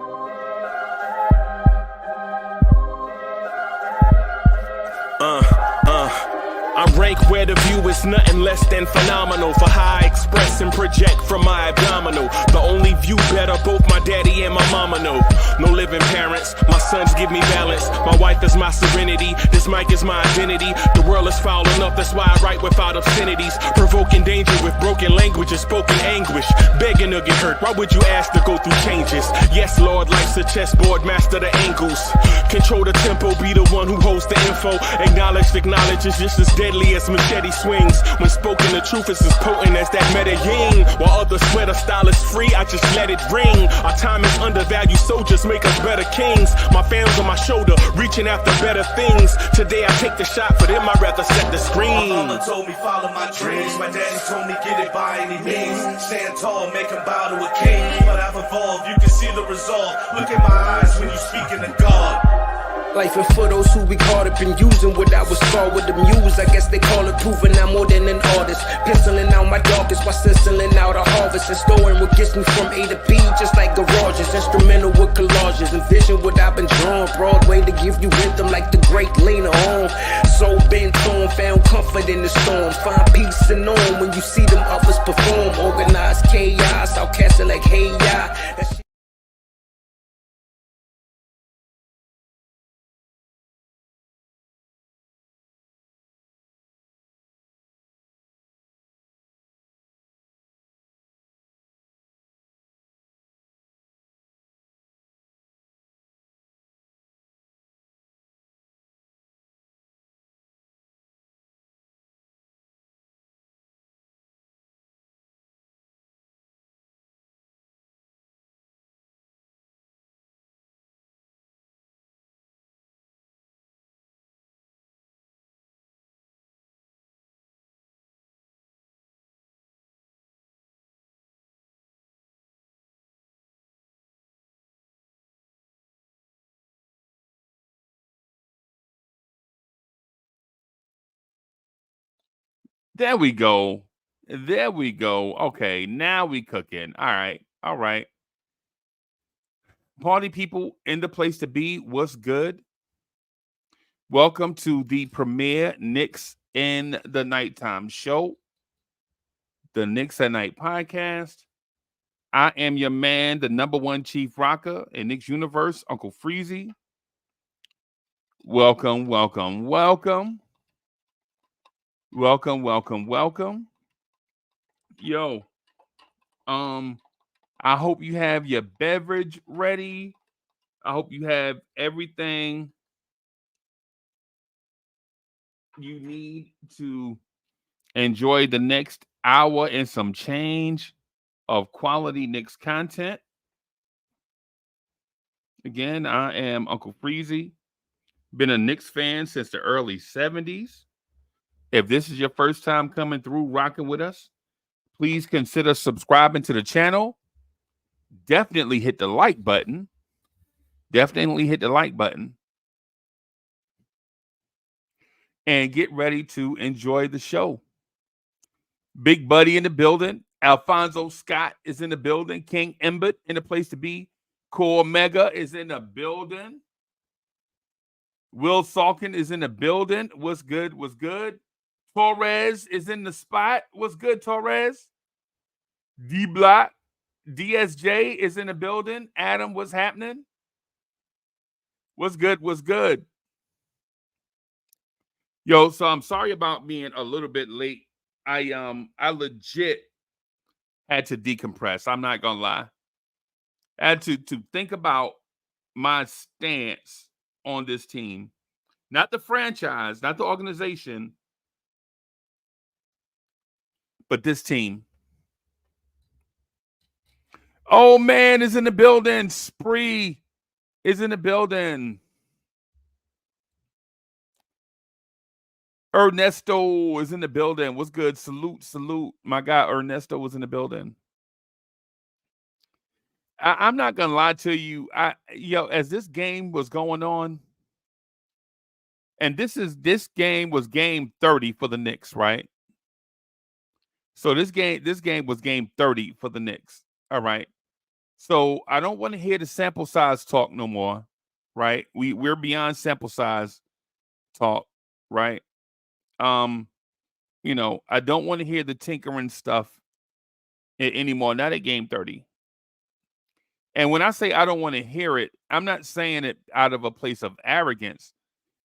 I rank where the view is nothing less than phenomenal. For how I express and project from my abdominal. The only view better, both my daddy and my mama know. No living parents, my sons give me balance. My wife is my serenity, this mic is my identity. The world is foul enough, that's why I write without obscenities. Provoking danger with broken language and spoken anguish. Begging to get hurt, why would you ask to go through changes? Yes, Lord, life's a chessboard, master the angles. Control the tempo, be the one who holds the info. Acknowledge is just as deadly as machete swings. When spoken, the truth is as potent as that Medellin. While others swear the style is free, I just let it ring. Our time is undervalued, soldiers make us better kings. My fans on my shoulder, reaching after better things. Today I take the shot, for them I'd rather set the screen. My mama told me follow my dreams. My daddy told me get it by any means. Stand tall, make him bow to a king. But I've evolved, you can see the resolve. Look in my eyes when you speaking to God. Life and for those who be caught up in using what I was called with the muse. I guess they call it proving I'm more than an artist. Penciling out my darkest while stenciling out a harvest. And storing what gets me from A to B, just like garages. Instrumental with collages. Envision what I've been drawing. Broadway to give you rhythm like the great Lena on. So bent on, found comfort in the storm. Find peace and on when you see them others perform. Organized chaos, outcast it like hey ya. There we go. There we go. Okay, now we cooking. All right. All right. Party people in the place to be. What's good? Welcome to the premiere Knicks in the Nighttime show, the Knicks at Night podcast. I am your man, the number one chief rocker in Knicks universe, Uncle Freezie. Welcome, welcome, welcome. Welcome, welcome, welcome. Yo, I hope you have your beverage ready. I hope you have everything you need to enjoy the next hour and some change of quality Knicks content. Again, I am Uncle Freezie. Been a Knicks fan since the early 70s. If this is your first time coming through rocking with us, please consider subscribing to the channel. Definitely hit the like button. Definitely hit the like button. And get ready to enjoy the show. Big Buddy in the building. Alfonso Scott is in the building. King Embett in the place to be. Core Mega is in the building. Will Salkin is in the building. What's good? What's good? Torres is in the spot. What's good, Torres? D-Block. DSJ is in the building. Adam, what's happening? What's good? What's good? Yo, so I'm sorry about being a little bit late. I legit had to decompress. I'm not gonna lie. I had to think about my stance on this team. Not the franchise, not the organization, but this team. Oh, man is in the building. Spree is in the building. Ernesto is in the building. What's good? Salute, salute. My guy Ernesto was in the building. I'm not gonna lie to you. As this game was going on, and this game was game 30 for the Knicks, right? So this game was game 30 for the Knicks. All right. So I don't want to hear the sample size talk no more, right? We're beyond sample size talk, right? Um, I don't want to hear the tinkering stuff anymore. Not at game 30. And when I say I don't want to hear it, I'm not saying it out of a place of arrogance.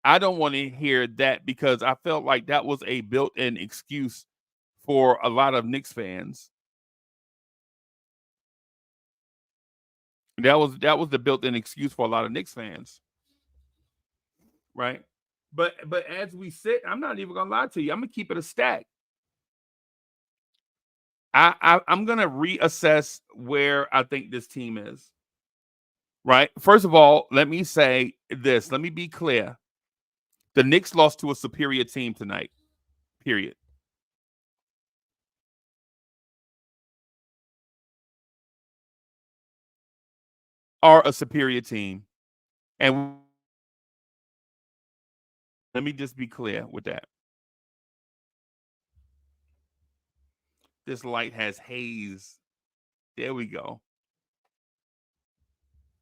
I don't want to hear that because I felt like that was a built-in excuse for a lot of Knicks fans. That was the built-in excuse for a lot of Knicks fans, right? But as we sit, I'm not even gonna lie to you. I'm gonna keep it a stack. I'm gonna reassess where I think this team is. Right. First of all, let me say this. Let me be clear. The Knicks lost to a superior team tonight. Period. Are a superior team. And let me just be clear with that. This light has haze. There we go.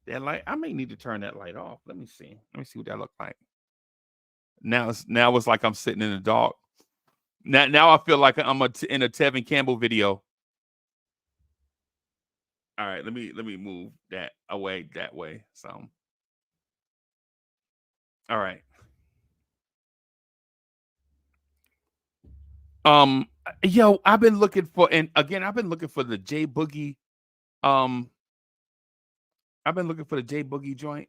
That light, I may need to turn that light off. Let me see. Let me see what that looks like. Now it's like I'm sitting in the dark. Now I feel like I'm in a Tevin Campbell video. All right, let me move that away that way. So, all right. Um, I've been looking for, and again, I've been looking for the J Boogie. Um, I've been looking for the J Boogie joint.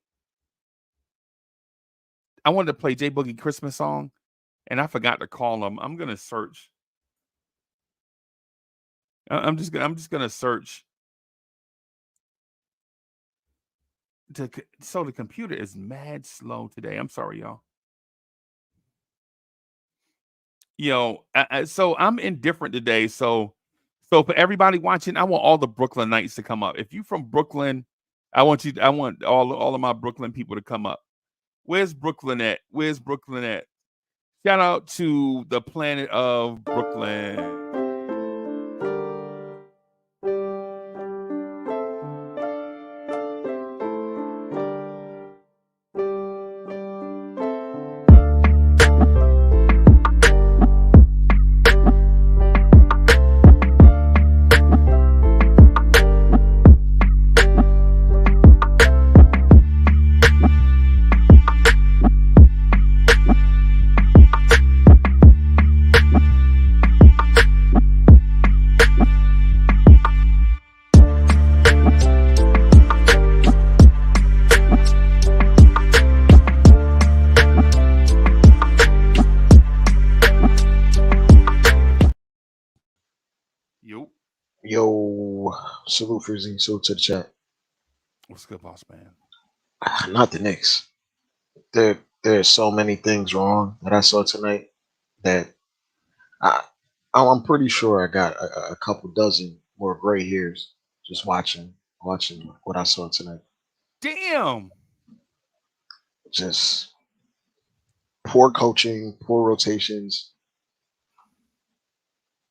I wanted to play J Boogie Christmas song, and I forgot to call him. I'm gonna search. I'm just gonna search. So the computer is mad slow today. I'm sorry, y'all. So I'm indifferent today. So for everybody watching, I want all the Brooklyn Knights to come up. If you from Brooklyn, I want all of my Brooklyn people to come up. Where's Brooklyn at? Where's Brooklyn at? Shout out to the planet of Brooklyn. Yo, Yo, salute Freezie, salute to the chat. what's good, boss man? Not the Knicks. There's so many things wrong that I saw tonight that I I'm pretty sure I got a couple dozen more gray hairs just watching what I saw tonight. Damn. Just poor coaching, poor rotations,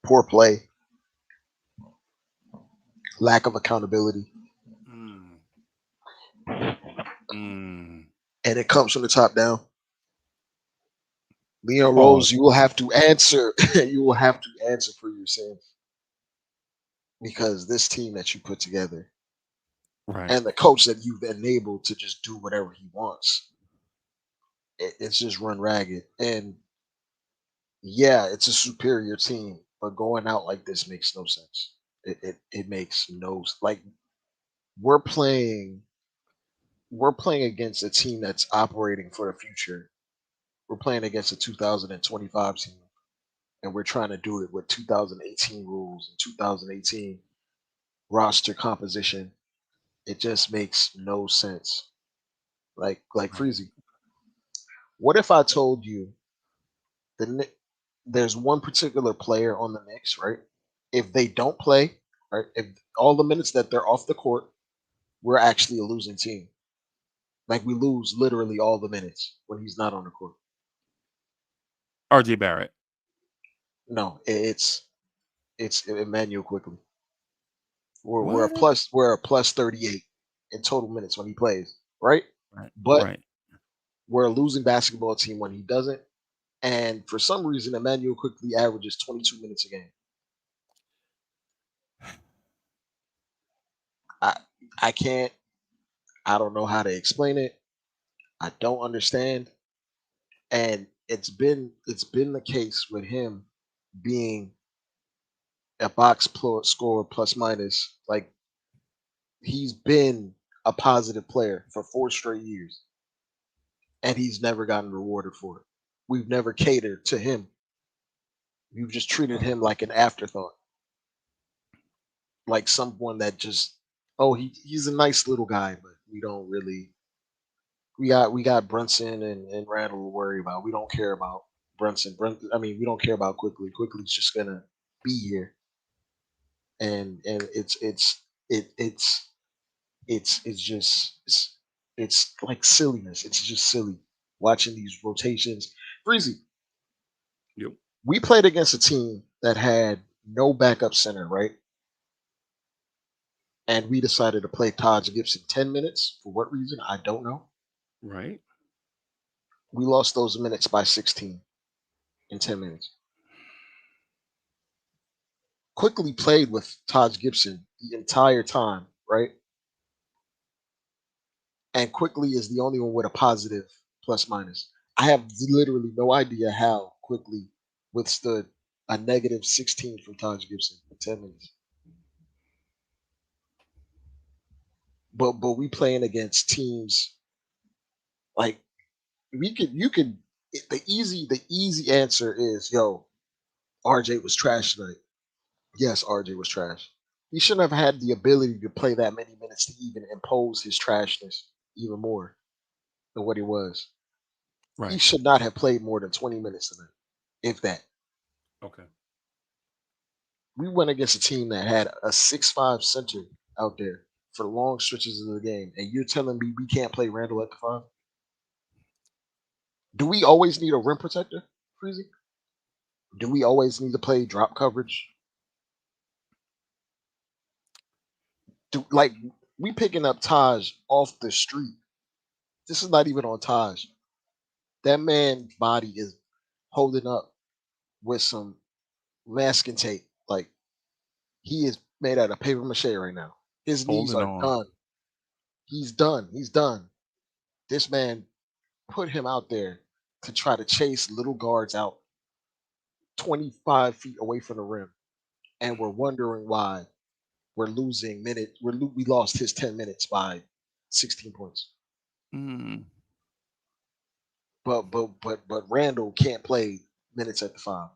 poor play, lack of accountability, Mm, mm. and it comes from the top down. Leon Rose, Pause. you will have to answer. You will have to answer for your sins because this team that you put together Right. and the coach that you've enabled to just do whatever he wants, it's just run ragged. And yeah, it's a superior team, but going out like this makes no sense. It makes no like we're playing we're playing against a team that's operating for the future. We're playing against a 2025 team, and we're trying to do it with 2018 rules and 2018 roster composition. It just makes no sense. Like Right. Freezy, what if I told you the there's one particular player on the Knicks, right? If they don't play, right, if all the minutes that they're off the court, we're actually a losing team. Like we lose literally all the minutes when he's not on the court. RJ Barrett. No, it's Emmanuel quickly. What? We're a plus 38 in total minutes when he plays, right? Right. But Right. we're a losing basketball team when he doesn't. And for some reason, Emmanuel quickly averages 22 minutes a game. I I can't. I don't know how to explain it. I don't understand. And it's been the case with him being a score plus minus. Like he's been a positive player for 4 straight years, and he's never gotten rewarded for it. We've never catered to him. We've just treated him like an afterthought, like someone that just, oh, he's a nice little guy, but we don't really. We got Brunson and Randall to worry about. We don't care about Brunson. I mean, we don't care about Quickly. Quickly's just gonna be here, and it's just it's like silliness. It's just silly watching these rotations. Freezy, Yep. we played against a team that had no backup center, right? And we decided to play Taj Gibson 10 minutes. For what reason? I don't know. Right. We lost those minutes by 16 in 10 minutes. Quickly played with Taj Gibson the entire time, right? And Quickly is the only one with a positive plus minus. I have literally no idea how Quickly withstood a negative 16 from Taj Gibson in 10 minutes. But we playing against teams like we could you could the easy answer is, yo, RJ was trash tonight. Yes, RJ was trash. He shouldn't have had the ability to play that many minutes to even impose his trashness even more than what he was. He Right. should not have played more than 20 minutes tonight, if that. Okay. We went against a team that had a 6'5" center out there for long stretches of the game, and you're telling me we can't play Randall at the five? Do we always need a rim protector, Freezy? Do we always need to play drop coverage? Do like we picking up Taj off the street? This is not even on Taj. That man's body is holding up with some masking tape. Like he is made out of paper mache right now. His knees Holding are on. done. He's done. He's done. This man put him out there to try to chase little guards out 25 feet away from the rim, and we're wondering why we're losing minute. We lost his 10 minutes by 16 points. Mm, But Randall can't play minutes at the five.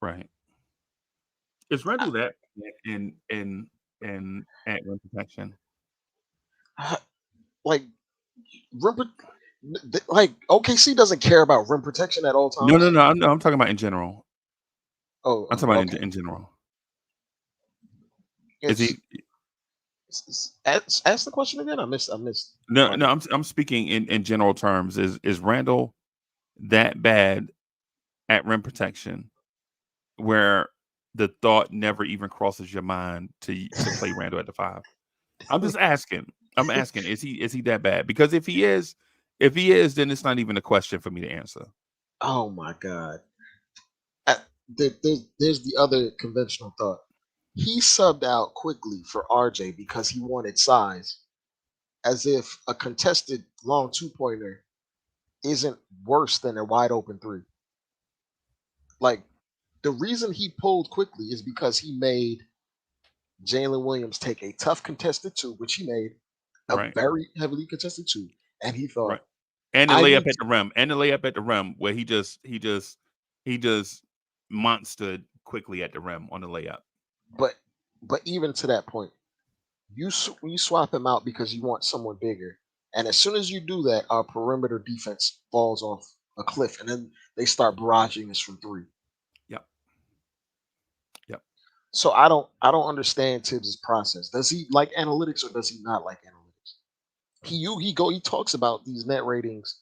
right. Is Randall that in at rim protection? Like rim, like OKC doesn't care about rim protection at all No, no, times. no. I'm talking about in general. I'm Oh, talking about okay. in general. Is It's, he? ask the question again. I missed No, part no. of it. I'm speaking in general terms. Is Randall that bad at rim protection where the thought never even crosses your mind to play Randall at the five? I'm just asking. I'm asking. Is he that bad? Because if he is, then it's not even a question for me to answer. Oh my god. Uh, there's the other conventional thought. He subbed out quickly for RJ because he wanted size, as if a contested long 2 pointer isn't worse than a wide open three. Like the reason he pulled quickly is because he made Jalen Williams take a tough contested two, which he made a Right. very heavily contested two, and he Right. thought, And the I layup need, at the rim. And the layup at the rim where he just monstered quickly at the rim on the layup. but even to that point, you swap him out because you want someone bigger, and as soon as you do that, our perimeter defense falls off a cliff, and then they start barraging us from three. Yep. Yep. So I don't understand Tibbs' process. Does he like analytics or does he not like analytics? He talks about these net ratings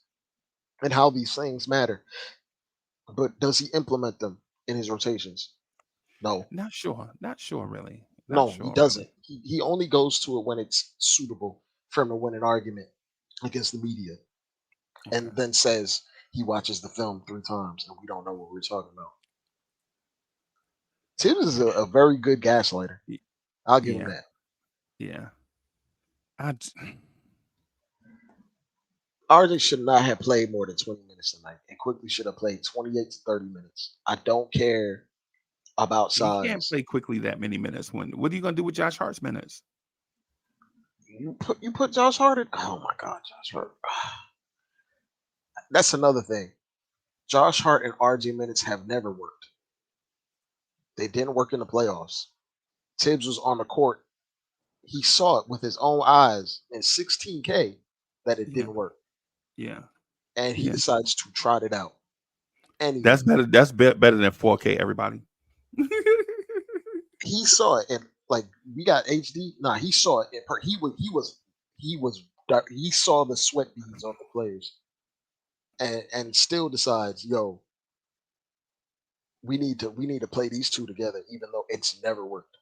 and how these things matter, but does he implement them in his rotations? No. Not sure. Not sure really. Not No, he sure, really. doesn't. He only goes to it when it's suitable for him to win an argument against the media, Okay. and then says he watches the film 3 times and we don't know what we're talking about. Tibbs is a very good gaslighter. Y- I'll give him Yeah. that. Yeah. I j- RJ should not have played more than 20 minutes tonight and quickly should have played 28 to 30 minutes. I don't care about you can't size. play quickly that many minutes. What are you gonna do with Josh Hart's minutes? You put Josh Hart in. Oh my God, Josh Hart. That's another thing. Josh Hart and RJ minutes have never worked. They didn't work in the playoffs. Tibbs was on the court. He saw it with his own eyes in 16K that it Yeah. didn't work. Yeah. And he Yeah. decides to trot it out That's anyway. better. Better than 4K, everybody. He saw it and like we got HD. Nah, he saw it. He saw the sweat beads on the players and still decides, yo, we need to play these two together, even though it's never worked.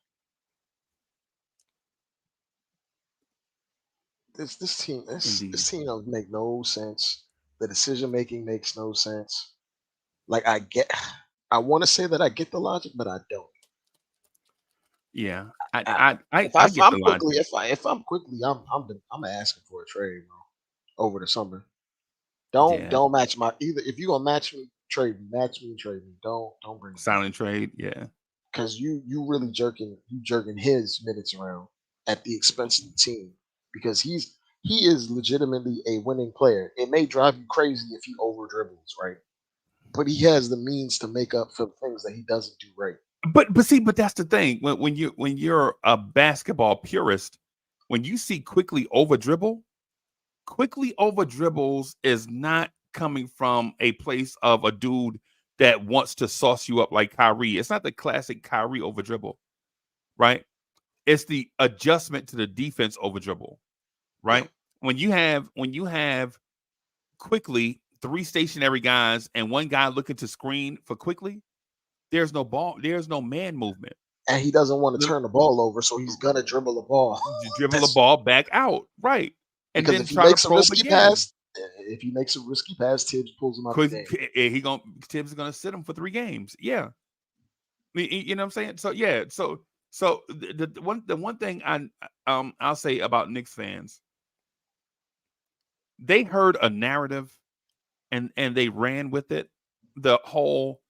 This Indeed. team don't make no sense. The decision making makes no sense. Like I want to say that I get the logic, but I don't. Yeah. I, I get the logic. if I'm quickly, I'm asking for a trade, bro, over the summer. Yeah. Don't match my either. If you gonna match me, match me, trade me. Don't bring me back Silent trade. Yeah. because you really jerking his minutes around at the expense of the team because he is legitimately a winning player. It may drive you crazy if he over dribbles, right? But he has the means to make up for things that he doesn't do right. But that's the thing. When you're a basketball purist, when you see quickly over dribbles is not coming from a place of a dude that wants to sauce you up like Kyrie. It's not the classic Kyrie over dribble, right? It's the adjustment to the defense over dribble, Yep. right? When you have quickly three stationary guys and one guy looking to screen for quickly, there's no ball, there's no man movement. And he doesn't want to The- turn the ball over, so he's gonna dribble the ball. Dribble the That's ball back out, right? And because then try to probe again. if he makes a risky pass, Tibbs pulls him out the Cause game. Tibbs is gonna sit him for 3 games. Yeah, you know what I'm saying. So yeah, so the one thing I'll say about Knicks fans, they heard a narrative and they ran with it. The whole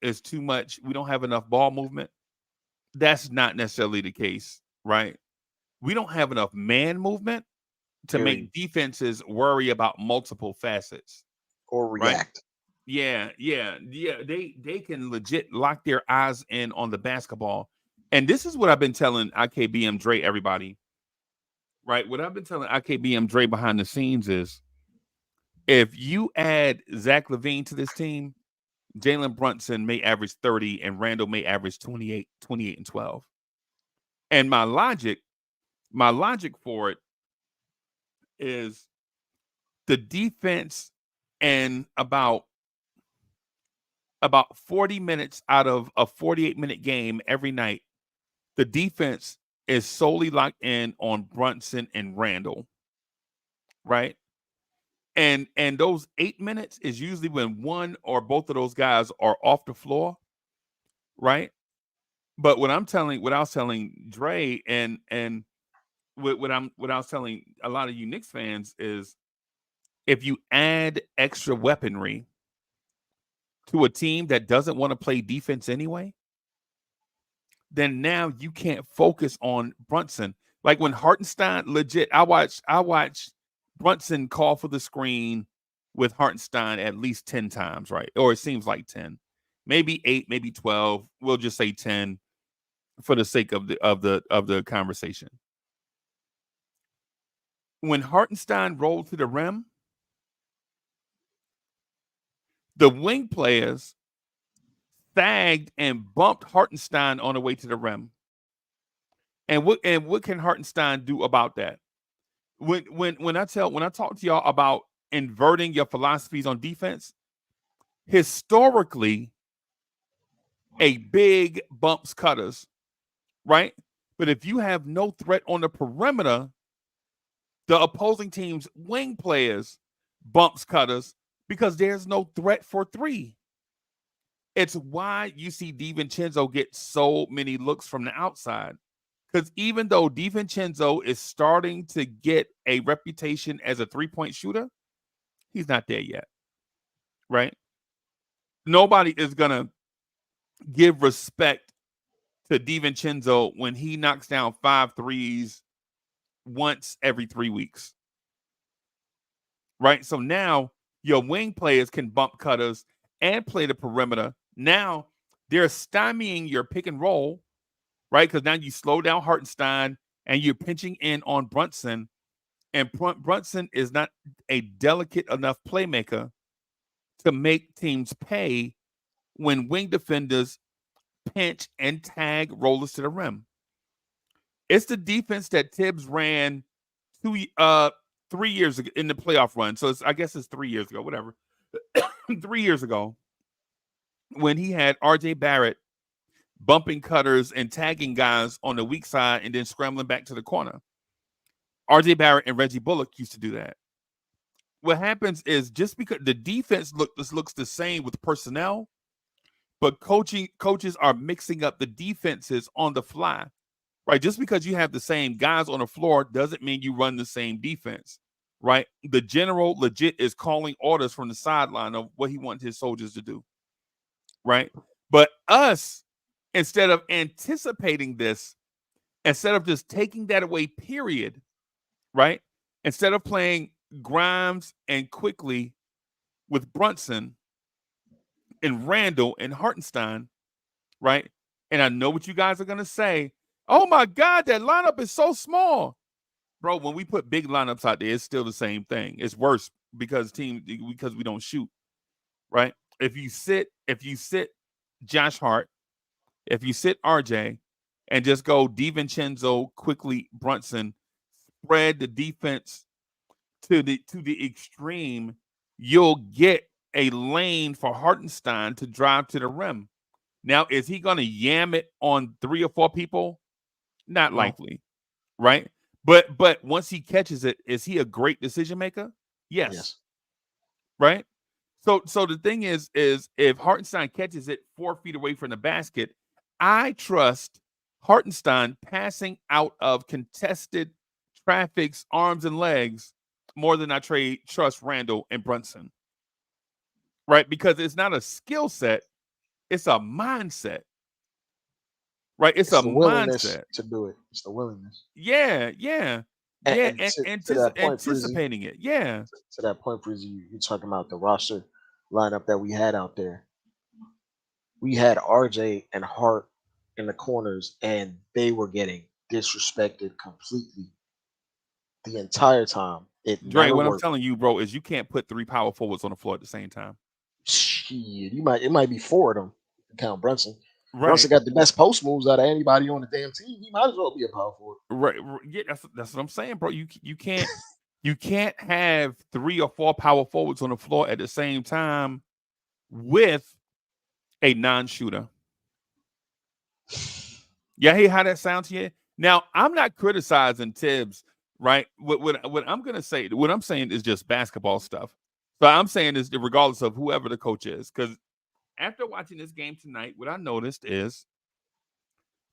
it's too much. We don't have enough ball movement. That's not necessarily the case, right? We don't have enough man movement to Period. make defenses worry about multiple facets, Or right? react. Yeah. They can legit lock their eyes in on the basketball. And this is what I've been telling IKBM Dre, everybody, right? What I've been telling IKBM Dre behind the scenes is if you add Zach LaVine to this team, Jalen Brunson may average 30 and Randall may average 28 and 12. And my logic for it is the defense and about 40 minutes out of a 48-minute game every night, the defense is solely locked in on Brunson and Randall, right? And those 8 minutes is usually when one or both of those guys are off the floor, right? But what I was telling Dre and what I was telling a lot of you Knicks fans is if you add extra weaponry to a team that doesn't want to play defense anyway, then now you can't focus on Brunson. Like when Hartenstein, legit, I watched Brunson call for the screen with Hartenstein at least 10 times, right? Or it seems like 10. Maybe 8, maybe 12. We'll just say 10 for the sake of the conversation. When Hartenstein rolled to the rim, the wing players sagged and bumped Hartenstein on the way to the rim. And what can Hartenstein do about that? When I talk to y'all about inverting your philosophies on defense, historically, a big bumps cutters, right? But if you have no threat on the perimeter, the opposing team's wing players bumps cutters because there's no threat for three. It's why you see DiVincenzo get so many looks from the outside. Because even though DiVincenzo is starting to get a reputation as a three-point shooter, he's not there yet, right? Nobody is going to give respect to DiVincenzo when he knocks down 5 threes once every 3 weeks, right? So now your wing players can bump cutters and play the perimeter. Now they're stymieing your pick and roll, right? Because now you slow down Hartenstein and you're pinching in on Brunson. And Brunson is not a delicate enough playmaker to make teams pay when wing defenders pinch and tag rollers to the rim. It's the defense that Tibbs ran 3 years ago in the playoff run. So I guess it's 3 years ago, whatever. 3 years ago, when he had RJ Barrett bumping cutters and tagging guys on the weak side and then scrambling back to the corner. RJ Barrett and Reggie Bullock used to do that. What happens is just because the defense looks the same with personnel, but coaches are mixing up the defenses on the fly, right? Just because you have the same guys on the floor doesn't mean you run the same defense, right? The general legit is calling orders from the sideline of what he wants his soldiers to do, right? But us, instead of anticipating this, instead of just taking that away, period, right? Instead of playing Grimes and Quickly with Brunson and Randall and Hartenstein, right? And I know what you guys are going to say. Oh, my God, that lineup is so small. Bro, when we put big lineups out there, it's still the same thing. It's worse because we don't shoot, right? If you sit Josh Hart, if you sit RJ and just go DiVincenzo, Quickly, Brunson, spread the defense to the extreme, you'll get a lane for Hartenstein to drive to the rim. Now, is he going to yam it on 3 or 4 people? Not likely, right? But once he catches it, is he a great decision maker? Yes. Right? So the thing is if Hartenstein catches it 4 feet away from the basket, I trust Hartenstein passing out of contested traffic's arms and legs more than I trust Randall and Brunson. Right? Because it's not a skill set, it's a mindset. Right? It's a the willingness mindset to do it. It's the willingness. Yeah. And to that point, anticipating it. Yeah. To that point, Freezie, you're talking about the roster lineup that we had out there. We had RJ and Hart in the corners, and they were getting disrespected completely the entire time. Dre, what I'm telling you, bro, is you can't put 3 power forwards on the floor at the same time. Shit, it might be 4 of them. Count Brunson. Right. Brunson got the best post moves out of anybody on the damn team. He might as well be a power forward. Right. Yeah, that's what I'm saying, bro. You can't have 3 or 4 power forwards on the floor at the same time with a non-shooter. Yeah, hey, how that sounds to you? Now, I'm not criticizing Tibbs, right? What I'm gonna say, what I'm saying is just basketball stuff. So I'm saying is regardless of whoever the coach is, because after watching this game tonight, what I noticed is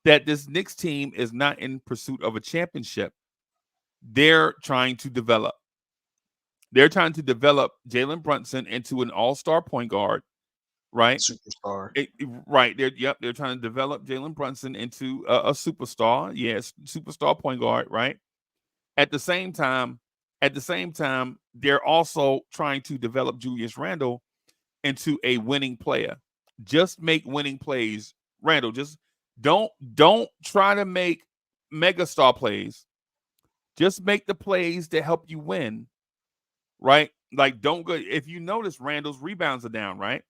that this Knicks team is not in pursuit of a championship. They're trying to develop. They're trying to develop Jalen Brunson into an all-star point guard, right? Superstar. Right. They're trying to develop Jalen Brunson into a superstar. Yes, superstar point guard, right? At the same time, they're also trying to develop Julius Randle into a winning player. Just make winning plays. Randle, just don't try to make megastar plays. Just make the plays that help you win. Right? Like, don't go. If you notice, Randall's rebounds are down, right?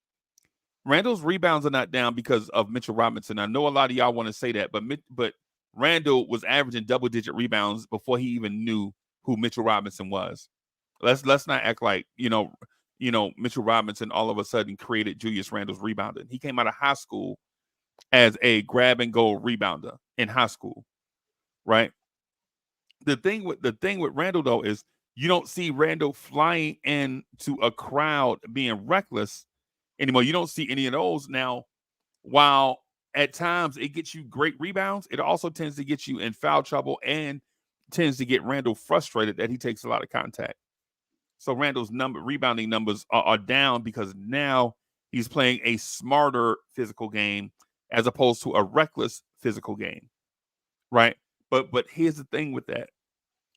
Randall's rebounds are not down because of Mitchell Robinson. I know a lot of y'all want to say that, but Randall was averaging double-digit rebounds before he even knew who Mitchell Robinson was. Let's not act like, Mitchell Robinson all of a sudden created Julius Randle's rebounding. He came out of high school as a grab and go rebounder in high school, right? The thing with Randall though is you don't see Randall flying into a crowd being reckless anymore. You don't see any of those now. While at times it gets you great rebounds, it also tends to get you in foul trouble and tends to get Randall frustrated that he takes a lot of contact. So Randall's rebounding numbers are down because now he's playing a smarter physical game as opposed to a reckless physical game, right? But here's the thing with that.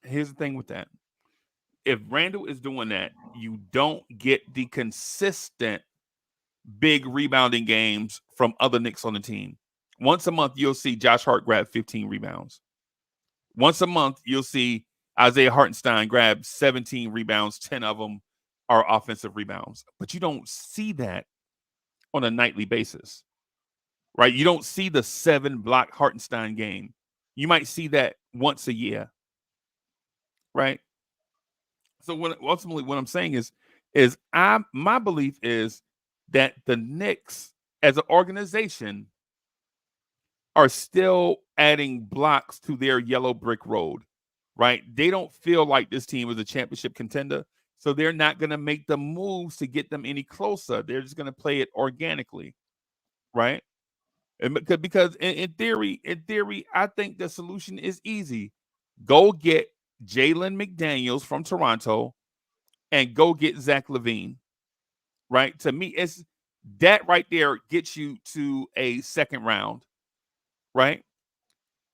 Here's the thing with that. If Randall is doing that, you don't get the consistent big rebounding games from other Knicks on the team. Once a month, you'll see Josh Hart grab 15 rebounds. Once a month, you'll see Isaiah Hartenstein grab 17 rebounds, 10 of them are offensive rebounds. But you don't see that on a nightly basis, right? You don't see the 7-block Hartenstein game. You might see that once a year, right? So ultimately what I'm saying is my belief is that the Knicks as an organization are still adding blocks to their yellow brick road, right? They don't feel like this team is a championship contender, so they're not going to make the moves to get them any closer. They're just going to play it organically, right? And because in theory, I think the solution is easy. Go get Jalen McDaniels from Toronto and go get Zach LaVine, right? To me, it's that right there gets you to a second round, right?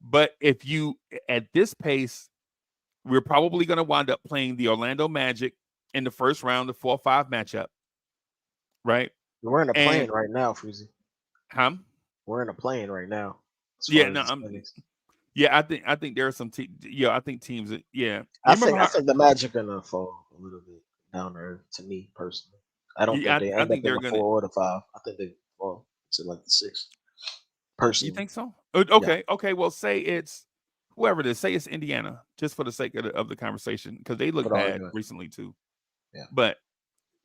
But if you, at this pace, we're probably going to wind up playing the Orlando Magic in the first round, the 4-5 matchup, right? We're in a plane And right now, Freezie. We're in a plane right now. As yeah, far no, as the standings. yeah, I think there are some I think teams that, yeah. I You remember think the Magic are gonna fall a little bit down to earth to me personally. I don't think they I end up think in they're the gonna. 4 or the 5. I think they fall to like the 6. You Personally, think so? yeah. Okay. Well, say it's whoever it is. Say it's Indiana, just for the sake of the conversation, because they look For the bad argument, recently too. yeah.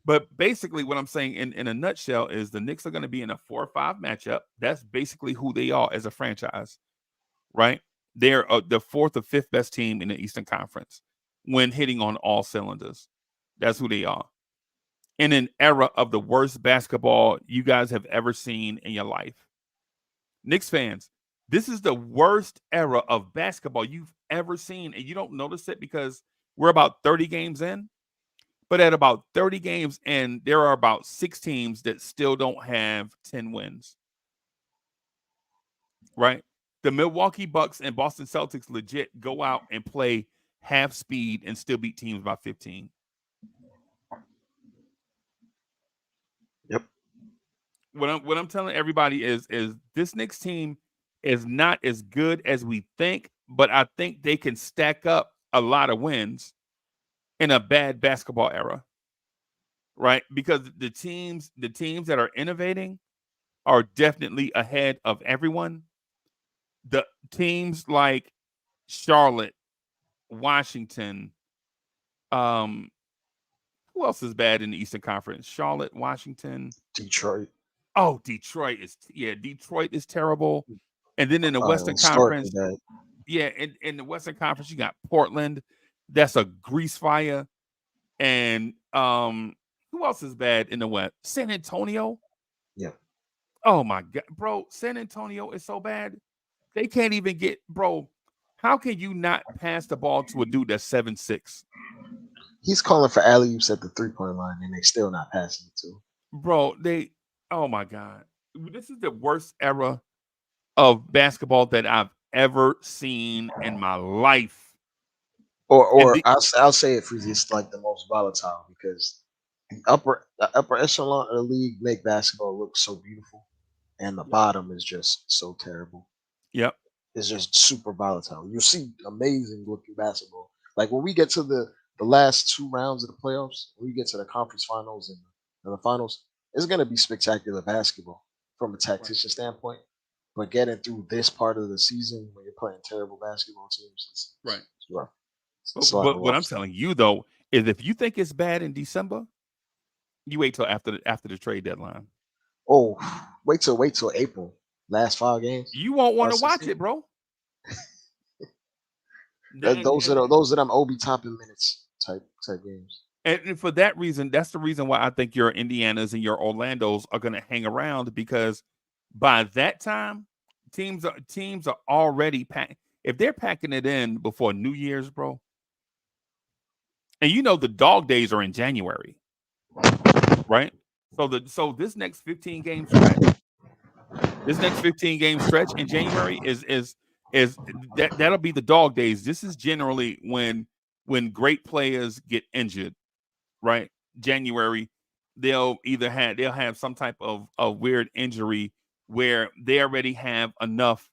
But basically, what I'm saying in a nutshell is the Knicks are going to be in a 4-5 matchup. That's basically who they are as a franchise, right? They're the 4th or 5th best team in the Eastern Conference when hitting on all cylinders. That's who they are. In an era of the worst basketball you guys have ever seen in your life. Knicks fans, this is the worst era of basketball you've ever seen, and you don't notice it because we're about 30 games in. But at about 30 games in, there are about 6 teams that still don't have 10 wins, right? The Milwaukee Bucks and Boston Celtics legit go out and play half speed and still beat teams by 15. Yep. What I'm telling everybody is this Knicks team is not as good as we think, but I think they can stack up a lot of wins in a bad basketball era, right? Because the teams that are innovating are definitely ahead of everyone. The teams like Charlotte, Washington, um, who else is bad in the Eastern Conference? Charlotte, Washington. Detroit. Oh, Detroit is terrible. And then in the Western Historically Conference, bad. yeah, in the Western Conference, you got Portland. That's a grease fire. And who else is bad in the West? San Antonio. Yeah. Oh my God, bro. San Antonio is so bad. They can't even get, bro. How can you not pass the ball to a dude that's 7'6"? He's calling for alley oops at the 3-point line, and they still not passing it to him. Bro, oh my God. This is the worst era of basketball that I've ever seen in my life. Or I'll say it, Freezy. It's like the most volatile because the upper echelon of the league make basketball look so beautiful, and the bottom is just so terrible. Yep. It's just super volatile. You see amazing looking basketball. Like when we get to the last 2 rounds of the playoffs, when we get to the conference finals and the finals, it's gonna be spectacular basketball from a tactician standpoint. But getting through this part of the season when you're playing terrible basketball teams, it's rough. It's a lot But of what rough I'm stuff. telling you though is if you think it's bad in December, you wait till after the trade deadline. Oh, wait till April. Last 5 games. You won't want to Last 6 watch games. it, bro. Those are them Obi Toppin minutes type games. And for that reason, that's the reason why I think your Indianas and your Orlandos are going to hang around, because by that time, teams are already packed. If they're packing it in before New Year's, bro, and you know the dog days are in January, right? So this next 15 game stretch, in January is that'll be the dog days. This is generally when great players get injured, right? January, they'll have some type of weird injury where they already have enough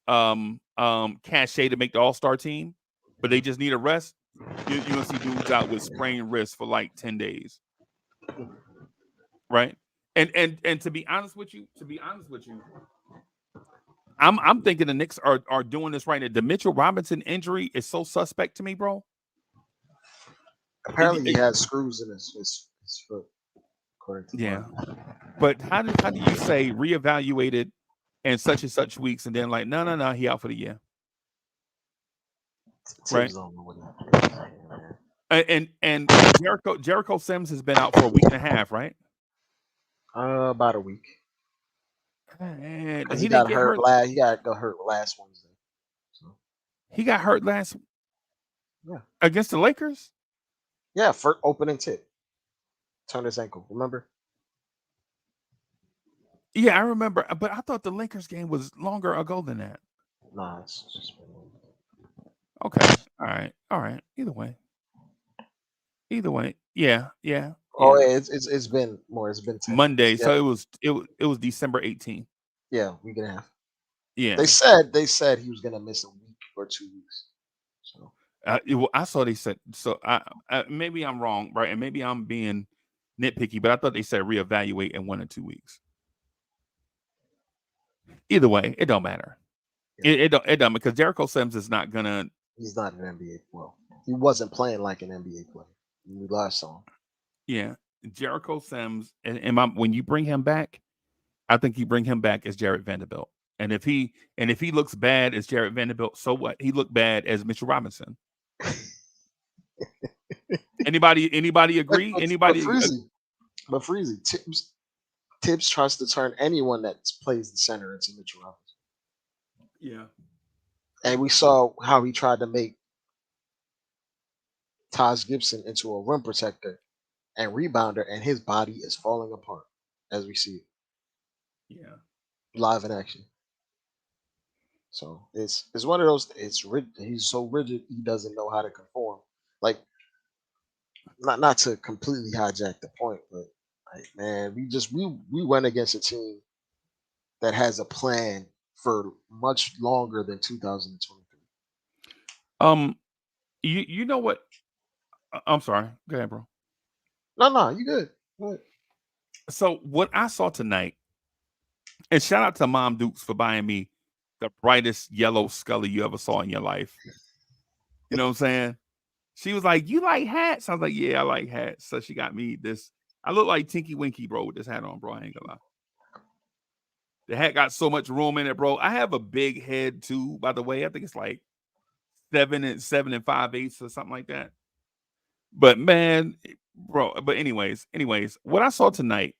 cachet to make the all-star team, but they just need a rest. You're gonna see dudes out with sprained wrists for like 10 days, right? And to be honest with you, I'm thinking the Knicks are doing this right now. The Mitchell Robinson injury is so suspect to me, bro. Apparently, he has screws in his foot, according to Yeah. Mark. But how do you say reevaluated in such and such weeks, and then like no, he out for the year, right? Tibbs don't know what And Jericho Sims has been out for a week and a half, right? about a week. And Because he he didn't got get hurt hurt. He got hurt last Wednesday. So He got hurt last yeah, against the Lakers. yeah. For opening tip, turned his ankle. Remember? Yeah, I remember, but I thought the Lakers game was longer ago than that. Nah, it's just been Okay, all right. Either way, yeah. Oh, yeah, it's been more. It's been 10 Monday, days. so it was December 18th. Yeah, week and a half. Yeah, They said he was gonna miss a week or 2 weeks. So I saw they said so. Maybe I'm wrong, right? And maybe I'm being nitpicky, but I thought they said reevaluate in 1 or 2 weeks. Either way, it don't matter. yeah. It don't, because Jericho Sims is not gonna. He's not an NBA. Well, he wasn't playing like an NBA player. We last saw him. Yeah, Jericho Sims, and when you bring him back, I think you bring him back as Jared Vanderbilt. And if he looks bad as Jared Vanderbilt, so what? He looked bad as Mitchell Robinson. Anybody agree? But Freezie, Tibbs tries to turn anyone that plays the center into Mitchell Robinson. Yeah. And we saw how he tried to make Taj Gibson into a rim protector and rebounder, and his body is falling apart as we see it. Yeah. Live in action. So it's one of those. He's so rigid he doesn't know how to conform. Like, not to completely hijack the point, but like, man, we went against a team that has a plan for much longer than 2023. You know what? I'm sorry. Go ahead, bro. No, you good. Go ahead. So what I saw tonight, and shout out to Mom Dukes for buying me the brightest yellow Scully you ever saw in your life. You know what I'm saying? She was like, "You like hats?" I was like, "Yeah, I like hats." So she got me this. I look like Tinky Winky, bro, with this hat on, bro. I ain't gonna lie. The hat got so much room in it, bro. I have a big head too, by the way. I think it's like 7 and 5/8 or something like that. But man, bro. But anyways, what I saw tonight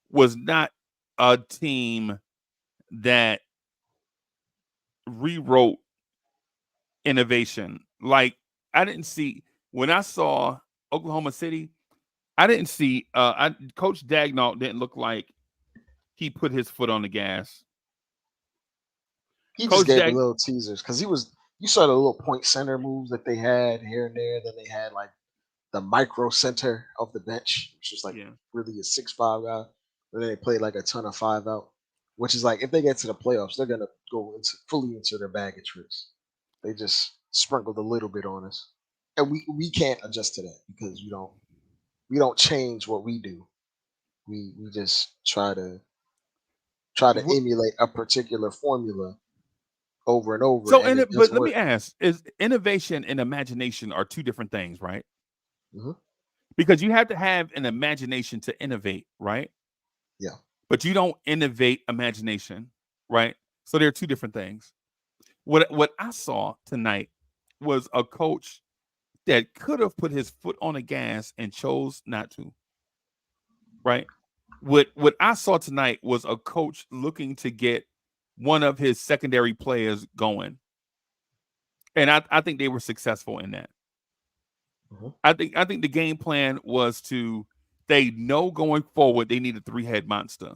was not a team that rewrote innovation. Like, I didn't see, when I saw Oklahoma City, I didn't see Coach Dagnall didn't look like he put his foot on the gas. He just gave a little teasers because you saw the little point center moves that they had here and there. Then they had like the micro center of the bench, which was like really a 6'5" guy. And then they played like a ton of 5 out, which is like, if they get to the playoffs, they're gonna go fully into their bag of tricks. They just sprinkled a little bit on us, and we can't adjust to that because we don't change what we do. We just try to emulate a particular formula over and over. So, but let me ask: is innovation and imagination are two different things, right? Mm-hmm. Because you have to have an imagination to innovate, right? Yeah. But you don't innovate imagination. right? So there are two different things. What I saw tonight was a coach that could have put his foot on the gas and chose not to, right? What I saw tonight was a coach looking to get one of his secondary players going. And I think they were successful in that. Mhm. I think the game plan was they know going forward they need a three-head monster,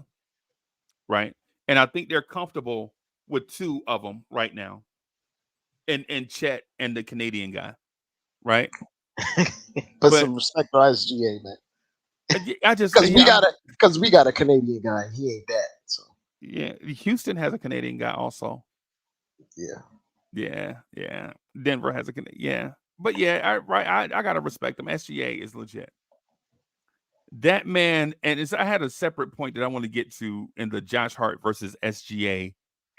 right? And I think they're comfortable with two of them right now. And Chet and the Canadian guy, right? Put But some respect on SGA, man. I just Because yeah, we got a Canadian guy. And he ain't that. So yeah. Houston has a Canadian guy also. yeah. Yeah. Denver has a Canadian. Yeah, but yeah, I gotta respect him. SGA is legit. That man, and I had a separate point that I want to get to in the Josh Hart versus SGA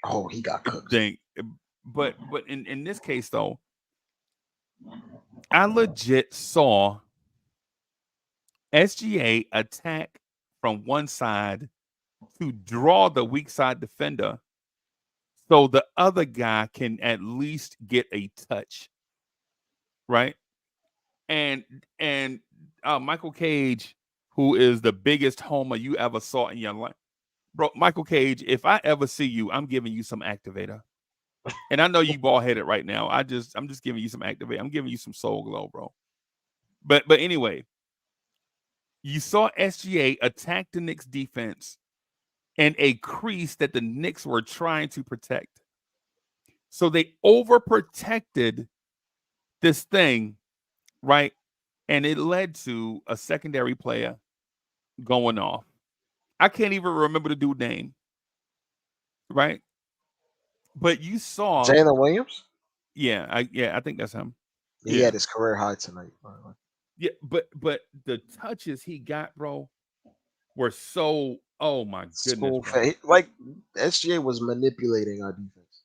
Oh, he got cooked. thing. But in this case though, I legit saw SGA attack from one side to draw the weak side defender so the other guy can at least get a touch, right? And Michael Cage, who is the biggest homer you ever saw in your life. Bro, Michael Cage, if I ever see you, I'm giving you some activator. And I know you bald headed right now. I'm just giving you some activator. I'm giving you some soul glow, bro. But anyway, you saw SGA attack the Knicks defense and a crease that the Knicks were trying to protect. So they overprotected this thing, right? And it led to a secondary player going off. I can't even remember the dude's name, right? But you saw, Jalen Williams? I think that's him. He had his career high tonight. Yeah, but the touches he got, bro, were so. Oh my goodness, bro. Like SGA was manipulating our defense.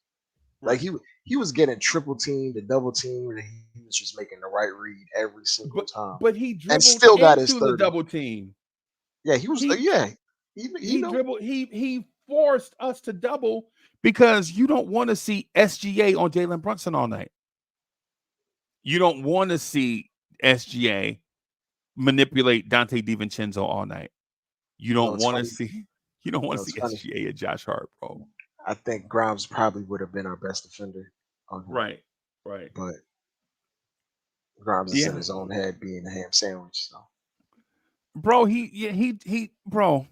Like he was getting triple teamed and double teamed, and he was just making the right read every single time. But he And dribbled still got his into the 30. double team. Yeah, he was. He He know. dribbled. He forced us to double because you don't want to see SGA on Jalen Brunson all night. You don't want to see SGA manipulate Dante DiVincenzo all night. You don't want to see. You don't want to see SGA and Josh Hart, bro. I think Grimes probably would have been our best defender on him. Right. But Grimes is in his own head being a ham sandwich. So, bro, bro.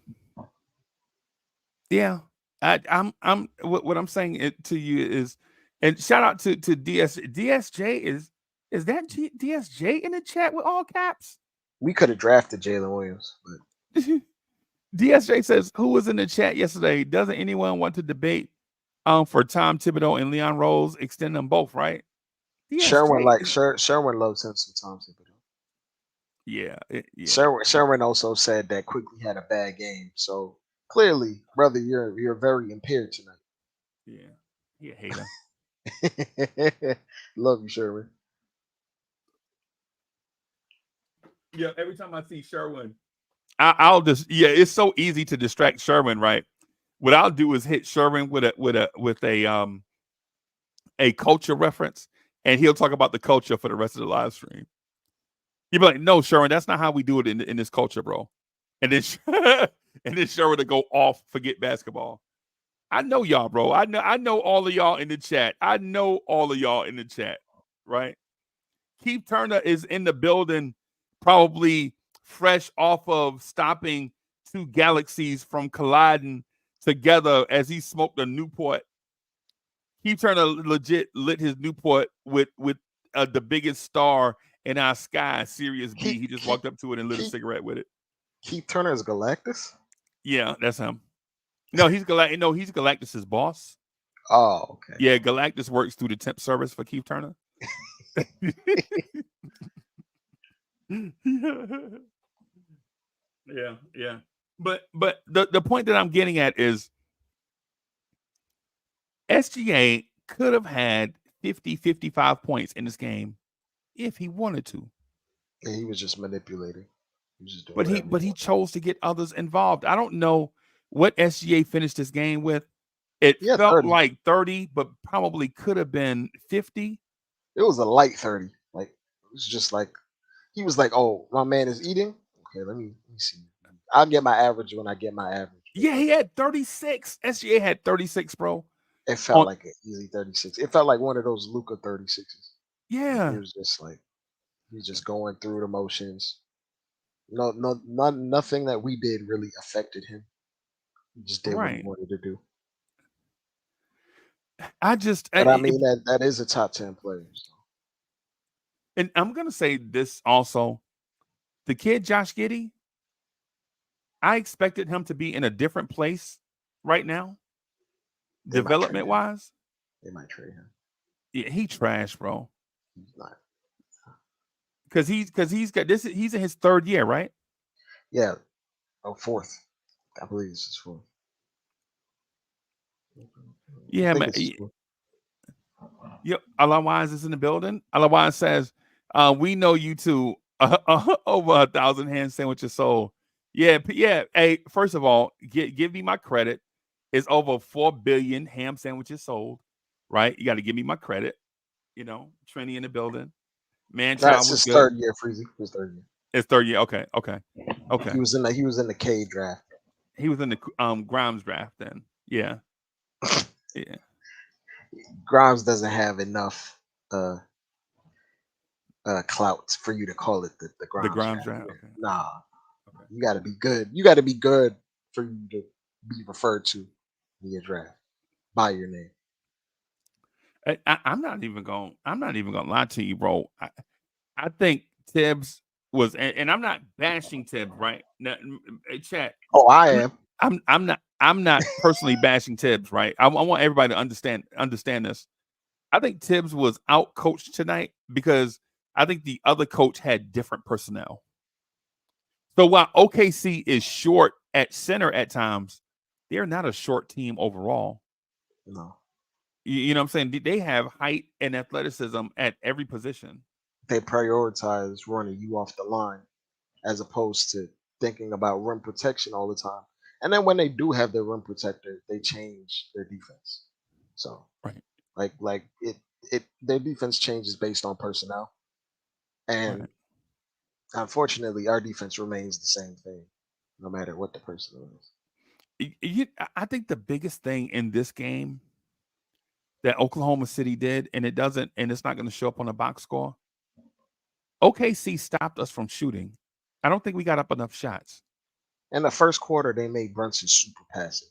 Yeah, I'm what I'm saying to you is, and shout out to DSJ is that DSJ in the chat with all caps? We could have drafted Jalen Williams, but DSJ says, who was in the chat yesterday? Doesn't anyone want to debate for Tom Thibodeau and Leon Rose? Extend them both, right? Sherwin Sherwin loves him some Tom Thibodeau. Yeah. Sherwin also said that Quickly had a bad game. So clearly, brother, you're very impaired tonight. Yeah. He a hater. Love you, Sherwin. Yeah, every time I see Sherwin, I'll just it's so easy to distract Sherwin, right? What I'll do is hit Sherwin with a culture reference, and he'll talk about the culture for the rest of the live stream. He'll be like, "No, Sherwin, that's not how we do it in this culture, bro." And then Sherwin to go off, forget basketball. I know y'all, bro. I know all of y'all in the chat. Right? Keith Turner is in the building, probably fresh off of stopping two galaxies from colliding together as he smoked a Newport. Keith Turner legit lit his Newport with the biggest star in our sky, Sirius B. He just walked up to it and lit a cigarette with it. Keith Turner is Galactus? Yeah, that's him. No, he's Galactus's boss. Oh, okay. Yeah, Galactus works through the temp service for Keith Turner. Yeah. But the point that I'm getting at is SGA could have had 50, 55 points in this game if he wanted to. Yeah, he was just manipulating. He was just doing he chose to get others involved. I don't know what SGA finished this game with. It Yeah, felt 30. like 30, but probably could have been 50. It was a light 30. Like it was just like he was like, "Oh, my man is eating. Okay, let me see. I'll get my average when I get my average." But Yeah, he had 36. SGA had 36, bro. it felt On like an easy 36. It felt like one of those Luca 36s. Like it yeah, was just like he's just going through the motions. Nothing that we did really affected him. He just did what he right. wanted to do. I just But I mean that is a top 10 player. So. and I'm gonna say this also. The kid Josh Giddey, I expected him to be in a different place right now, They might trade development him. wise. They might trade him. Yeah, he trash, bro. He's not. Because he's got this. He's in his third year, right? Yeah. Oh, fourth. I believe this is fourth. I Yeah, think man. this is fourth. Yep. Otherwise is in the building. Otherwise says, we know you two over 1,000 hand sandwiches sold. Yeah, yeah. Hey, first of all, give me my credit. It's over 4 billion ham sandwiches sold, right? You got to give me my credit. Trini in the building. Man child That's was his good. third year, Freezie. His third year. It's third year. Okay. He was in the K draft. He was in the Grimes draft then. Yeah. Yeah. Grimes doesn't have enough uh clout for you to call it the The Grimes Grimes draft. draft. Yeah. Okay. Nah, Okay. you got to be good. You got to be good for you to be referred to in your draft by your name. I'm not even gonna lie to you, bro. I think Tibbs was, and I'm not bashing Tibbs, right? Now, chat. Oh, I I'm, am. I'm not personally bashing Tibbs, right? I want everybody to understand this. I think Tibbs was out coached tonight because I think the other coach had different personnel. So while OKC is short at center at times, they're not a short team overall. No, You know what I'm saying? They have height and athleticism at every position. they prioritize running you off the line as opposed to thinking about rim protection all the time. And then when they do have their rim protector, they change their defense. So Right. like it their defense changes based on personnel. And Right. unfortunately, our defense remains the same thing, no matter what the personnel is. I think the biggest thing in this game that Oklahoma City did, and it's not going to show up on the box score. OKC stopped us from shooting. I don't think we got up enough shots. In the first quarter, they made Brunson super passive.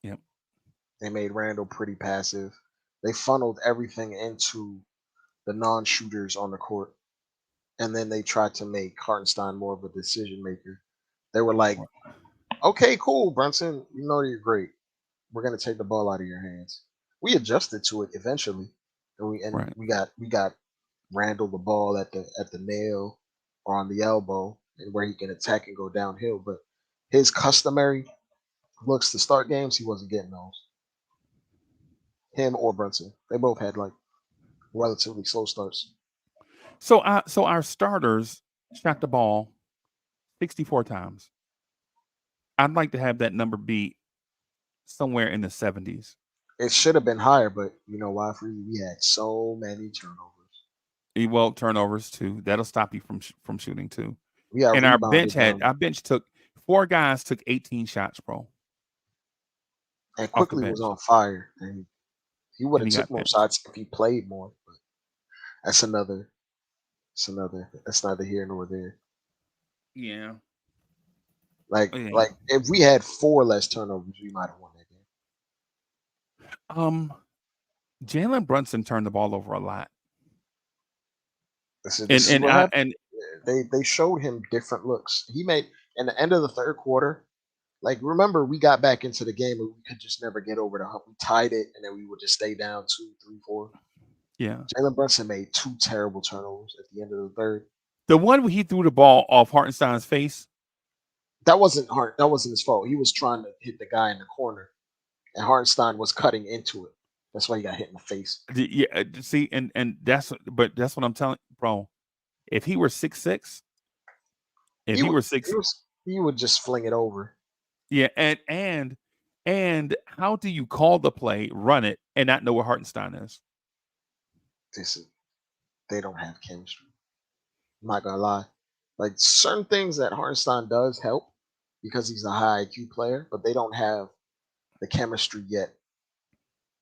Yep. They made Randall pretty passive. They funneled everything into the non-shooters on the court, and then they tried to make Hartenstein more of a decision maker. They were like, "Okay, cool, Brunson. You know you're great. We're gonna take the ball out of your hands." We adjusted to it eventually, and Right. we got Randall the ball at the nail or on the elbow, and where he can attack and go downhill. But his customary looks to start games, he wasn't getting those. Him or Brunson, they both had like relatively slow starts. So our starters shot the ball 64 times. I'd like to have that number be somewhere in the 70s. It should have been higher, but you know why? We had so many turnovers. Well, turnovers too. That'll stop you from shooting too. We got And rebounded down, our bench took 4 guys took 18 shots, bro, and off the quickly was bench, on fire. And he would and have he took got more benched. shots if he played more. But that's another. That's neither here nor there. Yeah. Like if we had 4 less turnovers, we might have won that game. Jalen Brunson turned the ball over a lot, This is what happened. and They showed him different looks. He made in the end of the third quarter. Like remember, we got back into the game and we could just never get over the hump. We tied it, and then we would just stay down 2, 3, 4. yeah, Jalen Brunson made 2 terrible turnovers at the end of the third. the one where he threw the ball off Hartenstein's face. That wasn't hard. That wasn't his fault. He was trying to hit the guy in the corner, and Hartenstein was cutting into it. That's why he got hit in the face. Yeah, see, and that's what I'm telling, bro. If he were 6'6", if He he would were six, he would just fling it over. yeah, and And how do you call the play, run it, and not know what Hartenstein is? This is, they don't have chemistry. I'm not gonna lie. Like certain things that Hartenstein does help because he's a high IQ player, but they don't have the chemistry yet.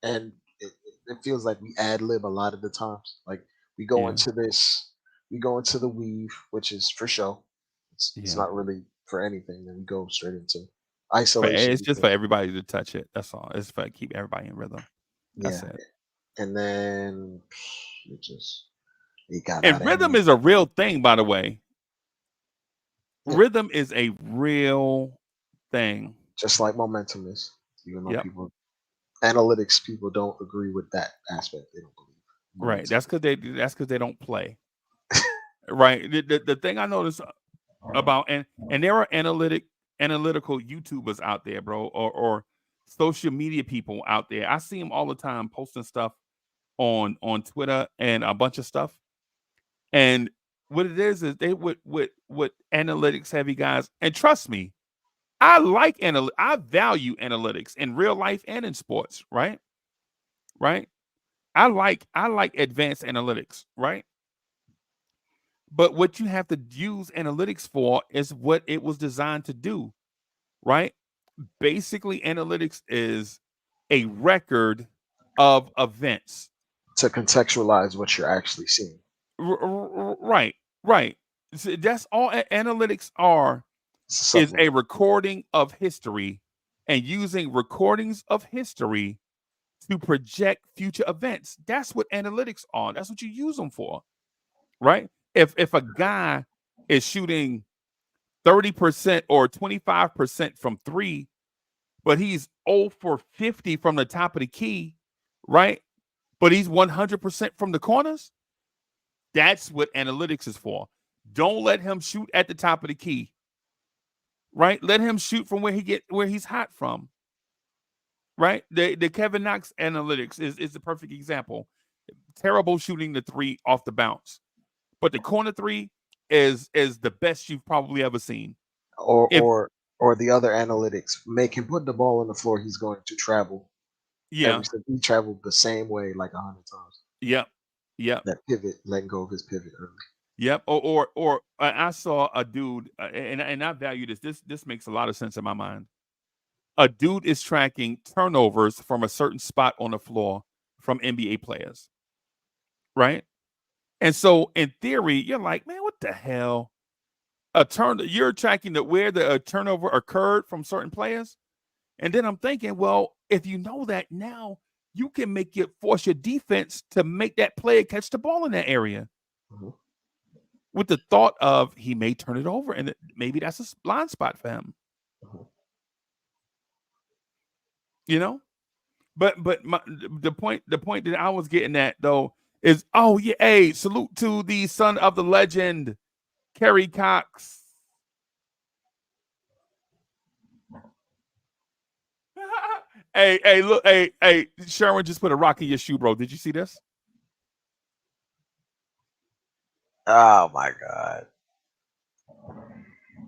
And it feels like we ad lib a lot of the times. Like we go Yeah, into this, we go into the weave, which is for show. It's yeah. not really for anything. Then we go straight into It's isolation just for defense. everybody to touch it. That's all. It's for keep everybody in rhythm. That's Yeah, it. and then it just it got out And of rhythm hand. is a real thing, by the way. Yeah, Rhythm is a real thing. just like momentum is, even though Yep. people analytics people don't agree with that aspect. They don't believe Right. momentum. That's because they don't play. Right. The thing I notice about and there are analytical YouTubers out there, bro, or social media people out there. I see them all the time posting stuff on Twitter and a bunch of stuff. And what it is they with analytics heavy guys. And trust me, I value analytics in real life and in sports, right? Right? I like advanced analytics, right? But what you have to use analytics for is what it was designed to do, right? Basically, analytics is a record of events. To contextualize what you're actually seeing. Right, right. That's all analytics are It's a is a supplement. recording of history and using recordings of history to project future events. That's what analytics are. That's what you use them for, right? If a guy is shooting 30% or 25% from three, but he's 0 for 50 from the top of the key, right? But he's 100% from the corners. That's what analytics is for. Don't let him shoot at the top of the key, right? Let him shoot from where he's hot from, right? The Kevin Knox analytics is the perfect example. Terrible shooting the three off the bounce, but the corner three is the best you've probably ever seen. Or If or or the other analytics make him put the ball on the floor. He's going to travel yeah, he traveled the same way like 100 times. yep, yep. That pivot, letting go of his pivot early. Yep. Or I saw a dude, and I value this. This makes a lot of sense in my mind. A dude is tracking turnovers from a certain spot on the floor from NBA players, right? And so, in theory, you're like, man, what the hell? You're tracking where the turnover occurred from certain players, and then I'm thinking, well, if you know that now, you can force your defense to make that player catch the ball in that area, Mhm, with the thought of he may turn it over and maybe that's a blind spot for him, mhm. you know? But the point that I was getting at though is, oh yeah, hey, salute to the son of the legend, Kerry Cox. Hey, look, hey, Sherwin just put a rock in your shoe, bro. Did you see this? Oh my God.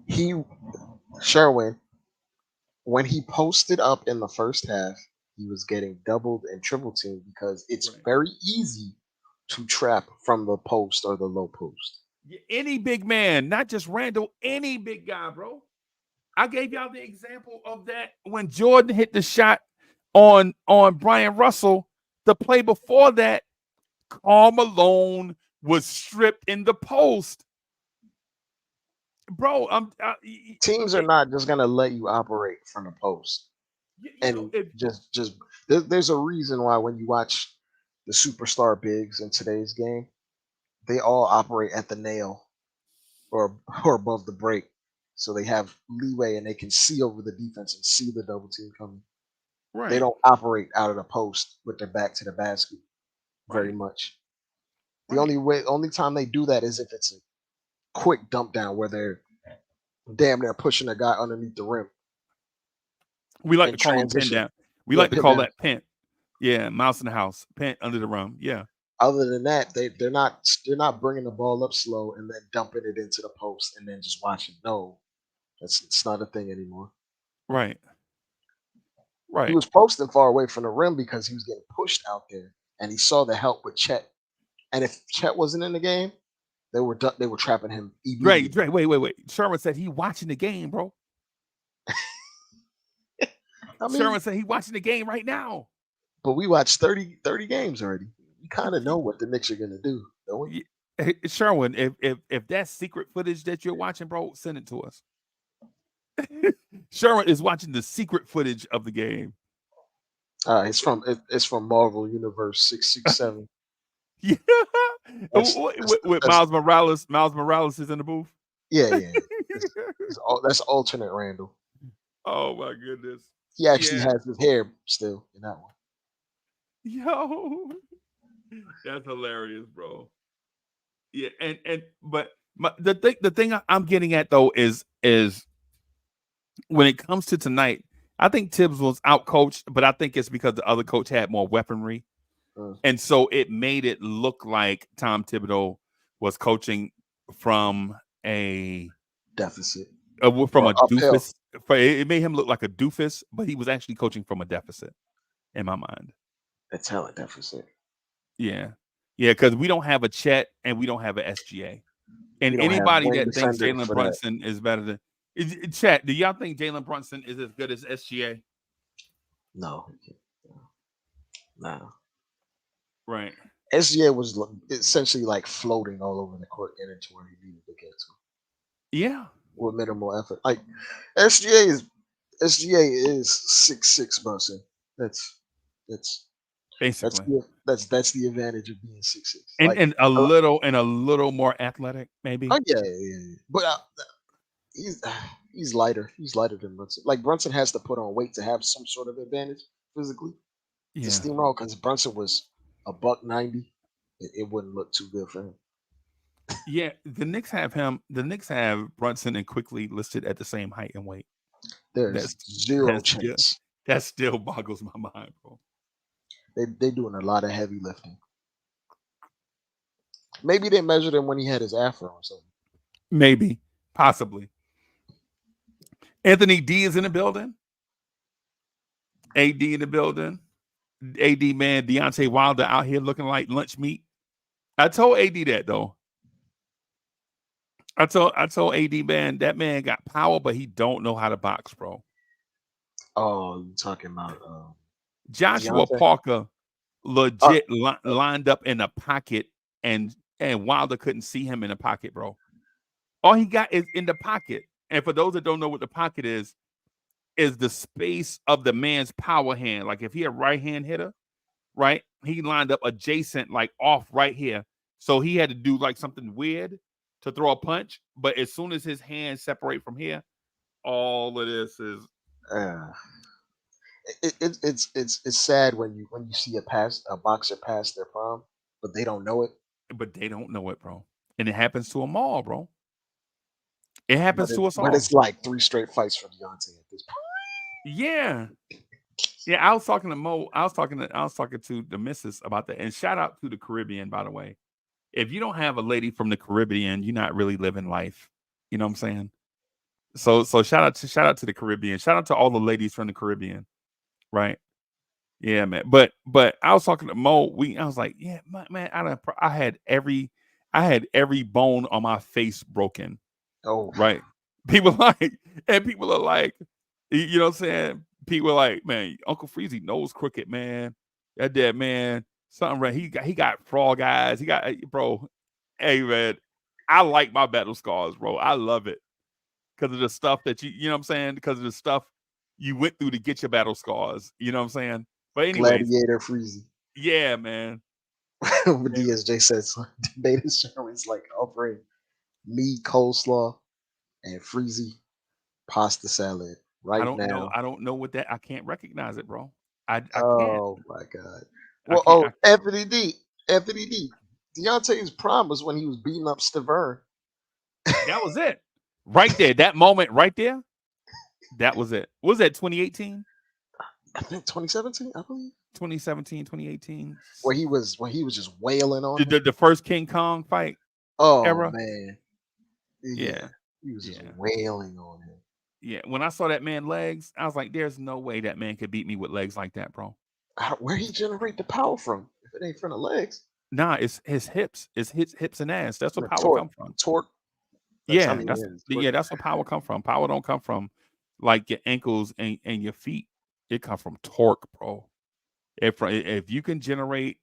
He Sherwin, when he posted up in the first half, he was getting doubled and triple teamed because it's Right. very easy to trap from the post or the low post. Any big man, not just Randall, any big guy, bro. I gave y'all the example of that when Jordan hit the shot on Brian Russell. The play before that, Karl Malone was stripped in the post, bro. Teams are not just gonna let you operate from the post. And if there's a reason why when you watch the superstar bigs in today's game, they all operate at the nail or or above the break, so they have leeway and they can see over the defense and see the double team coming. They right, don't operate out of the post with their back to the basket very right, much. The right. only time they do that is if it's a quick dump down where they're damn near pushing a guy underneath the rim We like in to call them pin transition. down. We Yeah, like to pin call down. that pin. Yeah, mouse in the house, pin under the rum. Yeah, Other than that, they're not bringing the ball up slow and then dumping it into the post and then just watching. No, it's not a thing anymore. right. Right. He was posting far away from the rim because he was getting pushed out there, and he saw the help with Chet. And if Chet wasn't in the game, they were trapping him immediately. Wait. Sherman said he watching the game, bro. I mean, Sherman said he watching the game right now. but we watched 30 games already. We kind of know what the Knicks are gonna do, don't we? Hey, Sherwin, if that's secret footage that you're watching, bro, send it to us. Sherwin is watching the secret footage of the game. It's from Marvel Universe 667. Yeah, with Miles Morales. Miles Morales is in the booth. Yeah. That's alternate Randall. Oh my goodness. He actually has his hair still in that one. Yo, that's hilarious, bro. Yeah, but the thing I'm getting at though is when it comes to tonight, I think Tibbs was outcoached, but I think it's because the other coach had more weaponry. And so it made it look like Tom Thibodeau was coaching from a deficit. From a uphill. doofus. It made him look like a doofus, but he was actually coaching from a deficit in my mind. A talent deficit. Yeah, because we don't have a Chet and we don't have a SGA. And anybody that thinks Jalen Brunson is better than Chet, do y'all think Jalen Brunson is as good as SGA? No. Right. SGA was essentially like floating all over the court, getting to where he needed to get to. Yeah. With minimal effort. Like SGA is 6'6" Brunson. That's basically that's the advantage of being 6'6". And a little more athletic, maybe. Oh yeah. But he's lighter. He's lighter than Brunson. Like Brunson has to put on weight to have some sort of advantage physically. Yeah. To steamroll, because Brunson was $190. It wouldn't look too good for him. Yeah, the Knicks have Brunson and Quickly listed at the same height and weight. There's zero chance. That still boggles my mind, bro. They're doing a lot of heavy lifting. Maybe they measured him when he had his afro or something. Maybe, possibly. Anthony D is in the building. AD in the building. AD, man, Deontay Wilder out here looking like lunch meat. I told AD that though. I told AD, man, that man got power, but he don't know how to box, bro. Oh, you talking about Joshua Deontay? Parker legit lined up in a pocket, and Wilder couldn't see him in the pocket, bro. All he got is in the pocket. And for those that don't know what the pocket is the space of the man's power hand. Like if he a right hand hitter, right? He lined up adjacent, like off right here. So he had to do like something weird to throw a punch. But as soon as his hands separate from here, all of this is it's sad when you see a boxer pass their prime, but they don't know it. But they don't know it, bro. And it happens to them all, bro. It happens to us all. But it's like 3 straight fights for Deontay at this point. Yeah. Yeah, I was talking to Mo. I was talking to the missus about that. And shout out to the Caribbean, by the way. If you don't have a lady from the Caribbean, you're not really living life. You know what I'm saying? So shout out to the Caribbean. Shout out to all the ladies from the Caribbean. Right? Yeah, man. But I was talking to Mo. I was like, yeah, man, I had every bone on my face broken. Oh, right. People are like, you know what I'm saying? People are like, man, Uncle Freezie nose crooked, man. That man, something right. He got frog eyes. He got, bro. Hey, man, I like my battle scars, bro. I love it because of the stuff that you know what I'm saying? Because of the stuff you went through to get your battle scars. You know what I'm saying? But anyway, Gladiator Freezie. Yeah, man. But DSJ says Beta Sherman's like offering me coleslaw and Freezie pasta salad right now. I don't know what that. I can't recognize it, bro. I can't. Oh my god. Well, Anthony D. Deontay's prime was when he was beating up Stavern. That was it. Right there. That moment right there. That was it. What was that 2018? I think 2017, I believe. 2017, 2018. Where he was just wailing on the first King Kong fight. Oh era. Man. Yeah. He was just wailing on him. Yeah, when I saw that man legs, I was like, "There's no way that man could beat me with legs like that, bro." Where he generate the power from? If it ain't from the legs, Nah, it's his hips, hips and ass. That's where the power torque, come from. torque. That's I Yeah, mean, that's yeah, yeah, that's where power come from. Power don't come from like your ankles and your feet. It comes from torque, bro. If you can generate,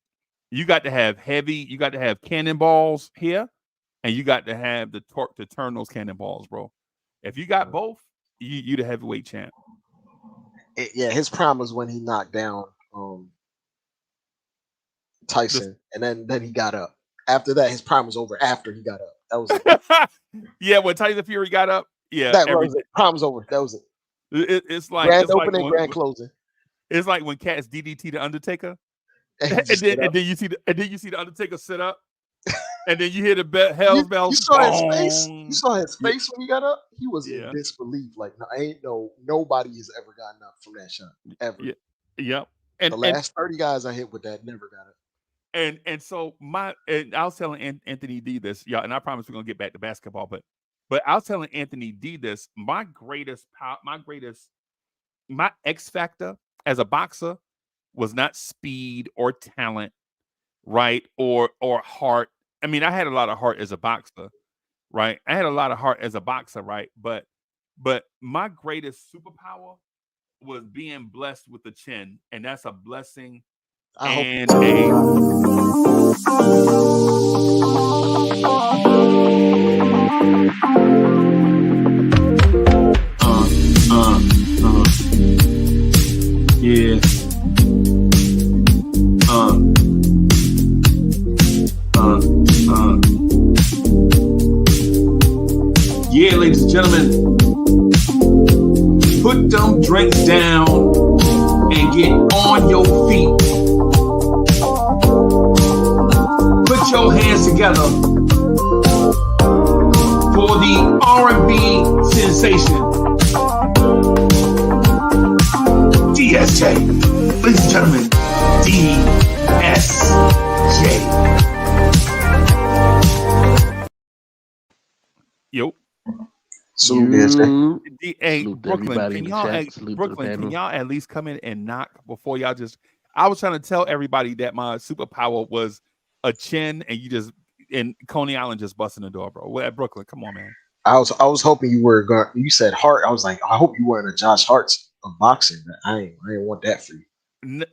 you got to have you got to have cannonballs here, and you got to have the torque to turn those cannonballs, bro. If you got both, you the heavyweight champ. Yeah, his prime was when he knocked down This- Tyson, and then he got up. After that, his prime was over. After he got up, that was it. yeah, when Tyson Fury got up, yeah, That was it. Prime was over. That was it. it's like Grand opening, grand closing. it's like when cats DDT the Undertaker, And, he and just then get up. you see the Undertaker sit up, and then you hear the You, hell's bells. you saw his face. You Boom. saw his face when he got up. He was Yeah. in disbelief. Like, no, nobody has ever gotten up from that shot ever. Yeah. Yep. And The last 30 guys I hit with that never got up. and so I was telling Anthony D this, y'all, and I promise we're gonna get back to basketball, but I was telling Anthony D this. My X factor as a boxer was not speed or talent, right? Or heart. I mean, I had a lot of heart as a boxer, right? I had a lot of heart as a boxer, right? But my greatest superpower was being blessed with the chin, and that's a blessing I hope and a Yeah. Yeah, ladies and gentlemen, put them drinks down and get on your feet. Put your hands together for the R&B sensation, DSJ. Ladies and gentlemen, DSJ. yo. Salute DSJ. Hey, Salute to Brooklyn, everybody in the chat. Salute to the Brooklyn, can panel. y'all at least come in and knock before y'all just? I was trying to tell everybody that my superpower was a chin, and Coney Island just busting the door, bro. We're at Brooklyn, come on, man. I was hoping you were going. You said Hart. I was like, I hope you weren't a Josh Hart's of boxing. I ain't want that for you.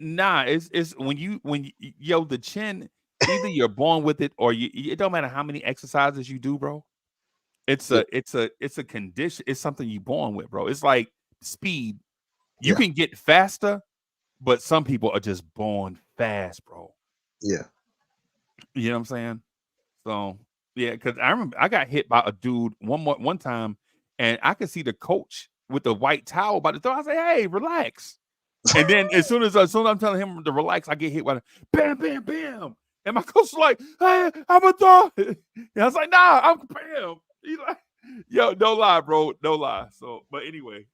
Nah, it's when you the chin. Either you're born with it, or it don't matter how many exercises you do, bro. It's a condition. It's something you're born with, bro. It's like speed. You can get faster, but some people are just born fast, bro. Yeah. You know what I'm saying? So yeah, because I remember I got hit by a dude one time, and I could see the coach with the white towel by the door. I was like, "Hey, relax." And then as soon as I'm telling him to relax, I get hit by bam, bam, bam. And my coach was like, "Hey, I'm a dog." And I was like, "Nah, I'm bam." He's like, "Yo, no lie, bro, no lie." So, but anyway,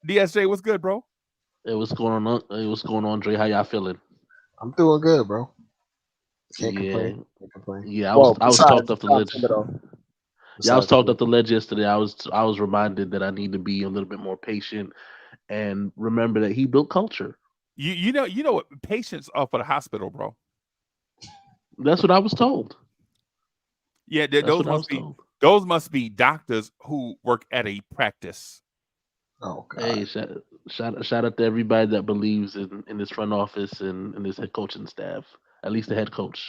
DSJ, what's good, bro? Hey, what's going on? Hey, what's going on, Dre? How y'all feeling? I'm doing good, bro. Can't Yeah. complain. Can't complain. Yeah, I was talked off the ledge. Yeah, I was talked off the ledge yesterday. I was reminded that I need to be a little bit more patient and remember that he built culture. You know what? Patients are for the hospital, bro. That's what I was told. Yeah, That's those what I was must be told. those must be doctors who work at a practice. Oh God. Hey, shout out to everybody that believes in this front office and in this head coaching staff. At least the head coach.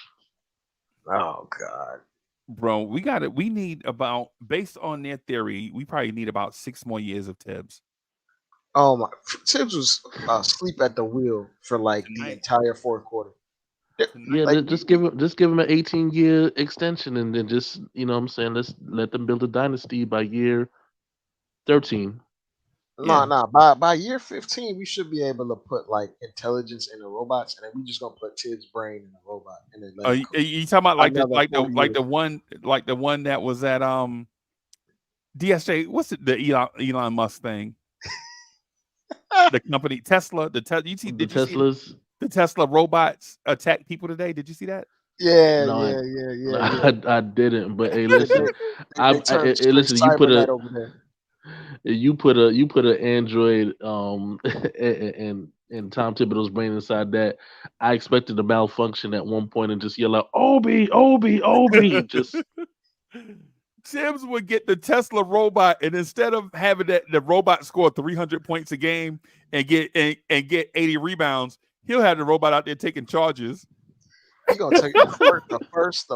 Oh God. Bro, we need about, based on their theory, we probably need about 6 more years of Tibbs. Oh my! Tibbs was asleep at the wheel for like the Tonight. entire fourth quarter. Yeah, Like, just give him an 18-year extension and then just, you know what I'm saying, let's let them build a dynasty by year 13. Nah. By year 15, we should be able to put like intelligence in the robots, and then we just gonna put Tibbs' brain in the robot, and then let him cook. You talking about like Another 40 the one that was at DSJ? What's it? The Elon Musk thing? The company Tesla. Did you see the Tesla robots attack people today? Did you see that? Yeah, No, yeah. I didn't. But hey, listen, They turned straight listen. You put Cybernet over there. You put an Android and Tom Thibodeau's brain inside that. I expected to malfunction at one point and just yell out, "Obi, Obi, Obi!" Just Tibbs would get the Tesla robot, and instead of having the robot score 300 points a game and get 80 rebounds, he'll have the robot out there taking charges. He gonna take the first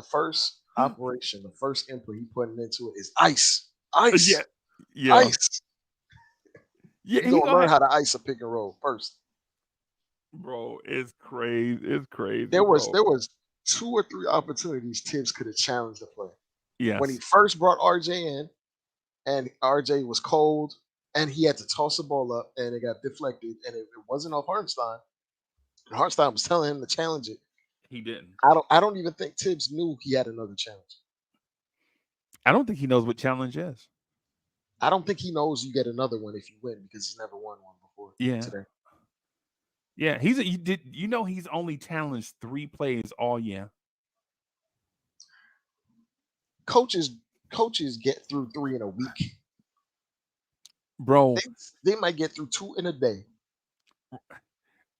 operation, the first input he putting into it is ice, Yeah, yeah, ice. yeah. You gonna learn how to ice a pick and roll first. Bro, it's crazy. It's crazy. There was bro. 2 or 3 opportunities Tibbs could have challenged the play. Yes. When he first brought RJ in, and RJ was cold, and he had to toss the ball up, and it got deflected, and it wasn't off Hartenstein. And Hartenstein was telling him to challenge it. He didn't. I don't even think Tibbs knew he had another challenge. I don't think he knows what challenge is. I don't think he knows you get another one if you win because he's never won one before. Yeah. Today. Yeah, he's only challenged 3 plays all year. Coaches get through 3 in a week. Bro, They might get through 2 in a day.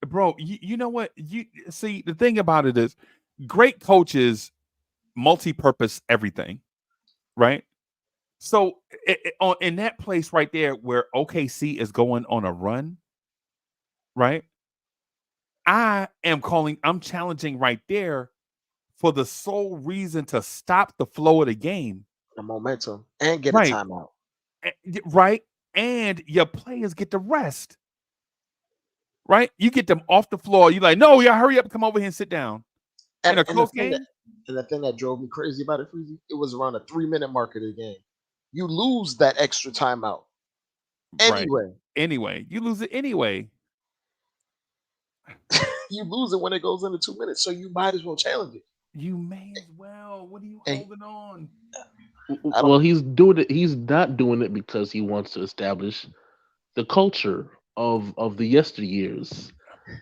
Bro, you know what? You see, the thing about it is great coaches multi-purpose everything, right? So in that place right there where OKC is going on a run, right? I'm challenging right there for the sole reason to stop the flow of the game. The momentum and get a timeout. Right? And your players get to rest. Right? You get them off the floor. You're like, no, y'all hurry up, come over here and sit down. In a close game. And the thing that drove me crazy about it, Freezie, it was around a 3-minute mark of the game. You lose that extra timeout. Anyway. Right. Anyway. You lose it anyway. You lose it when it goes into 2 minutes, so you might as well challenge it. You may as well. What are you holding on? Well, he's doing it. He's not doing it because he wants to establish the culture of the yesteryears.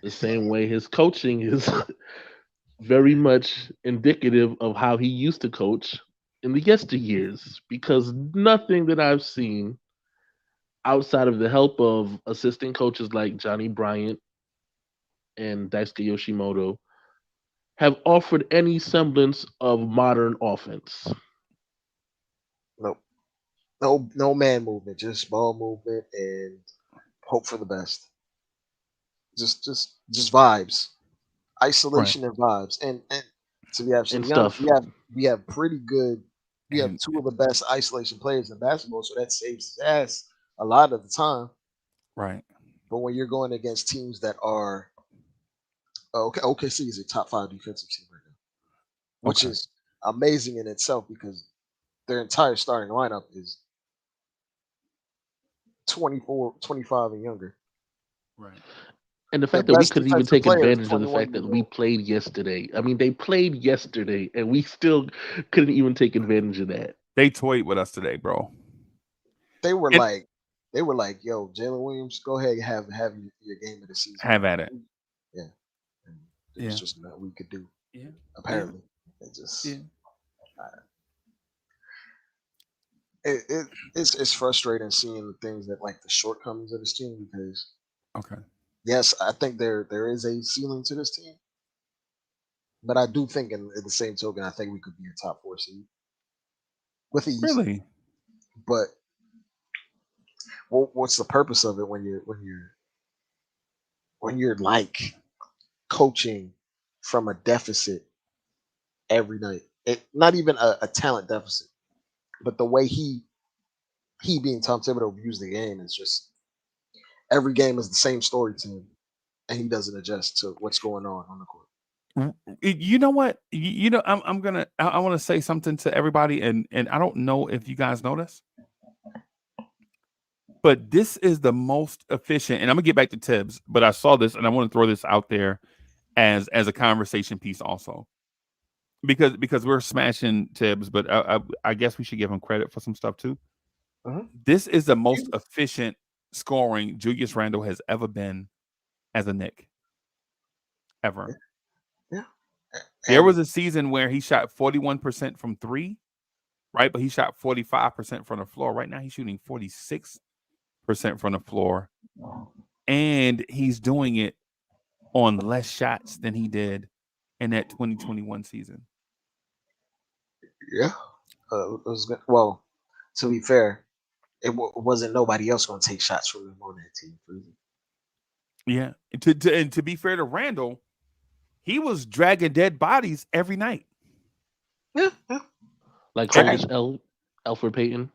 The same way his coaching is very much indicative of how he used to coach in the yesteryears. Because nothing that I've seen outside of the help of assistant coaches like Johnny Bryant and Daisuke Yoshimoto have offered any semblance of modern offense. No man movement, just ball movement and hope for the best. Just vibes, isolation and vibes, and to be absolutely honest, we have pretty good. We have 2 of the best isolation players in basketball, so that saves his ass a lot of the time. Right. But when you're going against teams that are OKC is a top 5 defensive team right now, which is amazing in itself because their entire starting lineup is 24, 25 and younger. Right. And the fact that we couldn't even take advantage of the fact that we played yesterday. I mean, they played yesterday, and we still couldn't even take advantage of that. They toyed with us today, bro. They were like, "Yo, Jalen Williams, go ahead and have your game of the season. Have at it." Yeah. And there's just nothing we could do. Yeah. Apparently, it just. Yeah. It's frustrating seeing the things that like the shortcomings of this team because yes, I think there is a ceiling to this team, but I do think in the same token I think we could be a top 4 seed with ease. Really? But what's the purpose of it when you're like coaching from a deficit every night? Not even a talent deficit. But the way he being Tom Thibodeau views the game is just every game is the same story to him, and he doesn't adjust to what's going on the court. You know what? I want to say something to everybody, and I don't know if you guys know this, but this is the most efficient. And I'm gonna get back to Tibbs, but I saw this, and I want to throw this out there as a conversation piece also. Because we're smashing Tibbs, but I guess we should give him credit for some stuff too. This is the most efficient scoring Julius Randle has ever been as a Knick. Ever. Yeah. There was a season where he shot 41% from 3, right? But he shot 45% from the floor. Right now he's shooting 46 from the floor, and he's doing it on less shots than he did in that 2021 season. Yeah. It was good. Well, to be fair, wasn't nobody else going to take shots from him on that team. Yeah. And to be fair to Randall, he was dragging dead bodies every night. Yeah. Like Holdish Alfred Payton.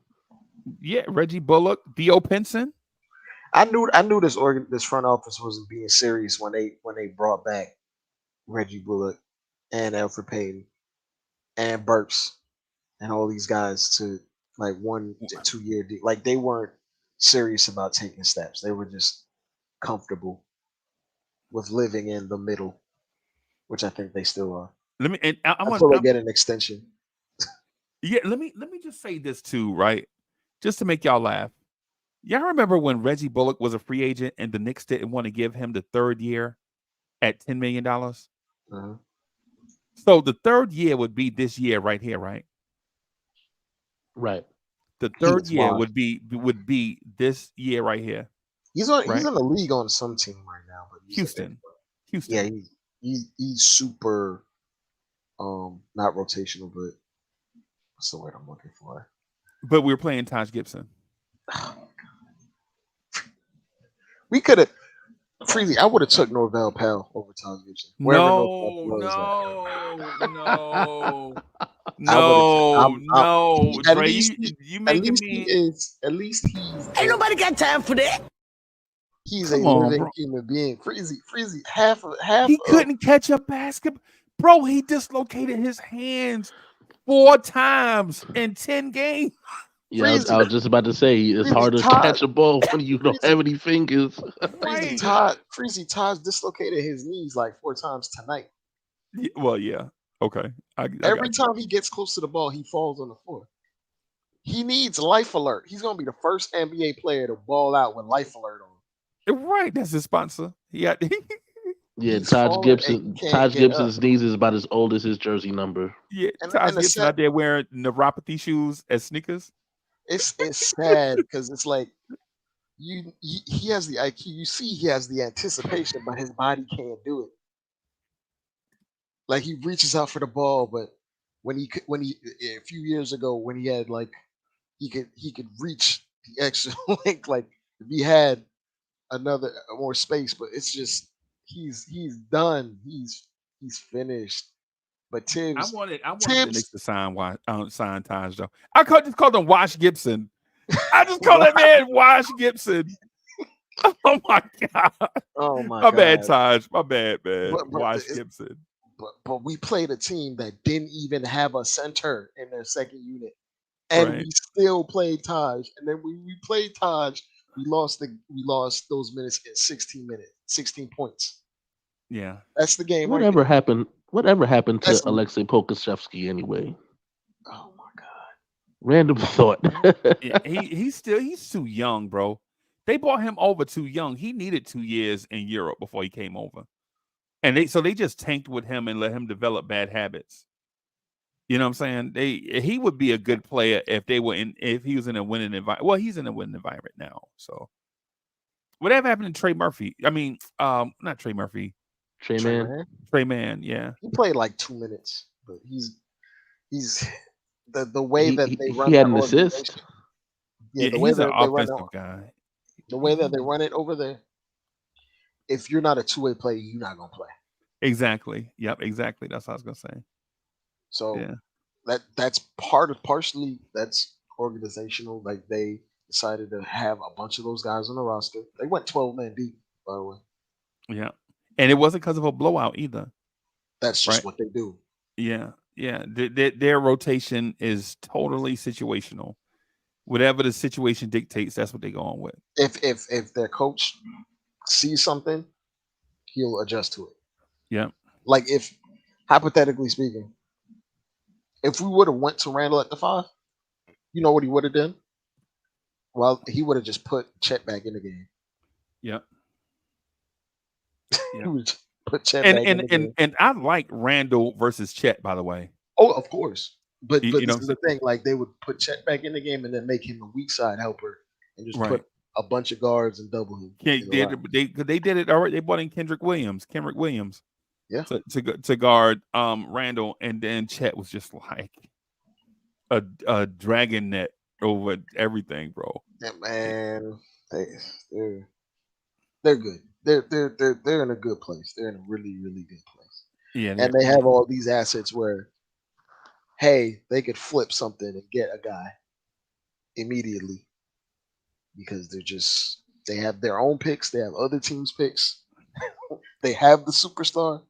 Yeah, Reggie Bullock, Theo Pinson. I knew this front office wasn't being serious when they brought back Reggie Bullock and Alfred Payton and Burks and all these guys to like 1 to 2 year deal. Like they weren't serious about taking steps. They were just comfortable with living in the middle, which I think they still are. Let me and I want Until they get an extension. Yeah, let me just say this too, right? Just to make y'all laugh. Y'all remember when Reggie Bullock was a free agent and the Knicks didn't want to give him the third year at $10 million? Uh-huh. So the third year would be this year right here, right? Right. The third year would be this year right here. He's in the league on some team right now, but Houston. Yeah, he's super not rotational, but what's the word I'm looking for? But we were playing Taj Gibson. We could have Freezie. I would have took Norvell Powell over Taj Gibson. No. Trey, you making me. At least he's. Ain't nobody got time for that. He's a living human being. Freezie. Half. He couldn't catch a basketball, bro. He dislocated his hands 4 times in 10 games. Yeah, I was just about to say it's hard to catch a ball when you don't have any fingers. Freezie Taj dislocated his knees like 4 times tonight. Yeah, well, yeah. Okay. Every time he gets close to the ball, he falls on the floor. He needs Life Alert. He's gonna be the first NBA player to ball out with Life Alert on. Right, that's his sponsor. Yeah. Yeah, Taj Gibson's knees is about as old as his jersey number. Yeah, Taj Gibson out there wearing neuropathy shoes as sneakers. It's sad because it's like he has the IQ. You see, he has the anticipation, but his body can't do it. Like he reaches out for the ball, but when he a few years ago when he had like he could reach the extra length, like if he had more space, but it's just he's done. He's finished. But Tibbs, I wanted the Knicks to sign Taj though. I just called him Wash Gibson. I just called that man Wash Gibson. Oh my god. Oh my god. Bad, Taj. My bad, man. Wash Gibson. But we played a team that didn't even have a center in their second unit, and we still played Taj. And then when we played Taj, we lost those minutes in 16 points. Yeah, that's the game. Whatever happened to Alexei Pokashevsky anyway? Oh my god! Random thought. Yeah, he's too young, bro. They brought him over too young. He needed 2 years in Europe before he came over, and they just tanked with him and let him develop bad habits. You know what I'm saying? He would be a good player if he was in a winning environment. Well, he's in a winning environment now. So whatever happened to Trey Murphy? I mean, not Trey Murphy. Trey Man, yeah. He played like 2 minutes, but he's the way that they run. He had an assist. Yeah, the way he's that an offensive guy. The way that they run it over there. If you're not a 2-way player, you're not gonna play. Exactly. Yep. Exactly. That's what I was gonna say. So that's partially that's organizational. Like they decided to have a bunch of those guys on the roster. They went 12 men deep, by the way. Yeah. And it wasn't because of a blowout either. That's just what they do. Yeah. Their rotation is totally situational. Whatever the situation dictates, that's what they go on with. If their coach sees something, he'll adjust to it. Yeah. Like if, hypothetically speaking, if we would have went to Randall at the 5, you know what he would have done? Well, he would have just put Chet back in the game. Yeah. He would put Chet back in the game. And I like Randall versus Chet, by the way. Oh, of course. But this is the thing, like they would put Chet back in the game and then make him a weak side helper and just put a bunch of guards and double him. They did it already. They brought in Kendrick Williams Yeah. to guard Randall, and then Chet was just like a dragon net over everything, bro. Yeah, man, they're good. They're in a good place. They're in a really, really good place. Yeah, And they have all these assets where, hey, they could flip something and get a guy immediately because they have their own picks. They have other teams' picks. They have the superstar.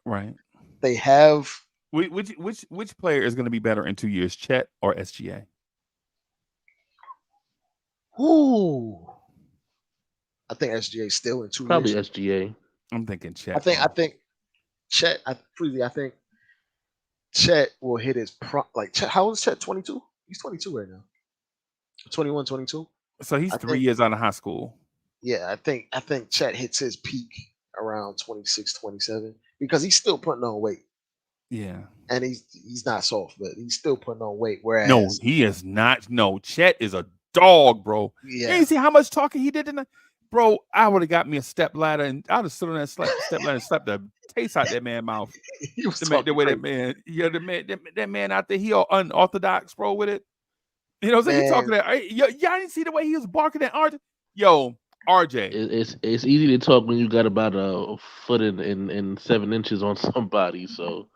right. They have. Which player is going to be better in 2 years, Chet or SGA? Ooh. I think SGA is still in 2 Probably years. SGA. I'm thinking Chet. I think Chet. Freezie, I think Chet will hit his like Chet. How old is Chet? 22. He's 22 right now. 21, 22. So he's I 3 think- years out of high school. Yeah, I think Chet hits his peak around 26, 27 because he's still putting on weight. Yeah. And he's not soft, but he's still putting on weight. Whereas No, he is not. No, Chet is a dog, bro. yeah, You see how much talking he did tonight? Bro, I would have got me a step ladder and I'd have stood on that step ladder and slapped the taste out that man's mouth. he was The way that man, that man out there, he all unorthodox, bro, with it. You know what I'm saying? He talking that. Y'all didn't see the way he was barking at RJ. Yo, RJ. It's easy to talk when you got about a foot and 7 inches on somebody. So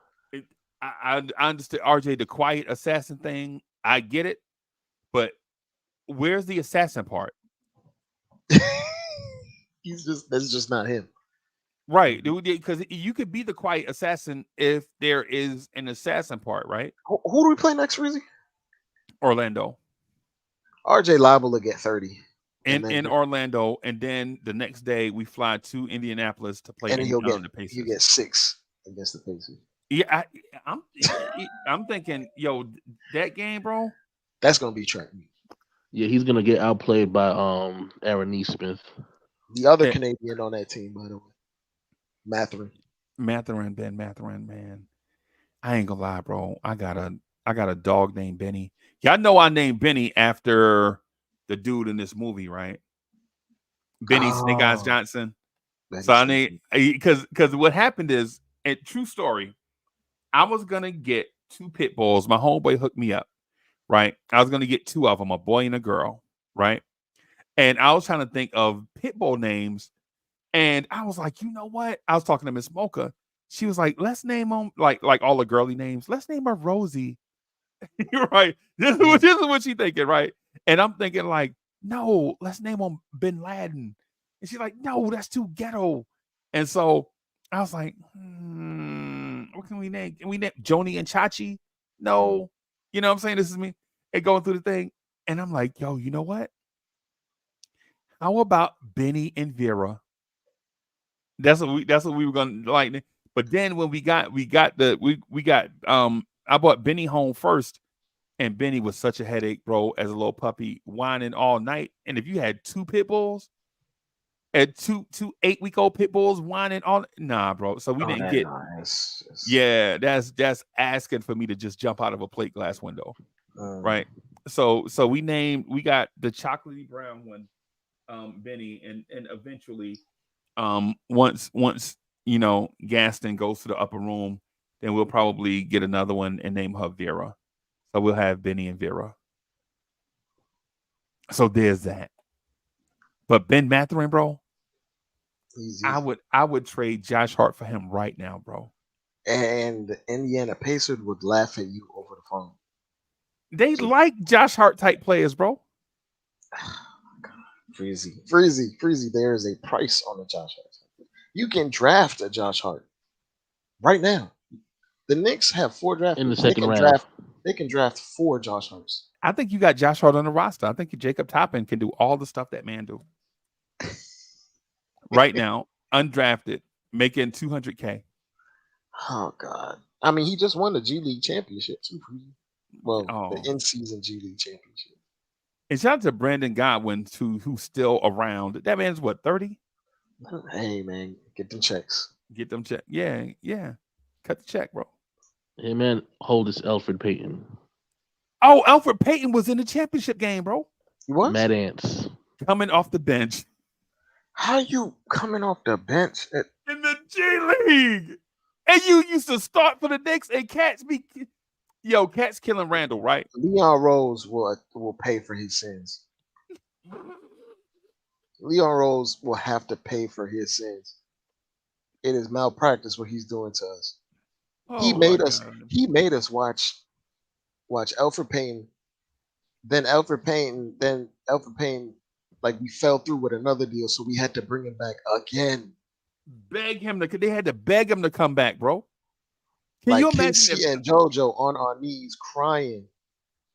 I understand RJ, the quiet assassin thing. I get it, but where's the assassin part? That's just not him. Right, because you could be the quiet assassin if there is an assassin part, right? Who do we play next, Freezie? Orlando. RJ liable to get 30. In Orlando, and then the next day we fly to Indianapolis to play and he'll the Pacers. You get 6 against the Pacers. Yeah, I'm thinking, yo, that game, bro. That's gonna be track meet. yeah, he's gonna get outplayed by Aaron Neesmith. The other Canadian on that team, by the way, Mathurin, man. I ain't gonna lie, bro. I got a dog named Benny. Y'all know I named Benny after the dude in this movie, right? Benny Snake Eyes Johnson. So I need because what happened is, true story. I was gonna get 2 pit bulls. My homeboy hooked me up, right? I was gonna get 2 of them, a boy and a girl, right? And I was trying to think of pit bull names, and I was like, you know what? I was talking to Miss Mocha. She was like, let's name them like all the girly names. Let's name her Rosie. You're right. This is what she's thinking, right? And I'm thinking like, no, let's name him Bin Laden. And she's like, no, that's too ghetto. And so I was like, what can we name? Can we name Joni and Chachi? No. You know what I'm saying? This is me. And going through the thing. And I'm like, yo, you know what? How about Benny and Vera? That's what we were gonna like. But then when I brought Benny home first, and Benny was such a headache, bro, as a little puppy, whining all night. And if you had 2 pit bulls, and two 8-week-old pit bulls whining all, nah, bro. So we didn't get. Yeah, that's asking for me to just jump out of a plate glass window, right? So we got the chocolatey brown one, Benny, and eventually, once you know Gaston goes to the upper room, then we'll probably get another one and name her Vera. So we'll have Benny and Vera. So there's that. But Ben Mathurin, bro, easy. I would trade Josh Hart for him right now, bro. And the Indiana Pacers would laugh at you over the phone. They like Josh Hart type players, bro. Freezie. There is a price on the Josh Hart. You can draft a Josh Hart right now. The Knicks have 4 drafts in the second round. They can draft 4 Josh Harts. I think you got Josh Hart on the roster. I think Jacob Toppin can do all the stuff that man do. Right now, undrafted, making $200K. Oh God! I mean, he just won the G League championship too. Well, the in-season G League championship. And shout out to Brandon Godwin, who's still around. That man's what, 30? Hey man, get them checks. Get them checks. Yeah. Cut the check, bro. Hey man, hold this Alfred Payton. Oh, Alfred Payton was in the championship game, bro. He was? Matt Ants. coming off the bench How you coming off the bench? in the G League, and you used to start for the Knicks, and Cats killing Randall, right? Leon Rose will pay for his sins. Leon Rose will have to pay for his sins. It is malpractice what he's doing to us. He Oh my made us. God. He made us watch Alfred Payton. Then Alfred Payton. Like we fell through with another deal, so we had to bring him back again. They had to beg him to come back, bro. Can Like you imagine KC and JoJo on our knees crying.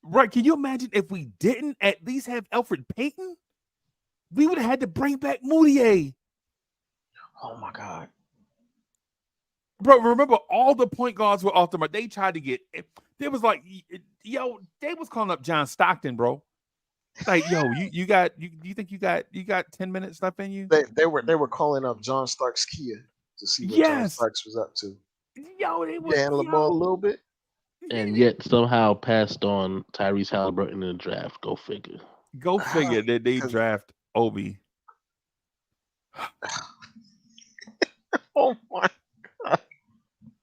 Right? Can you imagine if we didn't at least have Alfred Payton? We would have had to bring back Moutier. Oh my God. Bro, remember all the point guards were off the mark. They tried to get they was like, they was calling up John Stockton, bro. Like, yo, you think you got 10 minutes left in you? They were calling up John Starks Kia to see what John Starks was up to. Yo, they were handle the ball a little bit. And yet somehow passed on Tyrese Halliburton in the draft. Go figure. Go figure that they draft Obi. Oh my God.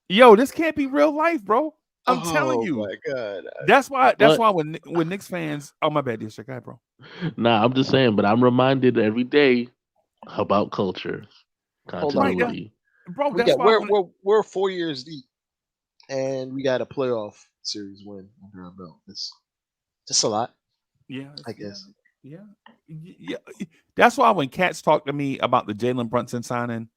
Yo, this can't be real life, bro. I'm telling you. Oh my God. That's why when Knicks fans, oh my bad, this guy, bro. Nah, I'm just saying, but I'm reminded every day about culture. Continuity. Bro, that's why we're 4 years deep and we got a playoff series win under our belt. It's just a lot. Yeah, I guess. Yeah. That's why when Cats talk to me about the Jalen Brunson signing,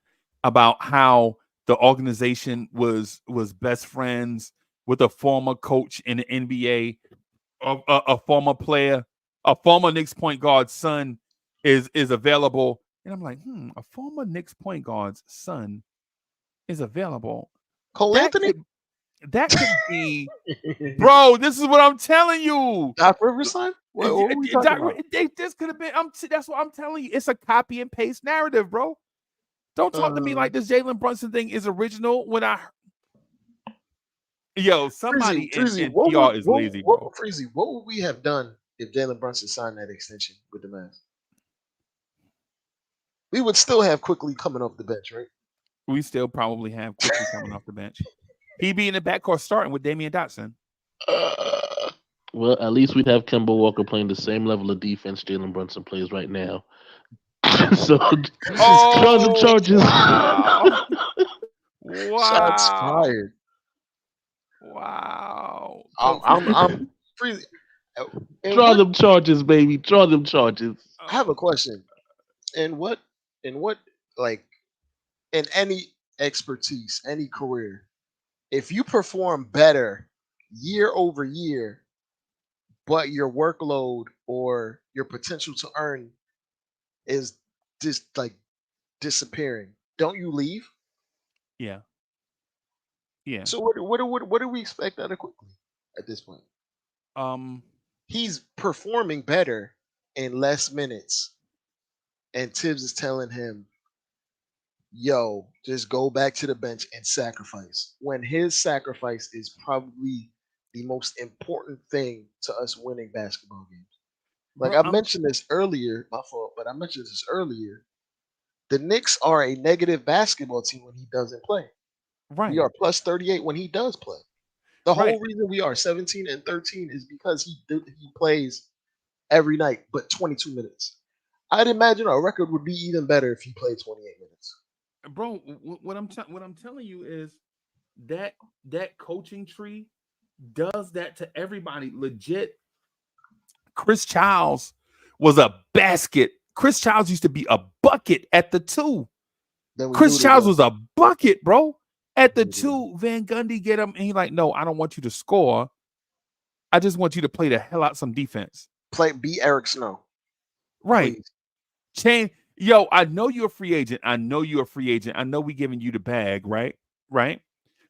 about how the organization was best friends with a former coach in the NBA, a former player, a former Knicks point guard's son is available. And I'm like, a former Knicks point guard's son is available. Cole Anthony? That could be, bro. This is what I'm telling you. Doc Rivers son? What are we talking about? This could have been. That's what I'm telling you. It's a copy and paste narrative, bro. Don't talk to me like this Jalen Brunson thing is original. Somebody Freezie, in PR is lazy, bro. Freezie, what would we have done if Jalen Brunson signed that extension with the Mavs? We would still have Quickly coming off the bench, right? We still probably have Quickly coming off the bench. He be in the backcourt starting with Damian Dotson. Well, at least we'd have Kemba Walker playing the same level of defense Jalen Brunson plays right now. So, draw the charges. Wow. Shots fired. Wow. I'm Freezie. Draw them charges, baby. Draw them charges. I have a question. In any expertise, any career, if you perform better year over year, but your workload or your potential to earn is just like disappearing, don't you leave? Yeah. So what do we expect out of Quickly at this point? He's performing better in less minutes, and Tibbs is telling him, yo, just go back to the bench and sacrifice. When his sacrifice is probably the most important thing to us winning basketball games. Like I mentioned this earlier, my fault, but I mentioned this earlier. The Knicks are a negative basketball team when he doesn't play. Right. We are plus 38 when he does play. The whole reason we are 17 and 13 is because he plays every night, but 22 minutes. I'd imagine our record would be even better if he played 28 minutes. Bro, what I'm telling you is that coaching tree does that to everybody. Legit. Chris Childs was a basket. Chris Childs used to be a bucket at the 2. Chris Childs was a bucket, bro. At the 2, Van Gundy get him, and he's like, no, I don't want you to score. I just want you to play the hell out some defense. Be Eric Snow. Right. Please. Change. Yo, I know you're a free agent. I know we giving you the bag, right? Right.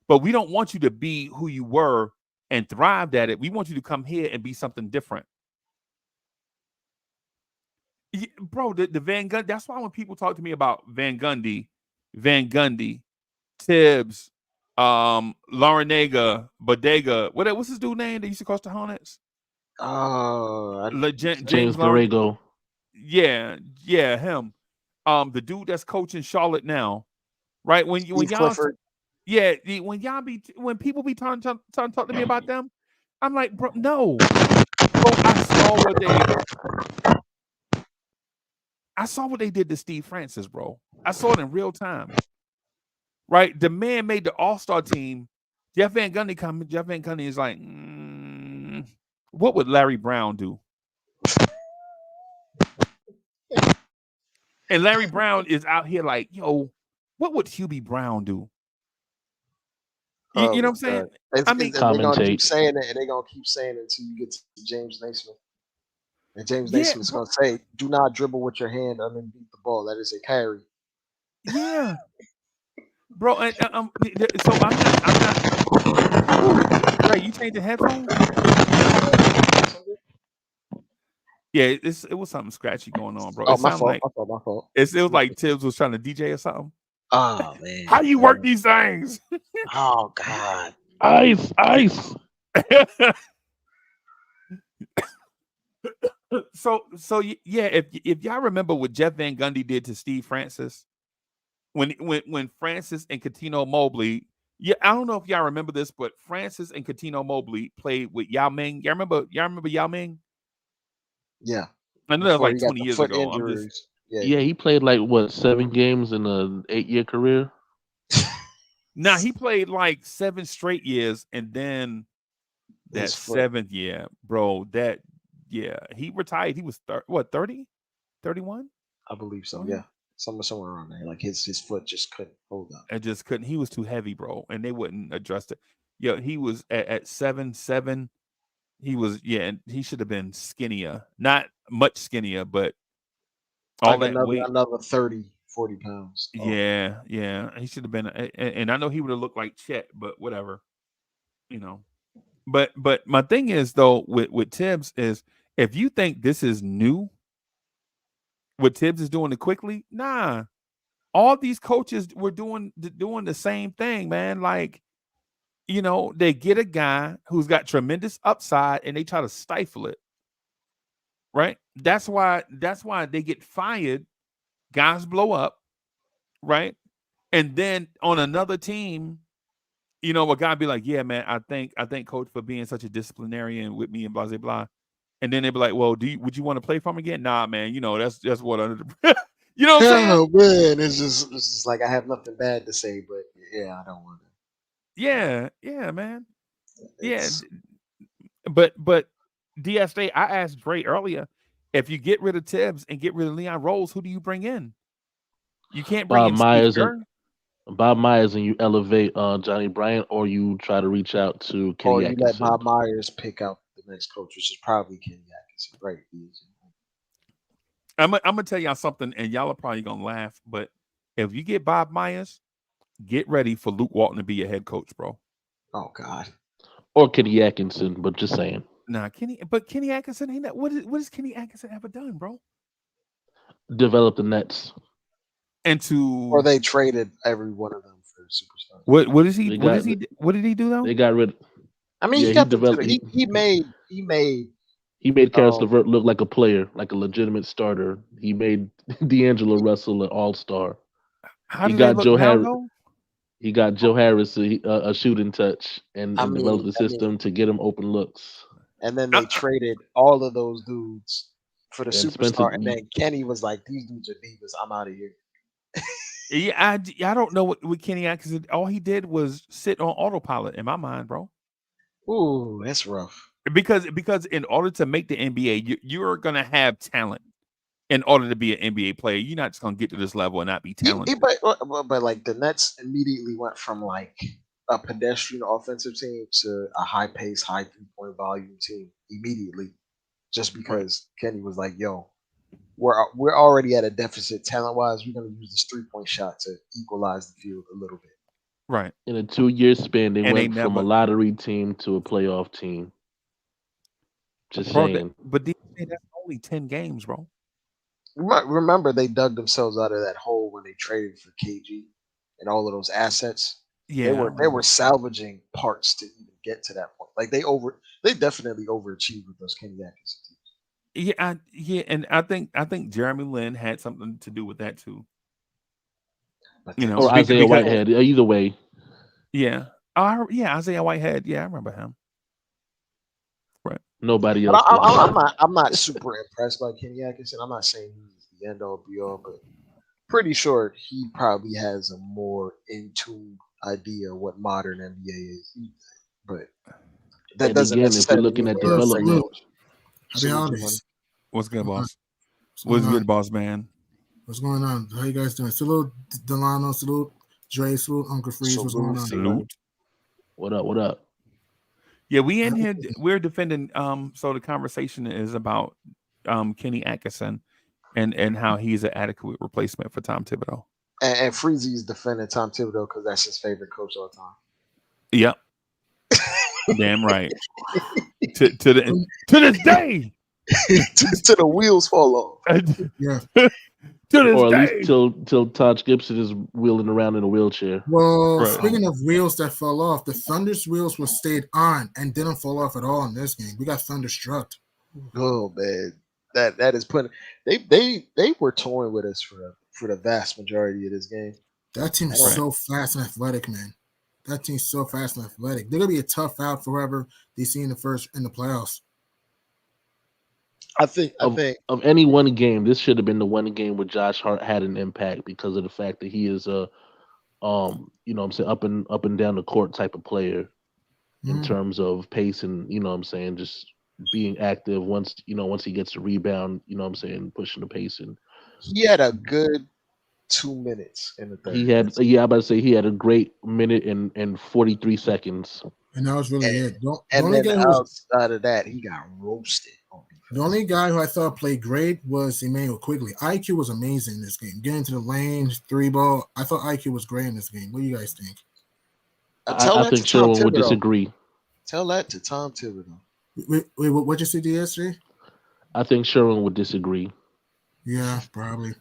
But we don't want you to be who you were and thrived at it. We want you to come here and be something different. Yeah, bro, the Van Gundy, that's why when people talk to me about Van Gundy, Tibbs, Larinaga, Bodega, what's his dude name that used to cost the Hornets? James Borrego. Yeah, him. The dude that's coaching Charlotte now, right? When Steve y'all, Clifford. yeah, when people be trying to talk to me about them, I'm like, bro, no, bro. I saw what they did to Steve Francis, bro. I saw it in real time, right? The man made the All-Star team. Jeff Van Gundy is like, what would Larry Brown do? And Larry Brown is out here like, yo, what would Hubie Brown do? You Oh know my what I'm saying? god! I mean, And they're gonna keep Commentate. saying it, and they're gonna keep saying it until you get to James Naismith. And James yeah, Naismith's gonna say, "Do not dribble with your hand underneath the ball. That is a carry." yeah, bro. So I'm not. Ooh, Dre, you changed the headphones? Yeah, it was something scratchy going on, bro. Oh, It my sounded fault. like My fault. My fault. it was like Tibbs was trying to DJ or something. Oh man. How do you work these things? Oh god. Ice. Yeah, if y'all remember what Jeff Van Gundy did to Steve Francis when Francis and Catino Mobley, yeah, I don't know if y'all remember this, but Francis and Catino Mobley played with Yao Ming. Y'all remember Yao Ming? Yeah. I know that was Before like he got 20 the years foot ago. I'm just injuries. Yeah. Yeah, he played like what 7 games in an 8-year career. Now he played like 7 straight years, and then that His foot. seventh year, bro, he retired. He was 30, 31? I believe so. Okay. Yeah. Somewhere around there. Like his foot just couldn't hold up. I just couldn't. He was too heavy, bro, and they wouldn't address it. Yeah, he was at 7'7". He was, yeah, and he should have been skinnier, not much skinnier, but all Like that weight. another 30, 40 pounds off. Yeah, he should have been. And I know he would have looked like Chet, but whatever, you know. But my thing is though with Tibbs is if you think this is new, what Tibbs is doing it quickly, nah. All these coaches were doing the same thing, man. Like, they get a guy who's got tremendous upside and they try to stifle it, right? That's why they get fired, guys blow up, right? And then on another team, a guy be like, "Yeah, man, I think coach for being such a disciplinarian with me and blah blah blah." And then they be like, "Well, would you want to play for him again?" Nah, man, that's what under the You know what I'm saying? Oh man, it's just like I have nothing bad to say, but yeah, I don't want to. Yeah, man. Yeah, It's but DSA, I asked Dre earlier, if you get rid of Tibbs and get rid of Leon Rose, who do you bring in? You can't bring Bob in Steve Myers and Kerr. Bob Myers, and you elevate Johnny Bryant, or you try to reach out to or Kenny you let Atkinson. Bob Myers pick out the next coach, which is probably Kenny Atkinson, right? I'm gonna tell y'all something, and y'all are probably gonna laugh, but if you get Bob Myers, get ready for Luke Walton to be your head coach, bro. Oh God. Or Kenny Atkinson, but just saying. Nah, Kenny Atkinson ain't that. What has Kenny Atkinson ever done, bro? Develop the Nets. And Or to they traded every one of them for superstars. what is he? They What is got he? What did he do though? they got rid. I mean, he Yeah, he got them to developed. the, he made He made Karis um LeVert look like a player, like a legitimate starter. He made D'Angelo Russell an all-star. How He do they got look Joe now Harris. though? He got Joe Harris a shooting touch I and developed mean the I mean system to get him open looks. and then I, they traded all of those dudes for the And Spencer, superstar, and then Kenny was like, "These dudes are divas. I'm out of here." yeah, I don't know what Kenny Atkinson. All he did was sit on autopilot in my mind, bro. Ooh, that's rough. Because in order to make the NBA, you're gonna have talent. In order to be an NBA player, you're not just gonna get to this level and not be talented. But like the Nets immediately went from like a pedestrian offensive team to a high pace, high 3-point volume team immediately, just Right, because Kenny was like, "Yo, we're already at a deficit talent wise. We're gonna use this 3-point shot to equalize the field a little bit." right. in a 2-year span, they And they went from a never, lottery team to a playoff team. Just bro. saying. But that's only 10 games, bro. Remember, they dug themselves out of that hole when they traded for KG and all of those assets. They Yeah, I were remember. salvaging parts to even get to that point. Like they definitely overachieved with those Kenny Atkinson teams. Yeah, and I think Jeremy Lin had something to do with that too. But You then know, Or Isaiah because Whitehead. Either way, yeah, yeah, Isaiah Whitehead. Yeah, I remember him. Right. nobody But else did. I'm not super impressed by Kenny Atkinson. I'm not saying he's the end all be all, but pretty sure he probably has a more in tune idea of what modern NBA is. But that And doesn't again, if we're necessarily looking mean at we're a great development, coach. Happy Salute you, money. holidays. What's good, boss? What's going What's on? good, boss man? What's going on? How you guys doing? Salute Delano, salute Dre, salute Uncle Freeze. What's going on? Salute. what up? What up? Yeah, we in here. We're defending. So the conversation is about Kenny Atkinson and how he's an adequate replacement for Tom Thibodeau. And Freezie is defending Tom Thibodeau because that's his favorite coach all the time. Yep. Damn right. To this day. to the wheels fall off. Yeah. To this Or at day. least till Taj Gibson is wheeling around in a wheelchair. Well, Right. speaking of wheels that fell off, the Thunder's wheels were stayed on and didn't fall off at all in this game. We got thunderstruck. Oh man, that is putting. They were toying with us for the vast majority of this game. That team is Right. so fast and athletic, man. That team's so fast and athletic. They're gonna be a tough out for whoever they see in the playoffs. I think Of any one game, this should have been the one game where Josh Hart had an impact because of the fact that he is a you know what I'm saying, up and down the court type of player in terms of pace and, you know what I'm saying, just being active once he gets the rebound, you know what I'm saying, pushing the pace. And he had a good 2 minutes in the third. I'm about to say he had a great minute and 43 seconds. And that was really it. And then outside of that, he got roasted. The only guy who I thought played great was Emmanuel Quigley. IQ was amazing in this game. Getting to the lane, three ball. I thought IQ was great in this game. What do you guys think? I think Sherwin would disagree. Tell that to Tom Thibodeau. Wait, what'd you say yesterday? I think Sherwin would disagree. Yeah, probably.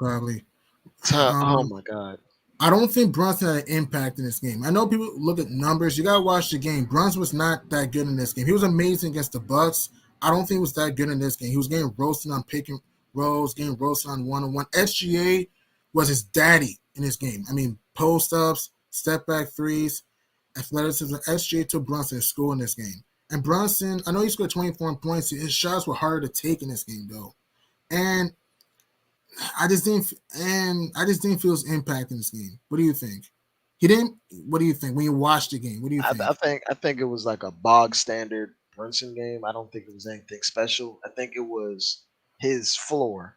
Oh my God. I don't think Brunson had an impact in this game. I know people look at numbers. You gotta watch the game. Brunson was not that good in this game. He was amazing against the Bucks. I don't think he was that good in this game. He was getting roasted on pick and rolls, getting roasted on one-on-one. SGA was his daddy in this game. I mean, post-ups, step-back threes, athleticism. SGA took Brunson to school in this game. And Brunson, I know he scored 24 points. His shots were harder to take in this game, though. And I just didn't feel his impact in this game. What do you think? He didn't. What do you think when you watched the game? What do you think? I think it was like a bog standard Brunson game. I don't think it was anything special. I think it was his floor.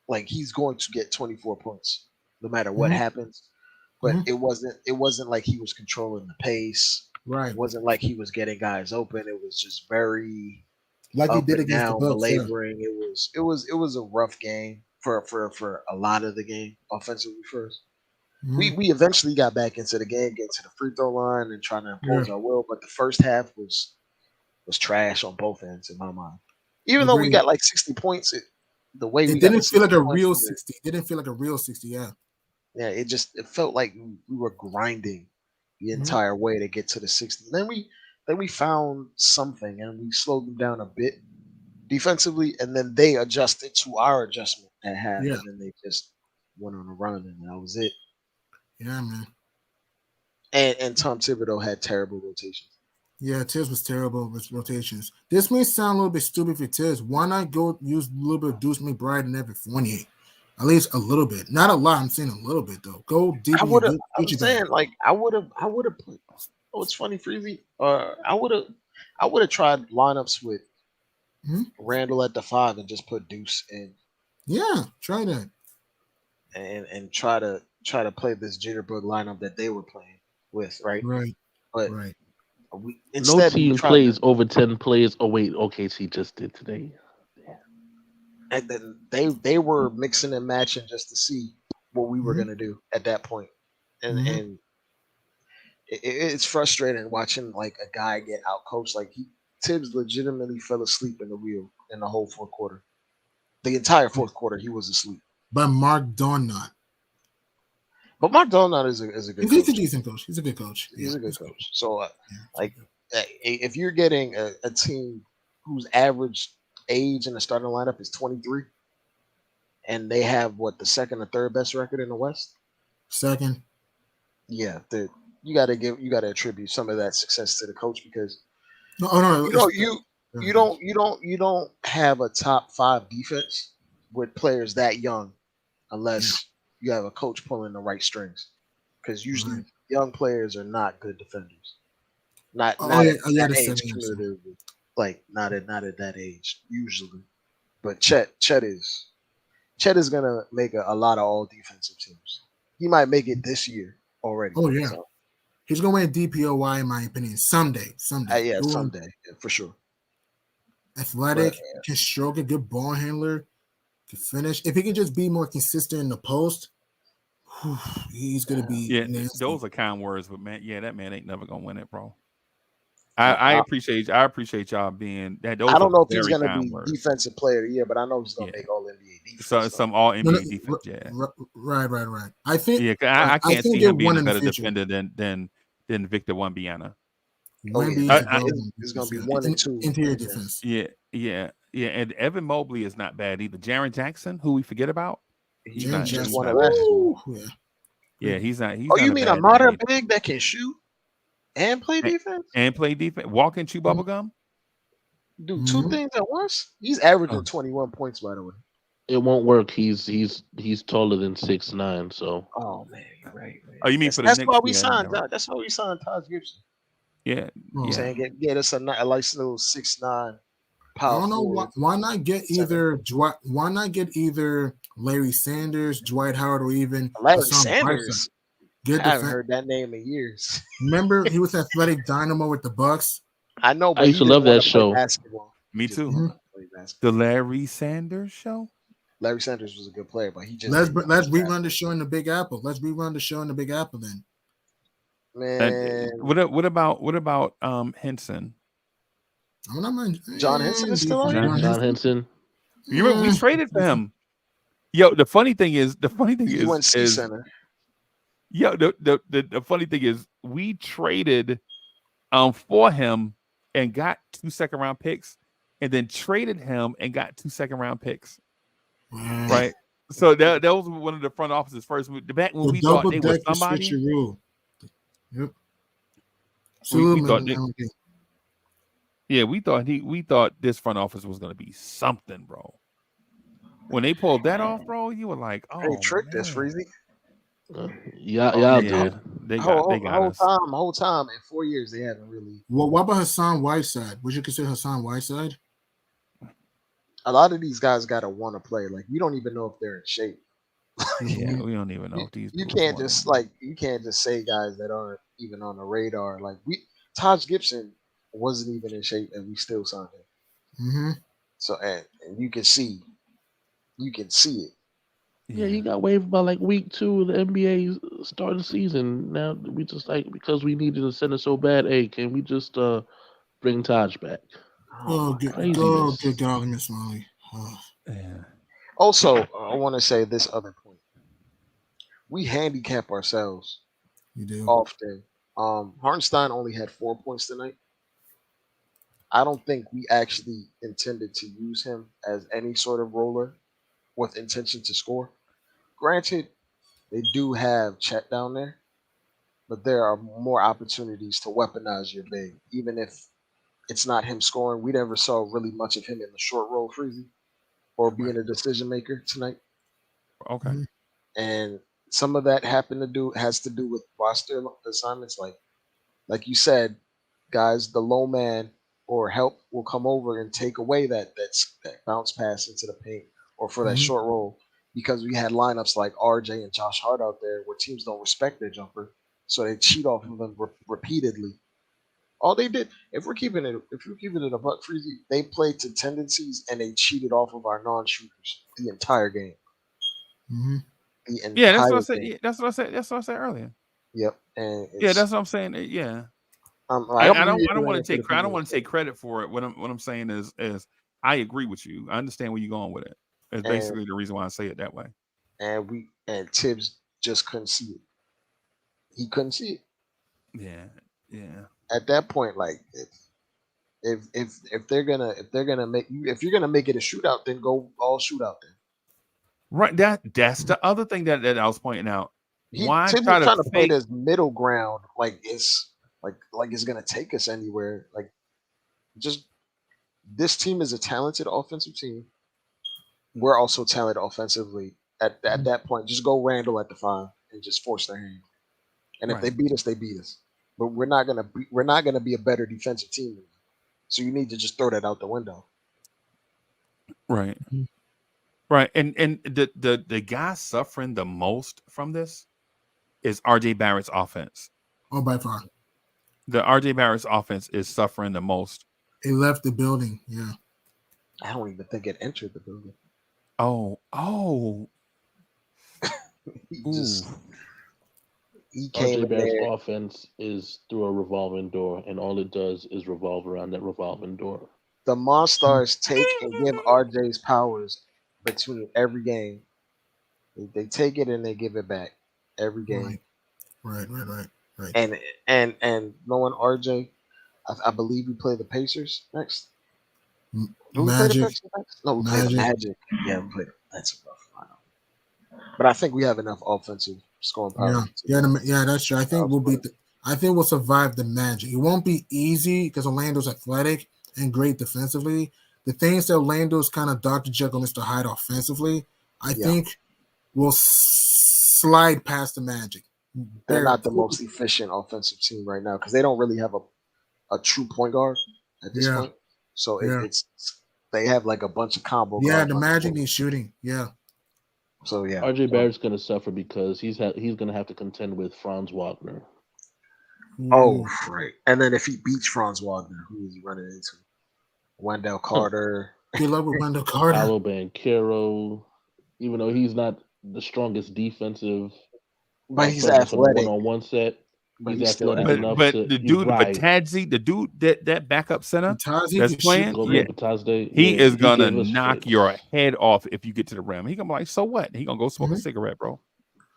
Like he's going to get 24 points no matter what happens. But it wasn't like he was controlling the pace. Right. It wasn't like he was getting guys open. It was just very like he did against the Bucks. Belaboring. Yeah. It was a rough game for a lot of the game offensively first. We eventually got back into the game, getting to the free throw line and trying to impose our will, but the first half was trash on both ends in my mind. Even though we got like 60 points, it didn't feel like a real 60. It didn't feel like a real 60, yeah. Yeah, it felt like we were grinding the entire way to get to the 60. Then we found something and we slowed them down a bit defensively, and then they adjusted to our adjustment at half, and then they just went on a run, and that was it. Yeah, man. And Tom Thibodeau had terrible rotations. Yeah, Tibbs was terrible with rotations. This may sound a little bit stupid for Tibbs. Why not go use a little bit of Deuce McBride and every 28? At least a little bit. Not a lot. I'm saying a little bit though. Go deep. I would have put. Oh, it's funny, Freezie. I would have tried lineups with Randall at the 5 and just put Deuce in. Yeah, try that. And try to play this jitterbug lineup that they were playing with, right? Right. But right. No team plays over 10 players. Oh wait, OKC just did today. And then they were mixing and matching just to see what we were gonna do at that point. And it's frustrating watching like a guy get out coached. Like Tibbs legitimately fell asleep in the wheel in the whole fourth quarter. The entire fourth quarter, he was asleep. But Mark Donut. But Mark Donut is a good coach. He's a decent coach. He's a good coach. He's a good coach. So, if you're getting a team whose average age in the starting lineup is 23, and they have what, the second or third best record in the West. Second. Yeah, you got to attribute some of that success to the coach because No. you don't have a top 5 defense with players that young unless you have a coach pulling the right strings. Because usually Right. young players are not good defenders. Not Oh not yeah, at oh, yeah, that the age second. cumulatively. Like not at that age usually. But Chet is gonna make a lot of all defensive teams. He might make it this year already. Oh yeah, So he's gonna win DPOY in my opinion. Someday. yeah, He'll win. someday, yeah, for sure. But Athletic, can stroke a good ball handler, can finish. If he can just be more consistent in the post, whew, he's gonna be Yeah, nasty. those are kind words, but man, yeah, that man ain't never gonna win it, bro. I, I I, appreciate y'all being that. I Those are don't know if he's very gonna kind be words. defensive player of the year, but I know he's gonna Yeah, make all NBA defense. so So. some all No, NBA defense. Yeah, right. I think. yeah. 'Cause I I can't think see get him being one a in the better future. defender than Victor Wembanyama. Oh yeah, Wemby is a it's gonna be 1 and 2 interior yeah. defense. Yeah. And Evan Mobley is not bad either. Jaron Jackson, who we forget about, He James just Jackson. won it last year. Woo, yeah. Yeah, he's not. He's Oh, not you a mean a bad modern NBA big that can shoot and play defense? and play defense. Walk and chew bubble gum. Do 2 Mhm. things at once? He's averaging Oh. 21 points, by the way. It won't work. He's taller than 6'9", so Oh man, you're right. Man. Oh, you mean for the That's Knicks? why we Yeah, signed. never. That's why we signed Taj Gibson. Yeah, Oh. I'm yeah. saying get us a nice little 6'9" I power don't know forward. why not get Center. why not get either Larry Sanders, Dwight Howard, or even Larry Hassan Whiteside. Sanders. Good I haven't defense. heard that name in years. Remember, he was athletic dynamo with the Bucks. I know, I but used he to didn't love want that to play show. basketball. Me He just too. didn't want to play basketball. The Larry Sanders show. Larry Sanders was a good player, but he just Let's didn't let's play rerun the show in the Big Apple. Let's rerun the show in the Big Apple then. man. What about Henson? I'm not mind. John Henson is still out here? John Henson. You remember we traded for him. Yo, the funny thing is, UNC center. yo, the funny thing is, we traded for him and got 2 second-round picks, and then traded him and got 2 second-round picks. Wow. Right. So that was one of the front offices first. Back when we thought they were somebody. Switcheroo. Yep. We thought MLB. Yeah, we thought this front office was gonna be something, bro. When they pulled that off, bro, you were like, "Oh, They tricked man. us, Freezie. Y'all Yeah, did. they got us." Whole time in 4 years they haven't really. Well, what about Hassan Whiteside? Would you consider Hassan Whiteside? A lot of these guys gotta want to play. Like we don't even know if they're in shape. Yeah, we don't even know if these. You dudes can't wanna- just say guys that aren't even on the radar. Like Taj Gibson wasn't even in shape, and we still signed him. Mm-hmm. So and you can see it. Yeah, he got waived by like week 2 of the NBA start of the season. Now we just like because we needed a center so bad. Hey, can we just bring Taj back? Oh, good God, Miss Molly. Oh. Yeah. Also, I want to say this other point. We handicap ourselves You do. often. Hartenstein only had 4 points tonight. I don't think we actually intended to use him as any sort of roller with intention to score. Granted, they do have Chet down there, but there are more opportunities to weaponize your big, even if it's not him scoring. We never saw really much of him in the short roll, Freezy, or being a decision maker tonight. Okay. Mhm. And some of that has to do with roster assignments, like you said, guys. The low man or help will come over and take away that bounce pass into the paint or for that Mhm. short roll because we had lineups like RJ and Josh Hart out there where teams don't respect their jumper, so they cheat off of them repeatedly. All they did, if we're keeping it a buck, Freezy, they played to tendencies and they cheated off of our non-shooters the entire game. Mm-hmm. The entire Yeah, that's what I said. game. Yeah, that's what I said. That's what I said earlier. Yep. And Yeah, that's what I'm saying. Yeah. I'm I don't reiterating want it to for take the I don't want people. to take credit for it. What I'm saying is I agree with you. I understand where you're going with it. It's basically the reason why I say it that way. And Tibbs just couldn't see it. He couldn't see it. Yeah. At that point, like If they're gonna make you, if you're gonna make it a shootout, then go all shootout. Then Right. That's the other thing that I was pointing out. Why Tibbs is try to trying to play fake? this middle ground, like it's gonna take us anywhere. Like just this team is a talented offensive team. We're also talented offensively. At that point, just go Randall at the 5 and just force their hand. And if they Right. beat us, they beat us. But we're not gonna be a better defensive team than them. So you need to just throw that out the window. Right. Right. And the guy suffering the most from this is RJ Barrett's offense. Oh, by far. The RJ Barrett's offense is suffering the most. It left the building. Yeah. I don't even think it entered the building. Oh. He Ooh. just he came RJ in Barrett's there. offense is through a revolving door, and all it does is revolve around that revolving door. The Monstars take and give RJ's powers between every game. They take it and they give it back every game. Right. And knowing RJ, I believe we play the Pacers next. Do we play the Magic. Pacers next? No, we play the Magic. Yeah, we play. That's a rough lineup. But I think we have enough offensive scoring power. Yeah, that's true. I think we'll beat I think we'll survive the Magic. It won't be easy because Orlando's athletic and great defensively. The things that Orlando's kind of Dr. Jekyll, Mr. Hyde offensively, I think we'll slide past the Magic. They're not the most efficient offensive team right now because they don't really have a true point guard at this point. So it's they have like a bunch of combo guards. Yeah, the Magic needs shooting. Yeah. So yeah, RJ Barrett's going to suffer because he's going to have to contend with Franz Wagner. Oh, right. And then if he beats Franz Wagner, who is he running into? Wendell Carter. Good luck with Wendell Carter. Paolo Banchero, even though he's not the strongest defensive, but he's athletic. One-on-one set. But he's athletic enough but to, the dude, Batadze, the dude that backup center that's playing, he is gonna knock your head off if you get to the rim. He gonna be like, so what? He gonna go smoke a cigarette, bro.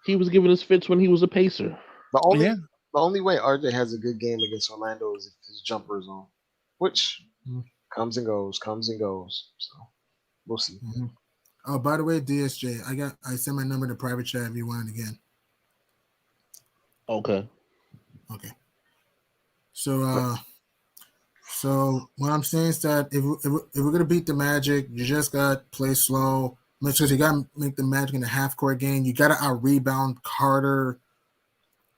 He was giving us fits when he was a Pacer. The only way RJ has a good game against Orlando is if his jumper is on, which comes and goes. So we'll see. Oh, by the way, DSJ, I sent my number to private chat if you want it again. Okay. So what I'm saying is that if we're gonna beat the Magic, you just got to play slow. Because you got to make the Magic in a half-court game. You got to out-rebound Carter,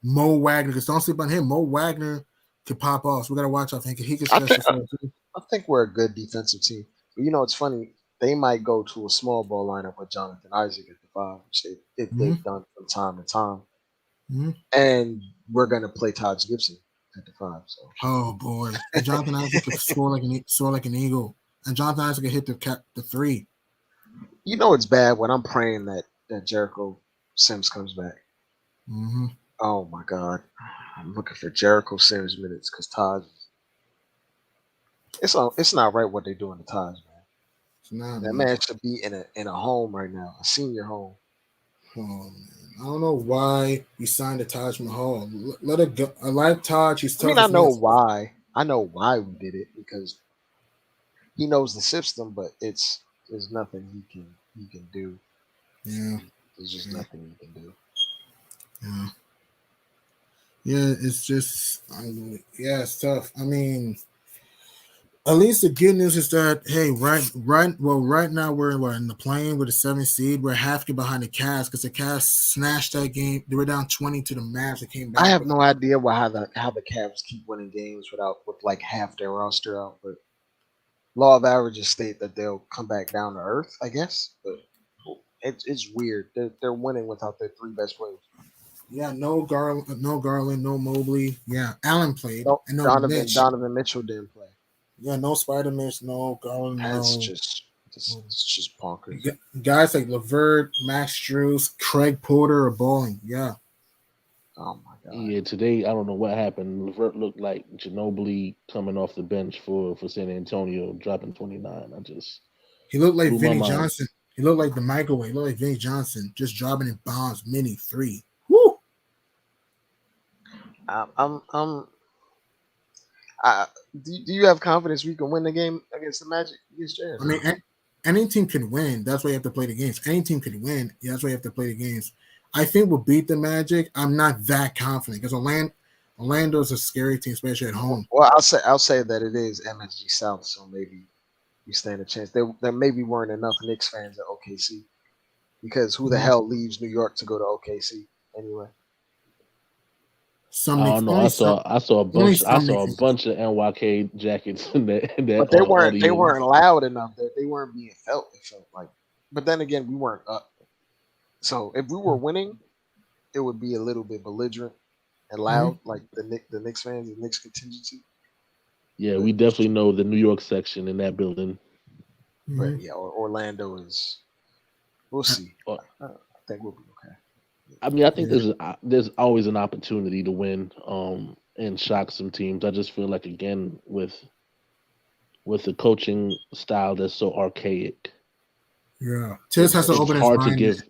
Mo Wagner. Because don't sleep on him. Mo Wagner could pop off. So we got to watch out. He could stretch the floor too. I think we're a good defensive team. But it's funny. They might go to a small ball lineup with Jonathan Isaac at the 5, which they've done from time to time. And we're going to play Taj Gibson at the 5. So. Oh, boy. And Jonathan Isaac could score like an eagle. And Jonathan Isaac could hit the 3. It's bad when I'm praying that Jericho Sims comes back. Oh, my God. I'm looking for Jericho Sims minutes because Taj. It's not right what they're doing to Taj, man. That man should be in a home right now, a senior home. Oh, man. I don't know why we signed a Taj Mahal. Let it go. I like Taj. He's tough. I know why. I know why we did it because he knows the system, but there's nothing he can do. Yeah. There's just nothing he can do. Yeah. Yeah, it's just it's tough. I mean, at least the good news is that right now we're in the plane with a 7th seed. We're half game behind the Cavs because the Cavs snatched that game. They were down 20 to the Mavs. They came back. I have no idea how the Cavs keep winning games with like half their roster out, but law of averages state that they'll come back down to earth, I guess. But it's weird. They're winning without their 3 best players. Yeah, no Garland, no Mobley. Yeah, Allen played. And no Donovan Mitchell didn't play. Yeah, no Spider-Man, no Garland. It's just bonkers. Guys like LeVert, Max Strus, Craig Porter are balling. Yeah. Oh my God. Yeah, today I don't know what happened. LeVert looked like Ginobili coming off the bench for San Antonio, dropping 29. He looked like Vinny Johnson. He looked like the microwave. He looked like Vinny Johnson, just dropping in bombs, mini 3. Woo! Do you have confidence we can win the game against the Magic against Jazz? I mean, any team can win. That's why you have to play the games. Any team can win. Yeah, that's why you have to play the games. I think we'll beat the Magic. I'm not that confident because Orlando's a scary team, especially at home. Well, I'll say that it is MSG South, so maybe you stand a chance. There maybe weren't enough Knicks fans at OKC because who the Mhm. hell leaves New York to go to OKC anyway? Some I Knicks, don't know. only some, I saw a only bunch. I some saw a Knicks. bunch of NYK jackets in that But they audience. weren't loud enough. They weren't being felt. It felt like. But then again, we weren't up. So if we were winning, it would be a little bit belligerent and loud, like the Knicks fans, the Knicks contingency. Yeah, But we definitely know the New York section in that building. Mhm. yeah, Orlando is. We'll see. Uh, I think we'll be okay. I mean, I think Yeah. there's always an opportunity to win and shock some teams. I just feel like again with the coaching style that's so archaic, Yeah. Tiz has to it's open his hard to mind. give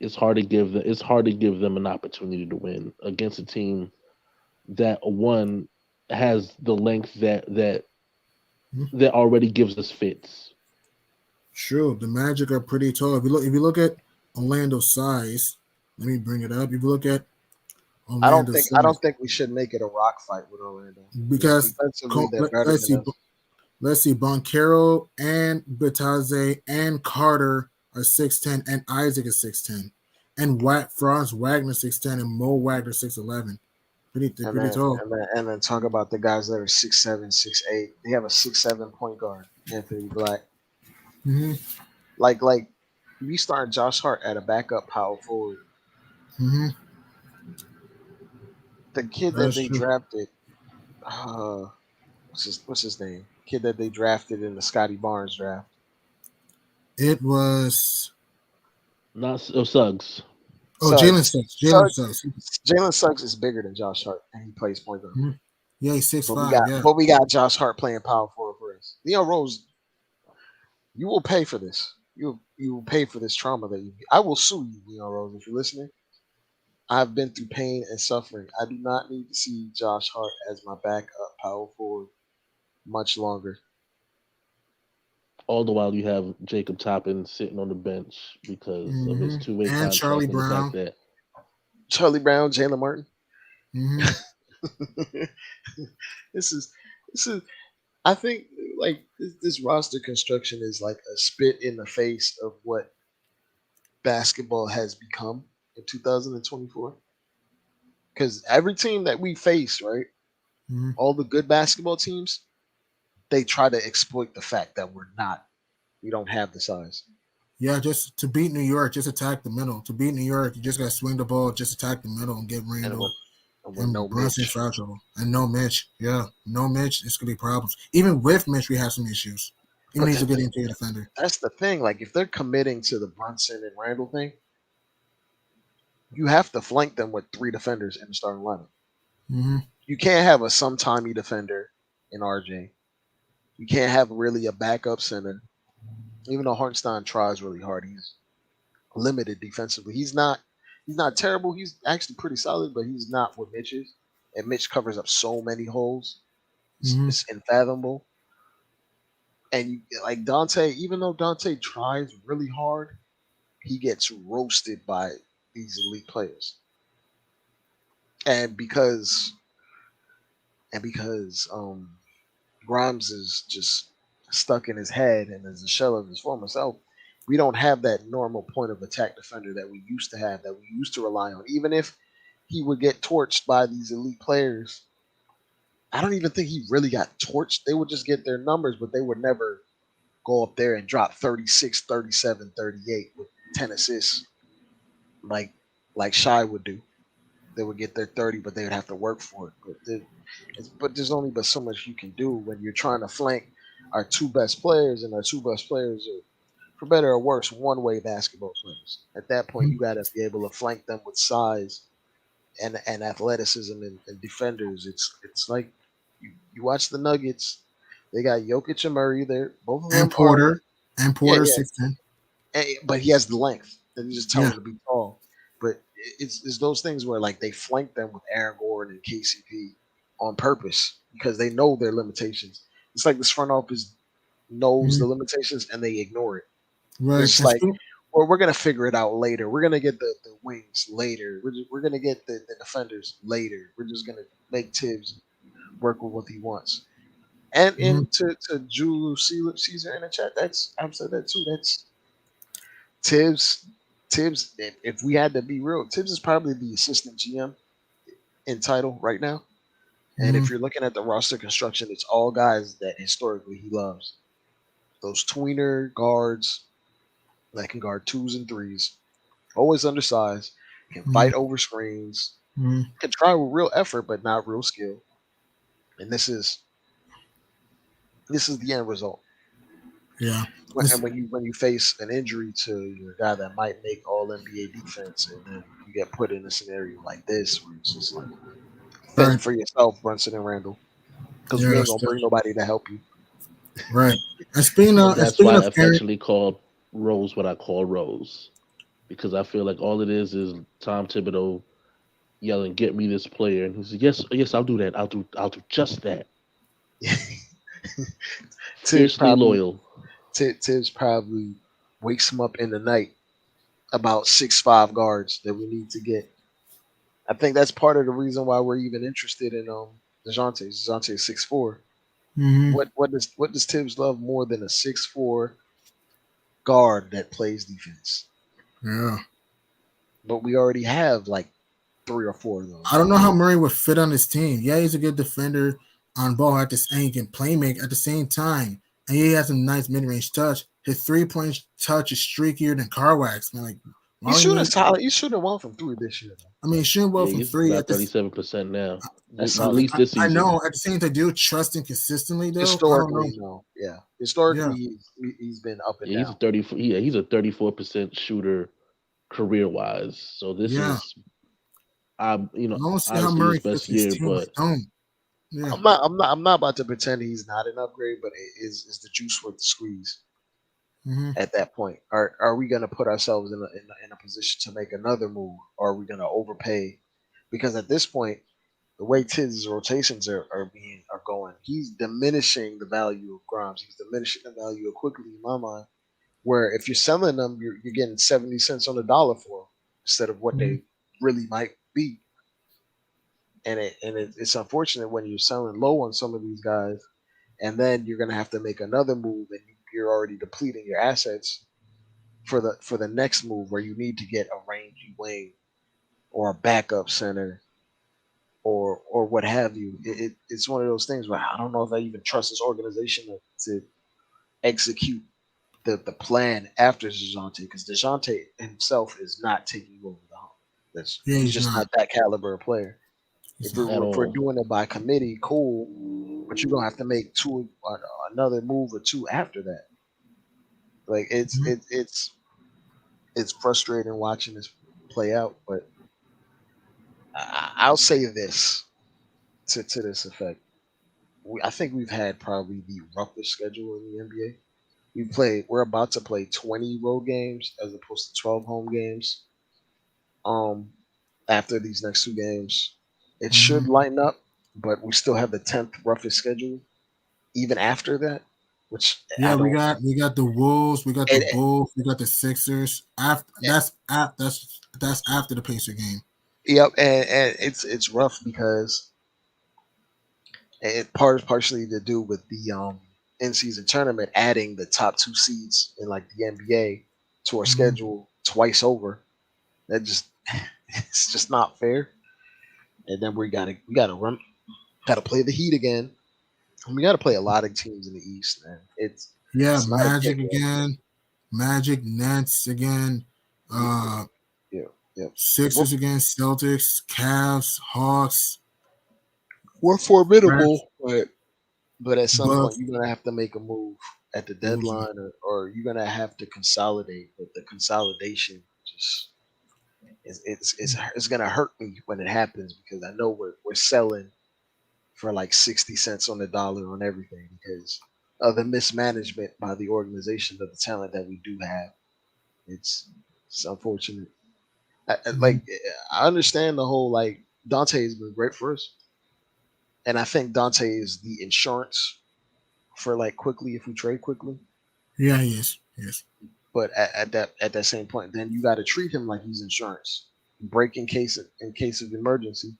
it's hard to give them an opportunity to win against a team that one has the length that already gives us fits. True. The Magic are pretty tall. If you look at Orlando's size, let me bring it up. If you look at Orlando's I size, don't think we should make it a rock fight with Orlando. because Defensively, they're better let's than see, us. Boncaro and Bataze and Carter are 6'10", and Isaac is 6'10", and Franz Wagner 6'10", and Mo Wagner 6'11". They're pretty tall. And then talk about the guys that are 6'7", 6'8". They have a 6'7" point guard, Anthony Black. Hmm. Like we start Josh Hart at a backup power forward. Hmm. The kid that That's they true. drafted, what's his name? Kid that they drafted in the Scotty Barnes draft. It was Not Suggs. Jalen Suggs. Suggs. Jalen Suggs. Suggs. Jalen Suggs is bigger than Josh Hart, and he plays point guard. Mhm. Yeah, he's 6'5". Yeah. But we got Josh Hart playing power forward for us. Leon Rose, you will pay for this. You will pay for this trauma that you. I will sue you, Leon Rose, if you're listening. I've been through pain and suffering. I do not need to see Josh Hart as my backup power forward much longer. All the while you have Jacob Toppin sitting on the bench because of his Hmm. two-way And Charlie contract and the fact Brown. that Charlie Brown, Jalen Martin. Hmm. this is this is. I think like this roster construction is like a spit in the face of what basketball has become in 2024. Because every team that we face, right, Hmm. all the good basketball teams, they try to exploit the fact that we don't have the size. Yeah, just to beat New York, just attack the middle. To beat New York, you just got to swing the ball, just attack the middle and get And Randall with no and Brunson Mitch. foul trouble. And no Mitch. Yeah, no Mitch. It's going to be problems. Even with Mitch, we have some issues. Even But he's a good interior defender. that's the thing. Like if they're committing to the Brunson and Randall thing, you have to flank them with three defenders in the starting lineup. Hmm. You can't have a sometimey defender in RJ. You can't have really a backup center. Even though Hartenstein tries really hard, he's limited defensively. He's not terrible. He's actually pretty solid, but he's not what Mitch is. And Mitch covers up so many holes. Hmm. It's unfathomable. And like Dante, even though Dante tries really hard, he gets roasted by these elite players. And because Grimes is just stuck in his head and is a shell of his former self, we don't have that normal point of attack defender that we used to have, that we used to rely on. Even if he would get torched by these elite players, I don't even think he really got torched. They would just get their numbers, but they would never go up there and drop 36, 37, 38 with 10 assists like Shy would do. They would get their 30, but they would have to work for it. But there's only but so much you can do when you're trying to flank our two best players, and our two best players are, for better or worse, one-way basketball players. At that point, you got to be able to flank them with size and athleticism and defenders. It's like you watch the Nuggets. They got Jokic and Murray. They're both of And them are Porter. And yeah, Porter yeah. 6'10". But he has the length. Then you just tell Yeah. him to be tall. But it's those things where like they flank them with Aaron Gordon and KCP on purpose. because they know their limitations. It's like this front office knows the limitations and they ignore it. Right. It's just like, well, we're gonna figure it out later. We're gonna get the wings later. We're gonna get the defenders later. We're just gonna make Tibbs work with what he wants. And to Julius Caesar in the chat, that's I've said that too. That's Tibbs. Tibbs. If we had to be real, Tibbs is probably the assistant GM in title right now. And if you're looking at the roster construction, it's all guys that historically he loves. Those tweener guards that can guard twos and threes, always undersized, can fight over screens, can try with real effort but not real skill. And this is the end result. Yeah. And when you face an injury to your guy that might make All NBA defense, and then you get put in a scenario like this where it's just like fend for yourself, Brunson and Randall, because we ain't gonna bring nobody to help you. Right. And speaking of, that's why I affectionately called Rose what I call Rose, because I feel like all it is Tom Thibodeau yelling, "Get me this player," and he said, "Yes, I'll do that. I'll do just that." Fiercely loyal. Tibbs probably wakes him up in the night about 6'5" guards that we need to get. I think that's part of the reason why we're even interested in DeJounte. DeJounte is 6'4". What does Tibbs love more than a 6'4" guard that plays defense? Yeah. But we already have like 3 or 4 of those. I don't know how Murray would fit on his team. Yeah, he's a good defender on ball at this, and he can play make at the same time. And he has a nice mid-range touch. His 3-point touch is streakier than car wax. Man, like he's shooting solid. He's shooting well from 3 this year. I mean, shooting well from 3 at 37% now. At least this season. I know. At the same time, do trusting consistently though. Historically, no. Yeah, historically, he's been up and down. He's a 34% shooter career-wise. So this is, obviously his best year, but. Yeah. I'm not about to pretend he's not an upgrade, but is the juice worth the squeeze? At that point, are we going to put ourselves in a position to make another move, or are we going to overpay? Because at this point, the way Tibbs' rotations are going, he's diminishing the value of Grimes. He's diminishing the value of Quickly in my mind. Where if you're selling them, you're getting 70 cents on the dollar for them instead of what they really might be. And it's unfortunate when you're selling low on some of these guys, and then you're going to have to make another move, and you're already depleting your assets for the next move where you need to get a rangy wing or a backup center or what have you. It's one of those things where I don't know if I even trust this organization to execute the plan after DeJounte, because DeJounte himself is not taking over the hump. He's just not that caliber of player. If we're doing it by committee, cool, but you're gonna have to make another move or two after that. Like it's frustrating watching this play out. But I'll say this to this effect: I think we've had probably the roughest schedule in the NBA. We're about to play 20 road games as opposed to 12 home games. After these next 2 games. It should line up, but we still have the 10th roughest schedule, even after that. Which we got the Wolves, we got the Bulls, we got the Sixers. That's after the Pacer game. Yep, and it's rough because it partially to do with the in-season tournament adding the top 2 seeds in like the NBA to our schedule twice over. That it's just not fair. And then we gotta play the Heat again. And we gotta play a lot of teams in the East, man. It's Magic again, Magic, Nets again, Sixers again, Celtics, Cavs, Hawks. We're formidable, but at some point you're gonna have to make a move at the deadline, or you're gonna have to consolidate. But the consolidation just it's gonna hurt me when it happens, because I know we're selling for like 60 cents on the dollar on everything because of the mismanagement by the organization of the talent that we do have. It's unfortunate. I understand the whole like Dante has been great for us, And I think Dante is the insurance for like quickly if we trade quickly. Yeah, he is. Yes. But at that same point, then you got to treat him like he's insurance. Break in case of emergency.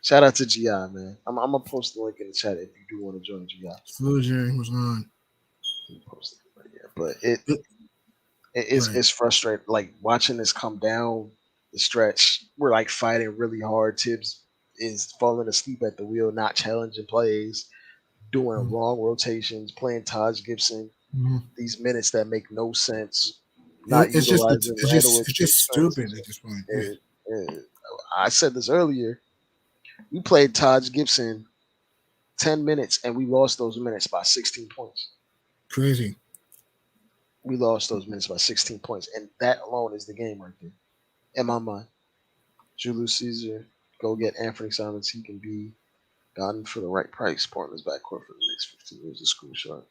Shout out to GI, man. I'm gonna post the link in the chat if you do want to join GI. Salute, Jerry. What's going on? Post it, but yeah, but it's Right. it's frustrating. Like watching this come down the stretch. We're like fighting really hard. Tibbs is falling asleep at the wheel, not challenging plays, doing wrong rotations, playing Taj Gibson. Mhm. These minutes that make no sense. Not It's just utilizing Randall it's in just big stupid transition. at this point. Yeah. I said this earlier. We played Taj Gibson 10 minutes and we lost those minutes by 16 points. Crazy. We lost those minutes by 16 points. And that alone is the game right there. In my mind. Julius Caesar, go get Anthony Simons. He can be gotten for the right price. Portland's backcourt for the next 15 years of school shot.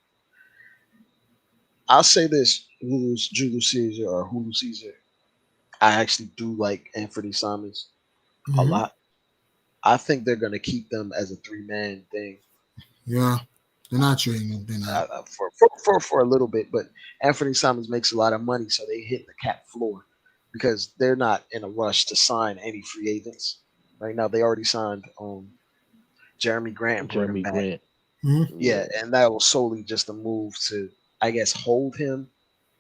I'll say this, Julius Caesar or Hulu Caesar. I actually do like Anthony Simons a Mhm. lot. I think they're going to keep them as a 3-man thing Yeah. They're not trading him. They're not. for a little bit, but Anthony Simons makes a lot of money, so they hit the cap floor because they're not in a rush to sign any free agents right now. They already signed Jeremy Grant and brought him Jeremy back. Grant. Mhm. Yeah, and that was solely just a move to, I guess, hold him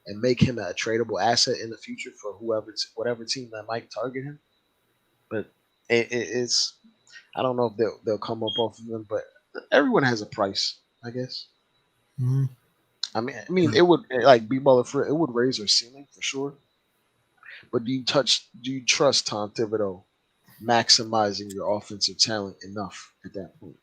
and make him a tradable asset in the future for whatever team that might target him. But it's I don't know if they'll come up off of him, but everyone has a price, I guess. Mhm. I mean, it would like be baller for it would raise their ceiling for sure. But do you trust Tom Thibodeau maximizing your offensive talent enough at that point?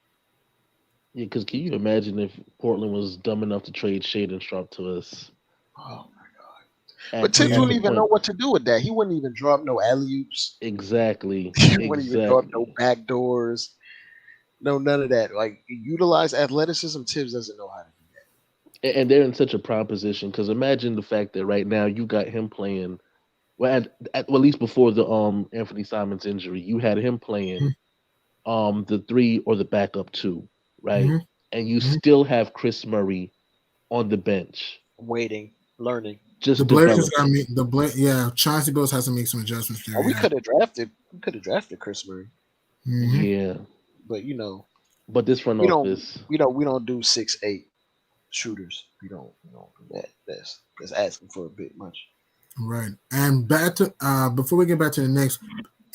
Yeah, because can you imagine if Portland was dumb enough to trade Shaden Sharp to us? Oh my god! But At, Tibbs at wouldn't the even know point, what to do with that. He wouldn't even drop no alley oops. exactly, He wouldn't even drop no exactly. back doors. No, none of that. Like utilize athleticism. Tibbs doesn't know how to do And they're in such a prime position because imagine the fact that right now you got him playing. Well, well, at least before the Anthony Simons injury, you had him playing the 3 or the backup 2, right? Mhm. And you Mhm. still have Chris Murray on the bench, waiting, learning. The just Blazers got developing. me. Yeah, Chauncey Bills has to make some adjustments there. Oh, we Yeah. could have drafted Chris Murray, Mhm. Yeah, but but this front we don't office, we don't do 6'8" shooters. We don't do that. That's asking for a bit much. Right. And back to before we get back to the Knicks,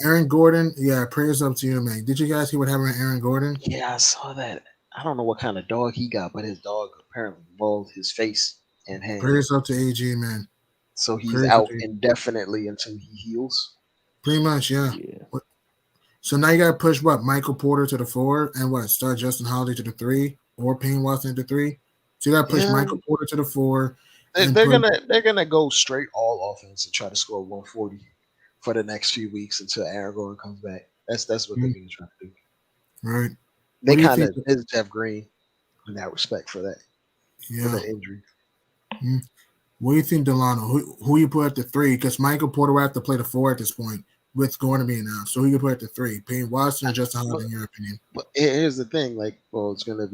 Aaron Gordon. Yeah, prayers up to you, man. Did you guys hear what happened to Aaron Gordon? Yeah, I saw that. I don't know what kind of dog he got, but his dog apparently mauled his face and hand, Prayers up to AG, man. so he's Prayers up out to AG. indefinitely until he heals. Pretty much, yeah. yeah. So now you got to push what Michael Porter to the 4 and what start Justin Holiday to the 3 or Payne Watson to 3. So you got to push Yeah, Michael Porter to the 4 they- and they're put gonna they're gonna go straight all offense and try to score 140 for the next few weeks until Aaron Gordon comes back. That's what they're gonna try to do. right. They What do you kind think? of is Jeff Green in that respect for Yeah. the injury. Mhm. What do you think, Delano? Who you put at the 3? Because Michael Porter will have to play the 4 at this point with Gordon being out. So who you put at the 3? Payne Watson or Justin But, Holiday, in your opinion? but here's the thing, like, well, it's gonna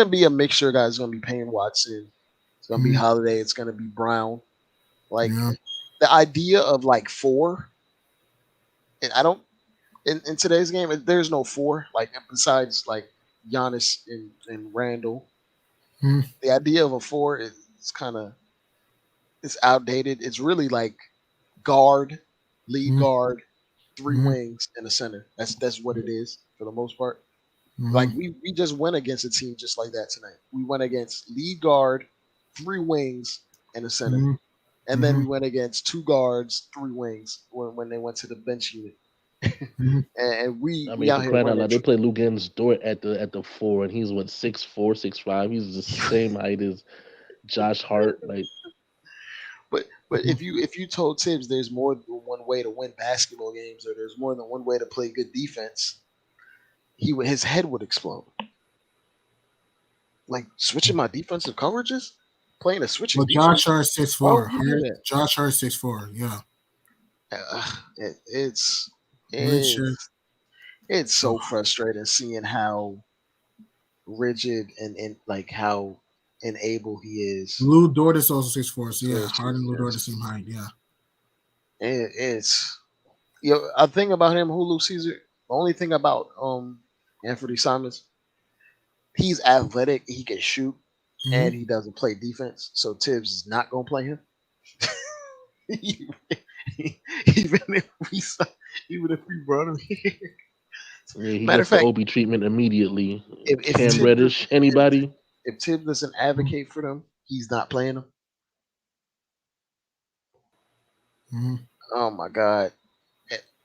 be a mixture, guys. It's gonna be Payne Watson, it's gonna be Mhm. Holiday, it's gonna be Brown. Like Yeah. the idea of like 4, and I don't in today's game, there's no 4 like besides like Giannis and Randall. Mhm. The idea of a 4 is kind of it's outdated. It's really like guard, lead Mhm. guard, 3 Mhm. wings, and a center. That's what it is for the most part. Like Mhm. we just went against a team just like that tonight. We went against lead guard, 3 wings, and a center. Mhm. And then we Mhm. went against 2 guards, 3 wings when they went to the bench unit. Mhm. And I we mean, out for here crying out running. loud, they play Lugan's Dort at the 4, and he's what 6'4", 6'5". He's the same height as Josh Hart. Like, But if you told Tibbs there's more than one way to win basketball games or there's more than one way to play good defense, his head would explode. Like switching my defensive coverages, playing a switching Well, Josh defense. Hart 6'4". Why would you do that? Josh Hart 6'4". Yeah. Uh, it, it's Which it's It's so frustrating seeing how rigid and like how unable he is. Lou Dort is also 6'4", so yeah, to, Harden, Lou Dort, to the same height. Yeah. it's a thing about him, Hulu Caesar. The only thing about Anthony Simons, he's athletic, he can shoot, Mm-hmm. and he doesn't play defense. So Tibbs is not gonna play him. even if we even if we brought him here. Yeah, he Matter of gets the fact, Obi treatment immediately. if Cam Tibbs Reddish, if, anybody? if Tibbs doesn't advocate for them, he's not playing them. Mm-hmm. Oh my God,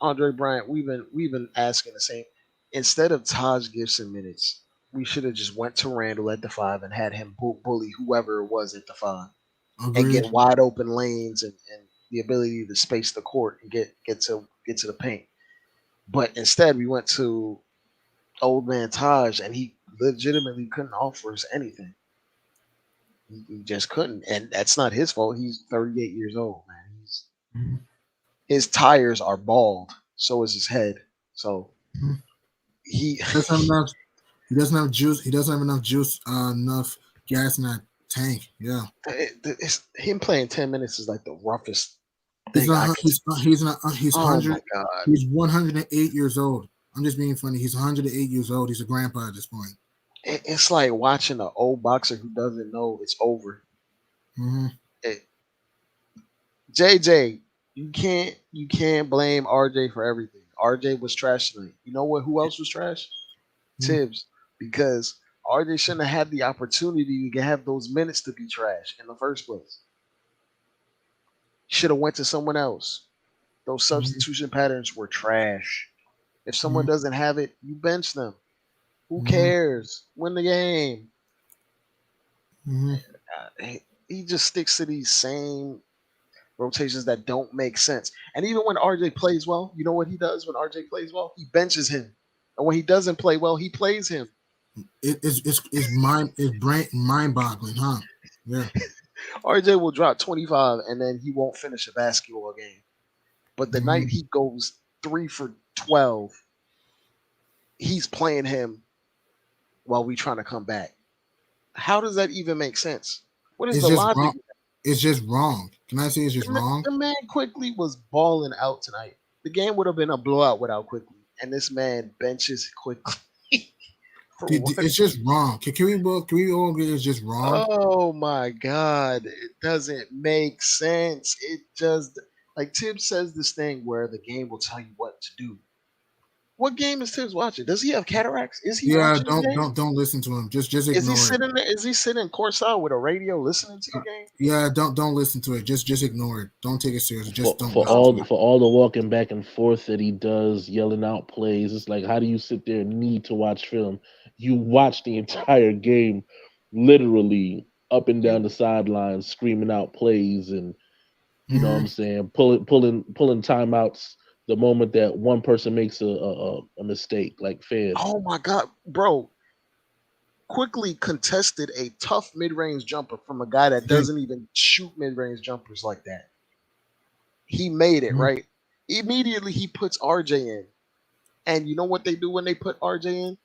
Andre Bryant, we've been asking the same. Instead of Taj Gibson minutes, we should have just went to Randall at the five and had him bully whoever it was at the five and Agreed. get wide open lanes and the ability to space the court and get to the paint. But instead, we went to old man Taj, and he legitimately couldn't offer us anything. He just couldn't, and that's not his fault. He's 38 years old, man. Mhm. His tires are bald, so is his head. So Mhm. he Doesn't have enough. He doesn't have juice. He doesn't have enough juice. Enough gas in that tank. Yeah. him playing 10 minutes is like the roughest He's thing I not. could. He's Oh my 100. God! He's 108 years old. I'm just being funny. He's 108 years old. He's a grandpa at this point. It's like watching an old boxer who doesn't know it's over. Mm-hmm. It, JJ, you can't blame RJ for everything. RJ was trash tonight. You know what? Who else was trash? Mm-hmm. Tibbs, because RJ shouldn't have had the opportunity to have those minutes to be trash in the first place. Should have went to someone else. Those substitution patterns were trash. If someone Mm-hmm. doesn't have it, you bench them. Who Mm-hmm. cares? Win the game. Mm-hmm. He just sticks to these same rotations that don't make sense. And even when RJ plays well, you know what he does when RJ plays well? He benches him. And when he doesn't play well, he plays him. It's mind boggling, huh? Yeah. RJ will drop 25 and then he won't finish a basketball game. But the night Mm-hmm. he goes 3 for 12, he's playing him while we trying to come back. How does that even make sense? What is It's the just logic? wrong. It's just wrong. Can I say it's just wrong? The man quickly was balling out tonight. The game would have been a blowout without quickly. And this man benches quickly. For what? It's just wrong. Can we all agree it's just wrong? Oh my God. It doesn't make sense. It just, like Tibbs says this thing where the game will tell you what to do. What game is Tibbs watching? Does he have cataracts? Is he Yeah. watching the Don't game? don't don't listen to him. Just Is he ignore it. sitting there? Is he sitting courtside with a radio listening to the game? Yeah. Don't listen to it. Just ignore it. Don't take it seriously. Just For don't for listen to all it. for all the walking back and forth that he does, yelling out plays, it's like how do you sit there and need to watch film? You watch the entire game, literally up and down You the sidelines, screaming out plays, and you know what I'm Mm-hmm. saying, pulling timeouts the moment that one person makes a mistake, like fast. oh my God, bro. Quickly contested a tough mid-range jumper from a guy that doesn't even shoot mid-range jumpers like that. He made it, Mm-hmm. right? Immediately he puts RJ in. And you know what they do when they put RJ in?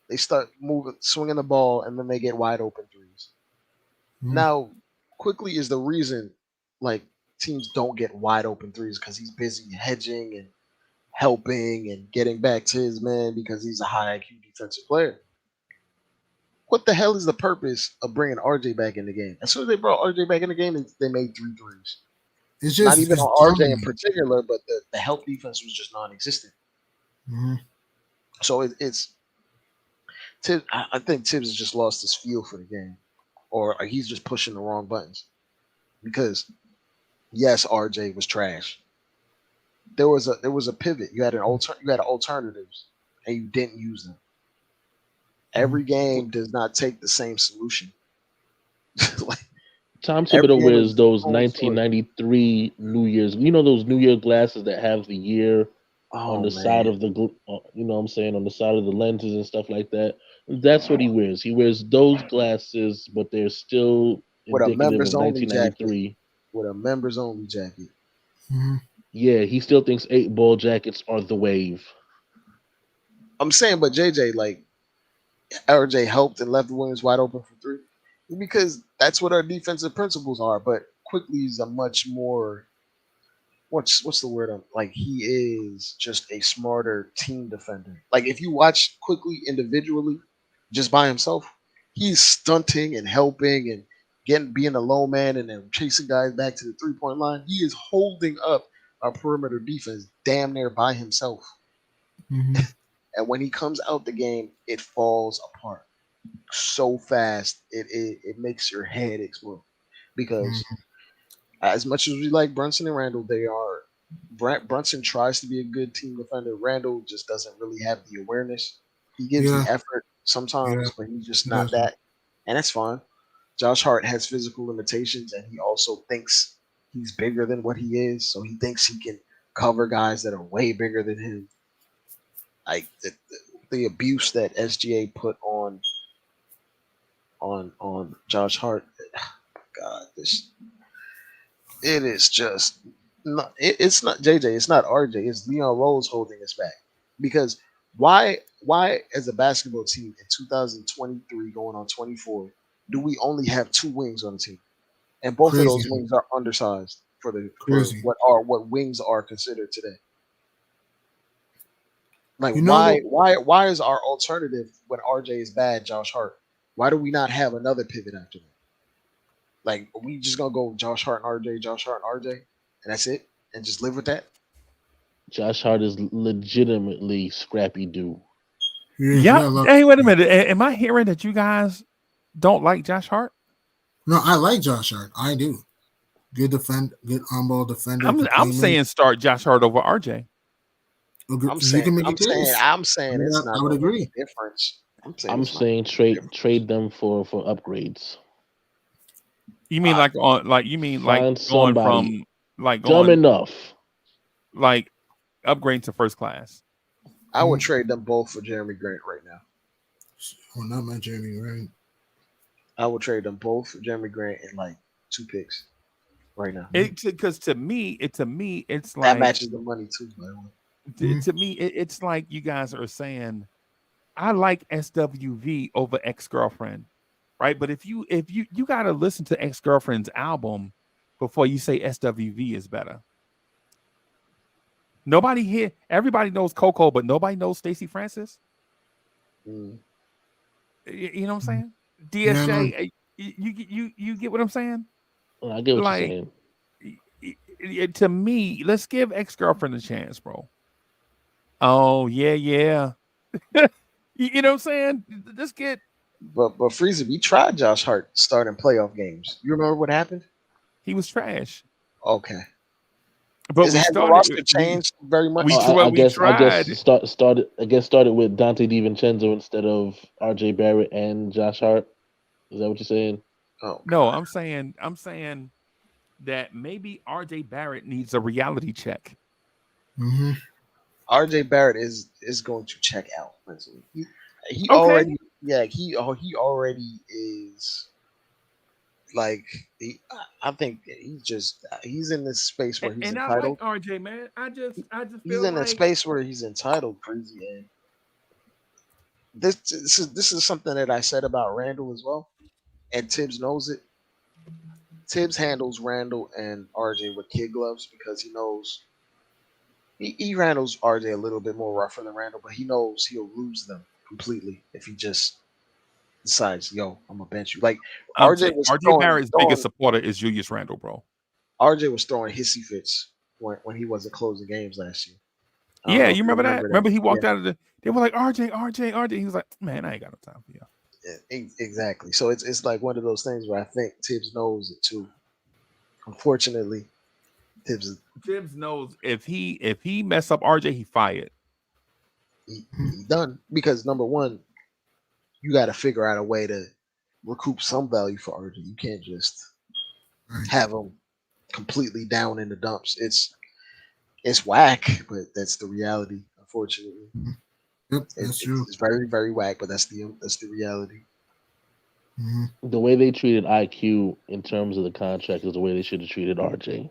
They start moving, swinging the ball, and then they get wide open threes. Now, quickly is the reason like teams don't get wide open threes because he's busy hedging and helping and getting back to his man because he's a high IQ defensive player. What the hell is the purpose of bringing RJ back in the game? As soon as they brought RJ back in the game, they made 3 threes. It's Not just even it's on dumb to RJ in me. particular, but the help defense was just non-existent. Mm-hmm. So it's Tibbs. I think Tibbs has just lost his feel for the game, or he's just pushing the wrong buttons. Because yes, RJ was trash. There was a pivot. You had alternatives, and you didn't use them. Every game does not take the same solution. Like Tom every Thibodeau game is wears its those own story. 1993 New Year's. You know those New Year glasses that have the year on Oh the side man, of the, you know what I'm saying, on the side of the lenses and stuff like that. That's what he wears. He wears those glasses, but they're still with a indicative members of only jacket. 1993. With a members only jacket. Mm-hmm. Yeah, he still thinks 8-ball jackets are the wave. I'm saying, but JJ, like RJ helped and left the Williams wide open for three because that's what our defensive principles are. But quickly is a much more what's the word? Like he is just a smarter team defender. Like if you watch quickly individually, just by himself, he's stunting and helping and getting being a low man and then chasing guys back to the 3 point line. He is holding up our perimeter defense damn near by himself. Mm-hmm. And when he comes out the game, it falls apart so fast. It makes your head explode because Mm-hmm. as much as we like Brunson and Randall, they are Brunson tries to be a good team defender. Randall just doesn't really have the awareness. He gives Yeah, the effort yeah, sometimes, but he's just he not doesn't. that, and that's fine. Josh Hart has physical limitations, and he also thinks he's bigger than what he is, so he thinks he can cover guys that are way bigger than him. Like the abuse that SGA put on Josh Hart. God, this it is just not. It's not JJ. It's not RJ. It's Leon Rose holding us back. Because why as a basketball team in 2023 going on 24 do we only have two wings on the team, and both of Crazy, those wings are undersized for crazy. what wings are considered today. Like You know, why is our alternative when RJ is bad Josh Hart? Why do we not have another pivot after that? Like, are we just gonna go Josh Hart and RJ, Josh Hart and RJ, and that's it, and just live with that? Josh Hart is legitimately scrappy dude. he Yeah. got a lot. Hey, wait a minute. Am I hearing that you guys don't like Josh Hart? No, I like Josh Hart. I do. Good on-ball defender. Can I'm play make. saying start Josh Hart over RJ. You can make a case. I'm saying it's I not would no big agree. difference. I'm saying I'm it's not no saying big trade difference. them for upgrades. You mean I Find going somebody from like dumb going enough. like upgrading to first class? I would Mhm. trade them both for Jeremy Grant right now. Well, not my Jeremy Grant. I would trade them both for Jeremy Grant and like two picks right now. It because to me, it's That like matches the money too, by the way. Mhm. to me, it's like you guys are saying, I like SWV over ex girlfriend, right? But if you got to listen to ex girlfriend's album before you say SWV is better. Nobody here, everybody knows Coco, but nobody knows Stacey Francis. Mm. You know what I'm saying? Yeah, no, DSJ, you get what I'm saying? I get what you're Like saying. to me, let's give ex girlfriend a chance, bro. Oh yeah, yeah. You know what I'm saying? Let's get. But Freezer, we tried Josh Hart starting playoff games. You remember what happened? He was trash, Okay. but we Has the started. roster changed very We much? I we guess tried. started with Dante DiVincenzo instead of RJ Barrett and Josh Hart. Is that what you're saying? Oh No, God. I'm saying that maybe RJ Barrett needs a reality check. hmm RJ Barrett is going to check out mentally. He Okay, already he already is like I think he's in this space where he's and I like entitled. RJ, man. I just He's feel in a like space where he's entitled, crazy. And this is something that I said about Randall as well, and Tibbs knows it. Tibbs handles Randall and RJ with kid gloves because he knows he handles RJ a little bit more rougher than Randall, but he knows he'll lose them completely if he just decides, yo, I'm gonna bench you. Like I'm RJ saying was RJ throwing Barrett's biggest throwing supporter is Julius Randle, bro. RJ was throwing hissy fits when he wasn't closing games last year. I don't Yeah, know if you you remember that? remember that. Remember he Yeah, walked out of the. They were like RJ. He was like, man, I ain't got no time for you. exactly. So it's like one of those things where I think Tibbs knows it too. Unfortunately, Tibbs is Tibbs knows if he mess up RJ, he fired. he done because number one, you got to figure out a way to recoup some value for RJ. You can't just Right. have him completely down in the dumps. It's whack, but that's the reality. Unfortunately, Mhm. Yep, it, that's it's, true. it's very very whack, but that's the reality. hmm The way they treated IQ in terms of the contract is the way they should have treated RJ.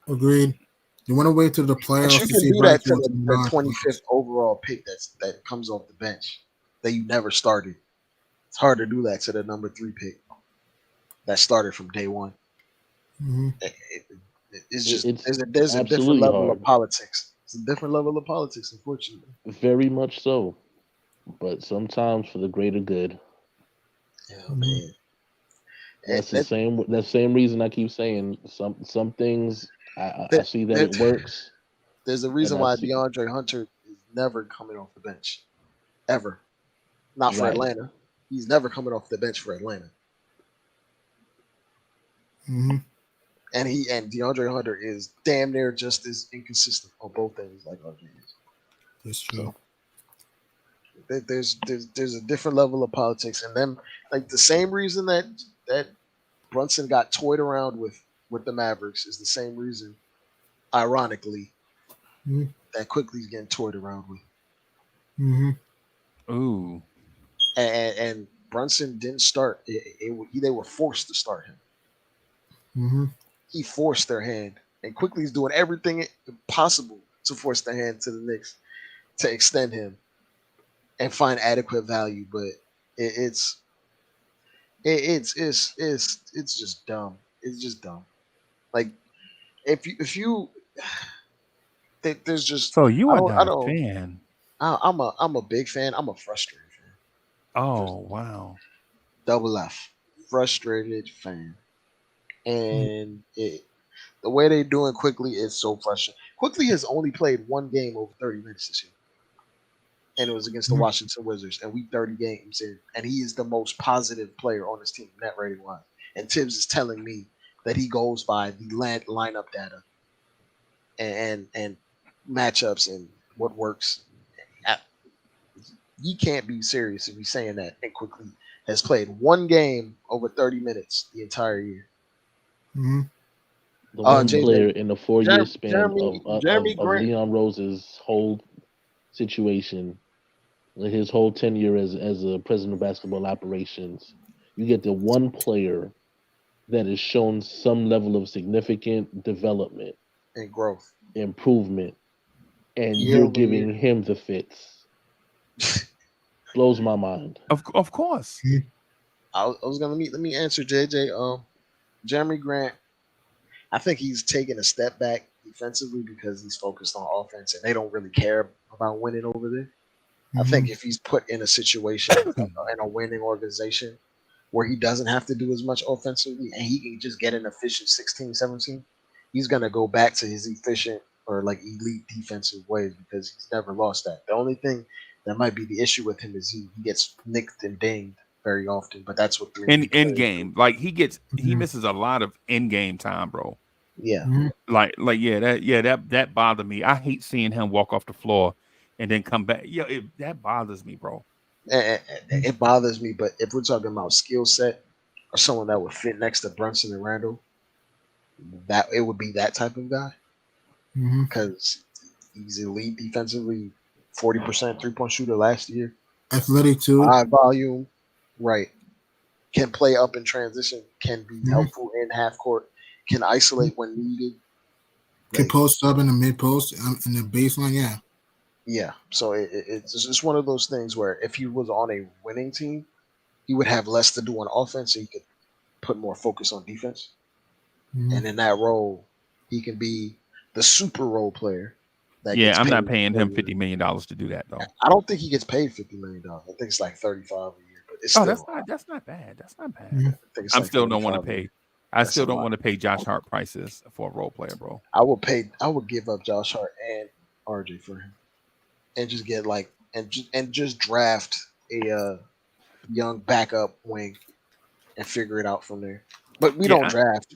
Agreed. You want to wait till the But playoffs you to can see do Bryce that to wants to the not. 25th overall pick that comes off the bench that you never started. It's hard to do that to the number 3 pick that started from day one. Mm-hmm. It's just It's there's a different absolutely level hard. of politics. It's a different level of politics, unfortunately. Very much so. But sometimes for the greater good. Yeah, Mhm. man. That's That, the same reason I keep saying some things I that, see that it that- works, there's a and reason I why see DeAndre Hunter is never coming off the bench, ever. Not for right. Atlanta. He's never coming off the bench for Atlanta. Mm-hmm. And DeAndre Hunter is damn near just as inconsistent on both ends like RJ is. That's true. So there's a different level of politics, and then like the same reason that Brunson got toyed around with the Mavericks is the same reason, ironically, Mhm. that Quickly's getting toyed around with. Mm-hmm. Ooh. And Brunson didn't start. They were forced to start him. Mm-hmm. He forced their hand, and Quickly's doing everything possible to force their hand to the Knicks to extend him and find adequate value. But it's it's just dumb. It's just dumb. Like if you there's just So you I are don't not I a don't fan. I'm a big fan. I'm a frustrated fan. Oh wow. Double F, frustrated fan, and the way they doing Quickly is so frustrating. Quickly has only played one game over 30 minutes this year, and it was against the Washington Wizards, and we 30 games in, and he is the most positive player on his team net rating wise. And Tibbs is telling me that he goes by the lineup data and matchups and what works. You can't be serious if you're saying that. And Quickly has played one game over 30 minutes the entire year. Mm-hmm. The one JJ, player in the 4 year span Jeremy of Grant. Leon Rose's whole situation, his whole tenure as a president of basketball operations, you get the one player that has shown some level of significant development, And growth improvement, and year you're over year. giving him the fits. Blows my mind. Of course. I was gonna let me answer JJ. Jeremy Grant, I think he's taking a step back defensively because he's focused on offense and they don't really care about winning over there. I think if he's put in a situation in a winning organization where he doesn't have to do as much offensively and he can just get an efficient 16, 17, he's going to go back to his efficient or like elite defensive ways because he's never lost that. The only thing that might be the issue with him is he gets nicked and dinged very often, but that's what In players do. game, like he misses a lot of in game time, bro. Yeah. Like that bothered me. I hate seeing him walk off the floor and then come back. Yeah, that bothers me, bro. It bothers me, but if we're talking about skill set or someone that would fit next to Brunson and Randall, that it would be that type of guy because he's elite defensively, 40% 3-point shooter last year, Athletic too. high volume, right? Can play up in transition, can be helpful in half court, can isolate when needed. Can Like, post up in the mid post in the baseline. Yeah. yeah, so it's just one of those things where if he was on a winning team, he would have less to do on offense, so he could put more focus on defense. And in that role, he can be the super role player. That Yeah, gets I'm paid not paying him $50 $50 million to do that though. I don't think he gets paid $50 million. I think it's like 35 a year, but it's Oh, still. that's not bad. That's not bad. I think it's I'm like still don't want to 35 a year. pay. I That's still a don't lot. want to pay Josh Hart prices for a role player, bro. I would give up Josh Hart and RJ for him, and just get like and just draft a young backup wing and figure it out from there. But we don't draft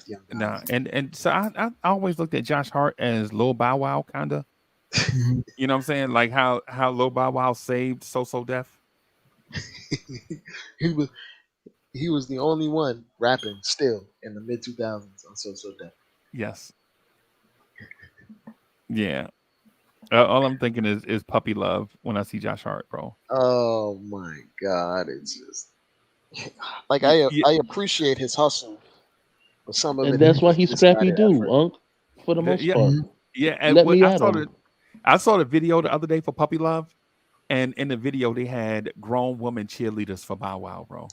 young guys. Nah, and so I always looked at Josh Hart as Lil Bow Wow, kind of. You know what I'm saying? Like how Lil Bow Wow saved So Def. he was the only one rapping still in the mid 2000s on So Def. Yes. Yeah. All I'm thinking is puppy love when I see Josh Hart, bro. Oh my God! It's just like I appreciate his hustle, but some of And it that's why is he's scrappy misguided dude, effort. Unc. for the most Yeah. part. Yeah, and Let what me I at saw him. I saw the video the other day for Puppy Love, and in the video they had grown woman cheerleaders for Bow Wow, bro.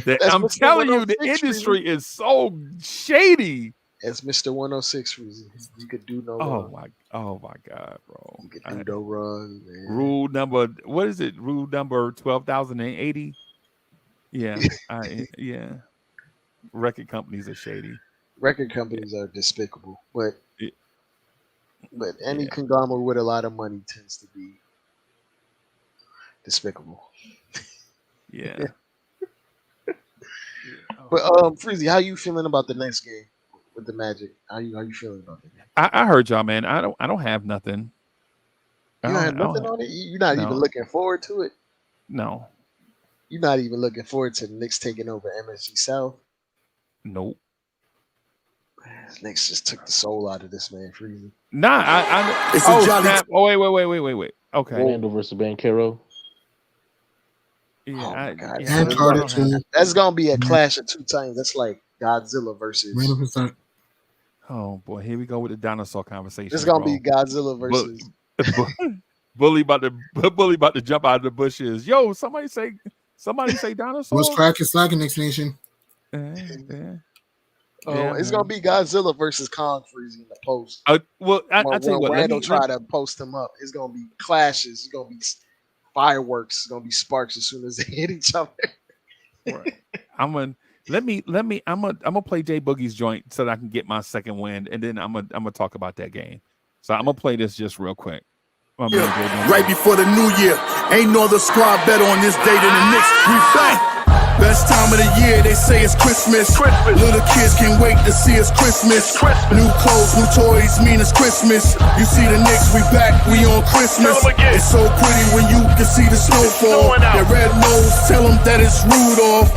That's I'm Mr. telling you, the 106 industry is so shady. That's Mr. 106 reason. You could do no wrong. Oh my God, bro. You could do no wrong, man. Rule number, what is it? Rule number 12,080. Yeah, yeah. Record companies are shady. Record companies are despicable, but Yeah. any conglomerate with a lot of money tends to be despicable. Yeah. But Freezie, how you feeling about the next game with the Magic? How you feeling about it? I heard y'all, man. I don't have nothing. You don't have nothing on it? You're not even looking forward to it? No. You're not even looking forward to the Knicks taking over MSG South? Nope. Knicks just took the soul out of this man, Freezie. Nah, I It's a jolly snap. Oh, wait. Okay. Randall versus Banchero. Yeah, Oh my God. And Carter too. That's gonna be a clash of two titans. That's like Godzilla versus. 100%. Oh boy, here we go with the dinosaur conversation. It's gonna be Godzilla versus. Bully about to jump out of the bushes. Yo, somebody say dinosaur. What's cracking, slacking, Knicks Nation? It's gonna be Godzilla versus Kong Freezie in the post. Well, I tell you what. Randall try to post him up. It's gonna be clashes. It's gonna be fireworks. It's gonna be sparks as soon as they hit each other. Right. I'm gonna play Jay Boogie's joint so that I can get my second win, and then I'm gonna talk about that game. So I'm gonna play this just real quick. right before the new year. Ain't no other squad better on this day than the Knicks. We back. Best time of the year, they say it's Christmas. Little kids can't wait to see it's Christmas. New clothes, new toys, mean it's Christmas. You see the Knicks, we back, we on Christmas. It's so pretty when you can see the snowfall. Their red nose, tell them that it's Rudolph.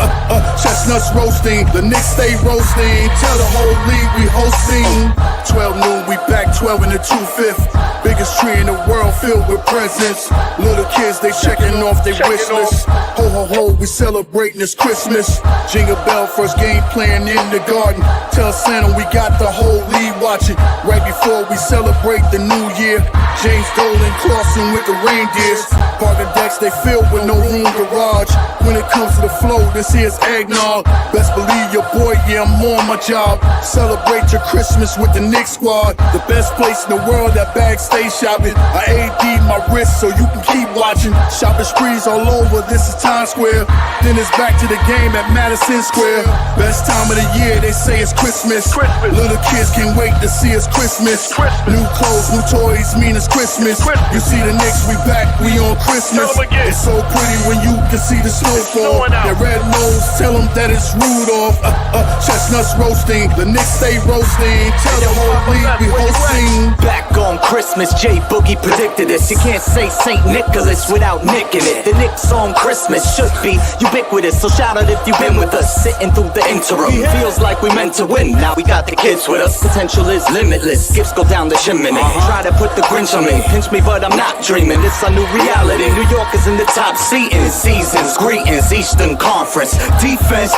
Chestnuts roasting, the Knicks stay roasting. Tell the whole league we hosting. 12 noon, we back 12 in the 2/5. Biggest tree in the world filled with presents. Little kids, they checking off their wish list. Ho ho ho, we celebrating this Christmas. Jingle bell, first game playing in the garden. Tell Santa we got the whole league watching. Right before we celebrate the new year. James Dolan crossing with the reindeers. Parking decks, they filled with no room garage. When it comes to the flow, this here's eggnog. Best believe your boy, yeah, I'm on my job. Celebrate your Christmas with the Knicks squad. The best place in the world, that backstage shopping. I AD my wrist so you can keep watching. Shopping sprees all over, this is Times Square. Then it's back to the game at Madison Square. Best time of the year, they say it's Christmas. Little kids can't wait to see it's Christmas. New clothes, new toys, mean it's Christmas. You see the Knicks, we back, we on Christmas. It's so pretty when you can see the snowfall. Their red nose, tell them that it's Rudolph. Chestnuts roasting, the Knicks stay roasting. Tell the whole league we hosting. Back on Christmas, Jay Boogie predicted this. You can't say St. Nicholas without nicking it. The Knicks on Christmas should be ubiquitous, so shout out if you've been with us. Sitting through the interim, feels like we meant to win. Now we got the kids with us. Potential is limitless. Gifts go down the chimney. Try to put the Grinch on me. Pinch me, but I'm not dreaming. It's a new reality. New York is in the top seating. Seasons, greetings, Eastern Conference. Defense,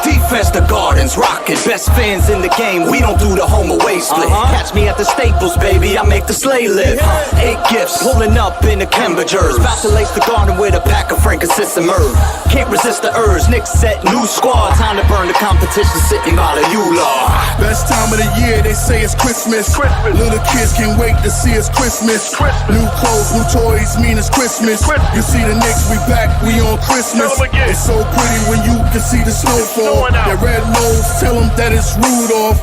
the Gardens rocking. Best fans in the game. We don't do the home away split. Catch me at the Staples, baby. I make the sleigh live. 8 gifts pulling up in the Cambridgers. About to lace the garden with a pack of frankincense and myrrh. Can't resist the urge. Knicks set new squad. Time to burn the competition. Sitting by the Eula. Best time of the year, they say it's Christmas. Little kids can't wait to see it's Christmas. New clothes, new toys, mean it's Christmas. You see the Knicks, we back, we on Christmas. It's so pretty when you can see the snowfall. Their red nose, tell them that it's Rudolph.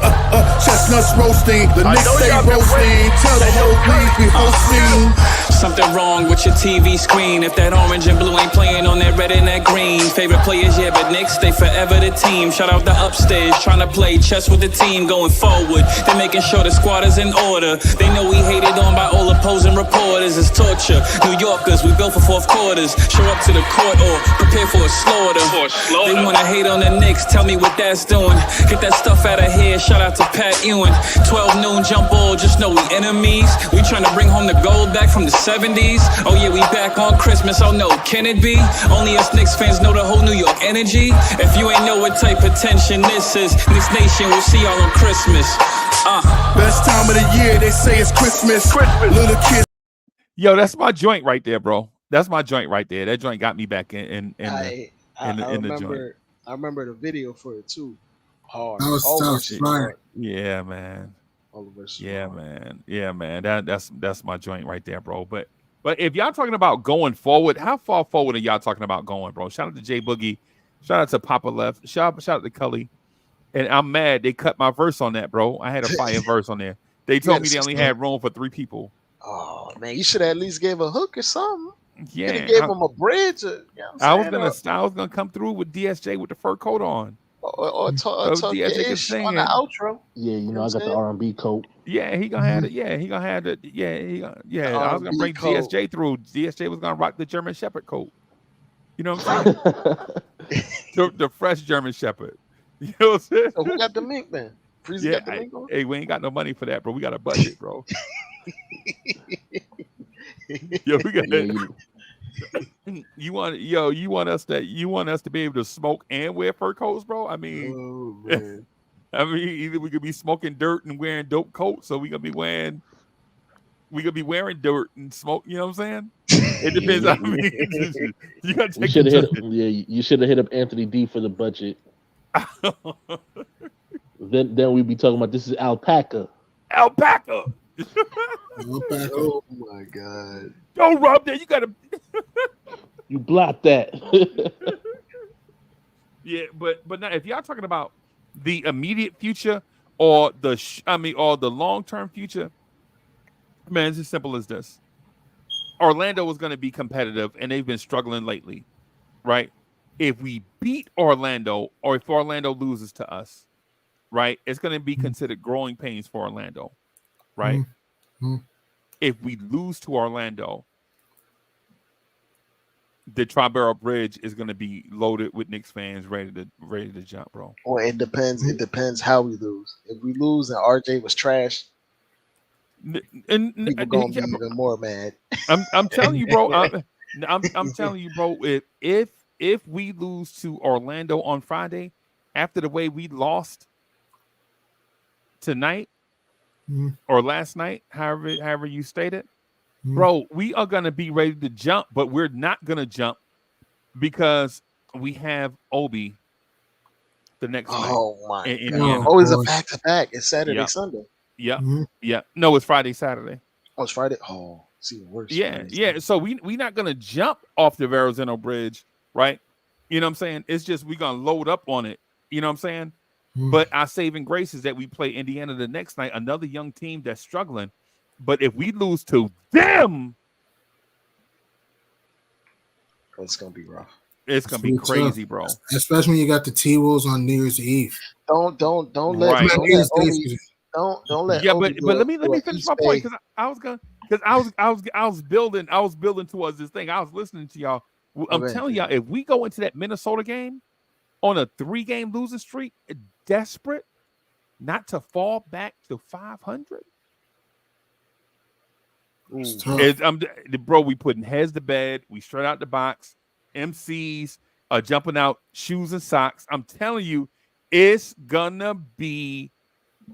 Chestnuts roasting, the Knicks stay roasting. Tell the whole league we hosting. Something wrong with your TV screen if that orange and blue ain't playing on that red and that green. Favorite players, yeah, but Knicks, they forever the team. Shout out the upstairs, trying to play chess with the team going forward. They're making sure the squad is in order. They know we hated on by all opposing reporters. It's torture. New Yorkers, we built for fourth quarters. Show up to the court or prepare for a slaughter. They wanna hate on the Knicks, tell me what that's doing. Get that stuff out of here, shout out to Pat Ewing. 12 noon jump ball, just know we enemies. We tryna bring home the gold back from the 70s. Oh yeah, we back on Christmas, oh no, can it be? Only us Knicks fans know the whole New York energy. If you ain't know what type of tension this is, Knicks Nation, we'll see y'all on Christmas. Best time of the year, they say it's Christmas. Little kids. Yo, that's my joint right there, bro. That's my joint right there. That joint got me back in the joint. I remember the video for it too. Hard. That was fire. Yeah, man. Yeah, man. Yeah, man. That's my joint right there, bro. But if y'all talking about going forward, how far forward are y'all talking about going, bro? Shout out to J Boogie. Shout out to Papa Left. Shout out to Cully. And I'm mad they cut my verse on that, bro. I had a fire verse on there. They told me they only had room for 3 people. Oh man, you should have at least gave a hook or something. Yeah, gave him a bridge. I was gonna come through with DSJ with the fur coat on, or talk your ish on the outro. Yeah, you know I got the R&B coat. Yeah, he gonna have it. Yeah, he gonna have it. Yeah, I was gonna bring coat. DSJ through. DSJ was gonna rock the German Shepherd coat. You know what I'm saying? the fresh German Shepherd. You know what I'm saying? So who got the mink then? Freezie got the mink on? Hey, we ain't got no money for that, bro. We got a budget, bro. Yo, we got you want us to be able to smoke and wear fur coats, bro? I mean, either we could be smoking dirt and wearing dope coats, so we gonna be wearing dirt and smoke. You know what I'm saying? It depends. I mean, you gotta take. You should have hit up Anthony D for the budget. then we'd be talking about this is alpaca. Alpaca. Oh my god! Don't rub that. You gotta. You block that. Yeah, but now if y'all talking about the immediate future or the long-term future, man, it's as simple as this. Orlando is going to be competitive, and they've been struggling lately, right? If we beat Orlando, or if Orlando loses to us, right, it's going to be considered growing pains for Orlando, right? Mm-hmm. If we lose to Orlando, the Triborough Bridge is going to be loaded with Knicks fans ready to jump, bro. Well, it depends. It depends how we lose. If we lose and RJ was trash, people gonna be even more mad. I'm telling you, bro. I'm telling you, bro. If we lose to Orlando on Friday, after the way we lost tonight or last night, however you stated, bro, we are gonna be ready to jump, but we're not gonna jump because we have Obi the next night. Oh my god! Always a back-to-back. It's Saturday, Sunday. Yeah, yeah. No, it's Friday, Saturday. Oh, it's Friday. Oh, it's even worse. Yeah. So we not gonna jump off the Verrazano Bridge, right? You know what I'm saying? It's just we're gonna load up on it. You know what I'm saying? But our saving grace is that we play Indiana the next night, another young team that's struggling. But if we lose to them, it's gonna be rough. It's gonna be crazy, bro. Especially when you got the T-Wolves on New Year's Eve. Don't let right. don't let. Yeah, but let me finish my point because I was building towards this thing. I was listening to y'all. I'm telling y'all, if we go into that Minnesota game on a 3-game losing streak, desperate not to fall back to 500. Bro, we putting heads to bed. We straight out the box. MCs are jumping out shoes and socks. I'm telling you, it's gonna be.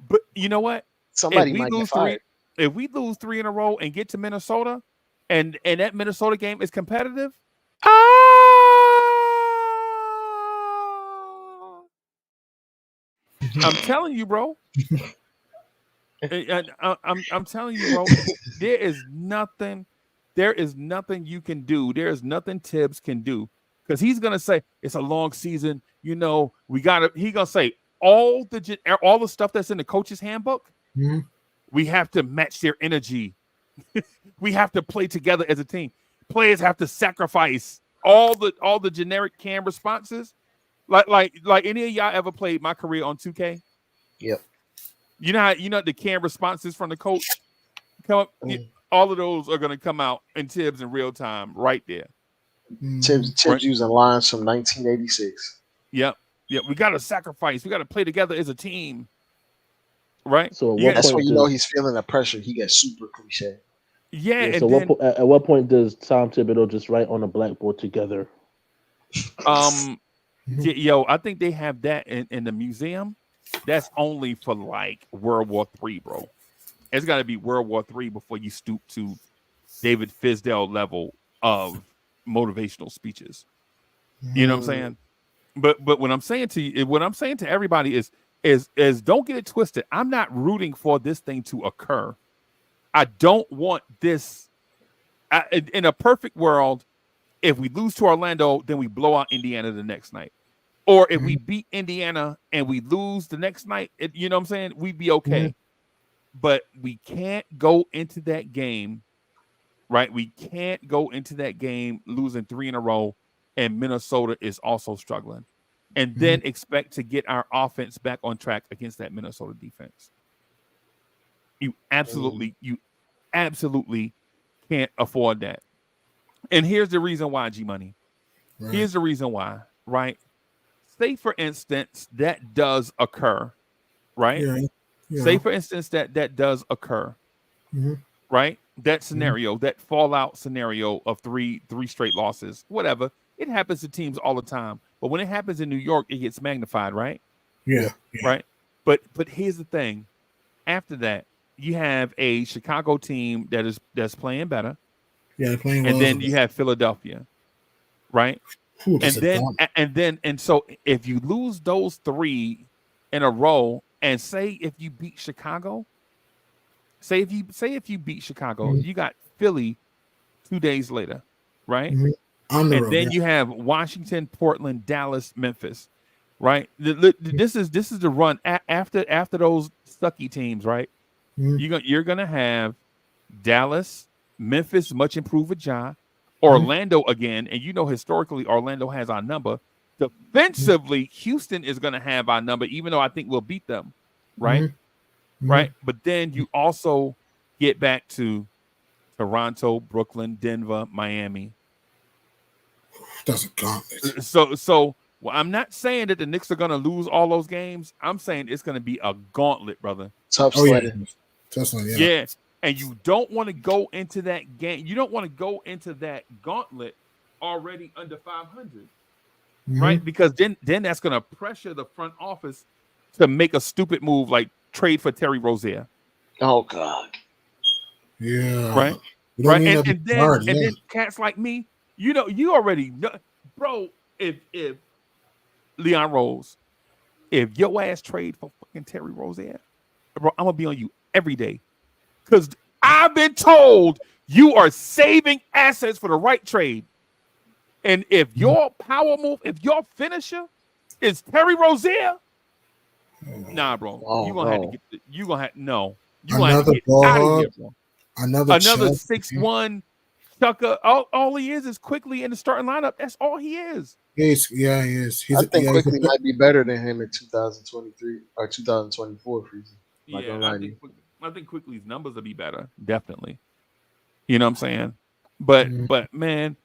But you know what? Somebody might get fired. If we lose 3 in a row and get to Minnesota, and that Minnesota game is competitive, I'm telling you, bro. I'm telling you, bro. There is nothing you can do. There is nothing Tibbs can do because he's gonna say it's a long season. You know, he gonna say all the stuff that's in the coach's handbook. We have to match their energy. We have to play together as a team. Players have to sacrifice all the generic cam responses. Like any of y'all ever played My Career on 2K? Yep. You know the cam responses from the coach come up. all of those are going to come out in Tibbs in real time right there. Tibbs Right. using lines from 1986. Yep. We got to sacrifice. We got to play together as a team. Right. So at what That's when point you know does he's feeling the pressure. He gets super cliche. Yeah. yeah, And so then at what point does Tom Thibodeau just write on a blackboard together? yo, I think they have that in the museum. That's only for like World War III, bro. It's got to be World War III before you stoop to David Fisdale level of motivational speeches. You know what I'm saying? But what I'm saying to you, what I'm saying to everybody is don't get it twisted. I'm not rooting for this thing to occur. I don't want this. In a perfect world, if we lose to Orlando, then we blow out Indiana the next night. Or if we beat Indiana and we lose the next night, you know what I'm saying? We'd be okay. But we can't go into that game, right? We can't go into that game losing 3 in a row and Minnesota is also struggling. And then expect to get our offense back on track against that Minnesota defense. You absolutely can't afford that. And here's the reason why, G-Money. Right. Here's the reason why, right? Say, for instance, that does occur, right? Yeah. Say, for instance, that does occur, right? That scenario, that fallout scenario of three straight losses, whatever. It happens to teams all the time. But when it happens in New York, it gets magnified, right? Yeah. Right? But here's the thing. After that, you have a Chicago team that's playing better. Yeah, they're playing well. And then you have Philadelphia, right? Ooh, and so if you lose those 3 in a row, and say if you beat Chicago, if you beat Chicago, you got Philly 2 days later, right? On the and road, then you have Washington, Portland, Dallas, Memphis, right? This is the run after those sucky teams, right? You're gonna have Dallas, Memphis, much improved with Ja, Orlando again, and you know historically Orlando has our number. Defensively, Houston is going to have our number, even though I think we'll beat them, right? Right. But then you also get back to Toronto, Brooklyn, Denver, Miami. That's a gauntlet. So well, I'm not saying that the Knicks are going to lose all those games. I'm saying it's going to be a gauntlet, brother. Tough sledding. Yeah. And you don't want to go into that game. You don't want to go into that gauntlet already under 500. Right, because then that's going to pressure the front office to make a stupid move like trade for Terry Rozier. Oh God. Yeah. Right. And then cats like me, you already know, bro. If Leon Rose, if your ass trade for fucking Terry Rozier, bro, I'm gonna be on you every day, because I've been told you are saving assets for the right trade. And if your power move, if your finisher is Terry Rozier, nah, bro, you're gonna have to get. You gonna have to get out of here, bro. Another 6'1" chucker. All he is quickly in the starting lineup. That's all he is. He is. I think Quickly might be better than him in 2023 or 2024. Freezie. I think Quickly's numbers will be better, definitely. You know what I'm saying? But man.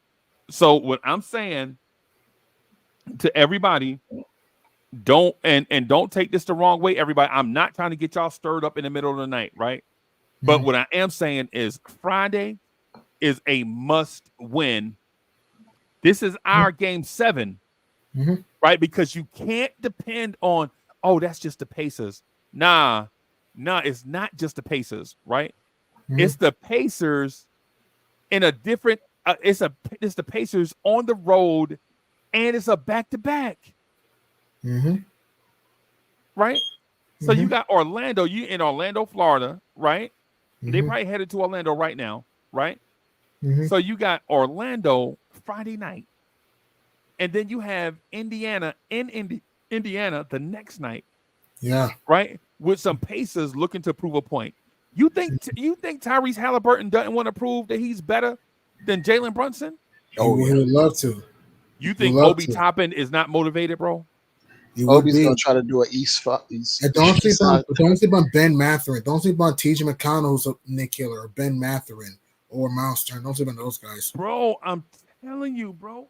So what I'm saying to everybody, don't take this the wrong way, everybody. I'm not trying to get y'all stirred up in the middle of the night, right? But what I am saying is Friday is a must win. This is our game 7, right? Because you can't depend on, that's just the Pacers. Nah, it's not just the Pacers, right? It's the Pacers in a different. It's the Pacers on the road, and it's a back-to-back. Right? So you got Orlando. You in Orlando, Florida, right? They probably headed to Orlando right now, right? So you got Orlando Friday night, and then you have Indiana in Indiana the next night. Yeah. Right? With some Pacers looking to prove a point. You think Tyrese Halliburton doesn't want to prove that he's better than Jalen Brunson? He would love to. You think Obi Toppin is not motivated, bro? He would Obi's be. gonna try to do an East And don't sleep on side. Ben Mathurin. Don't sleep on TJ McConnell, who's a Nick Killer, or Ben Mathurin, or Miles Turner. Don't sleep on those guys. Bro, I'm telling you, bro.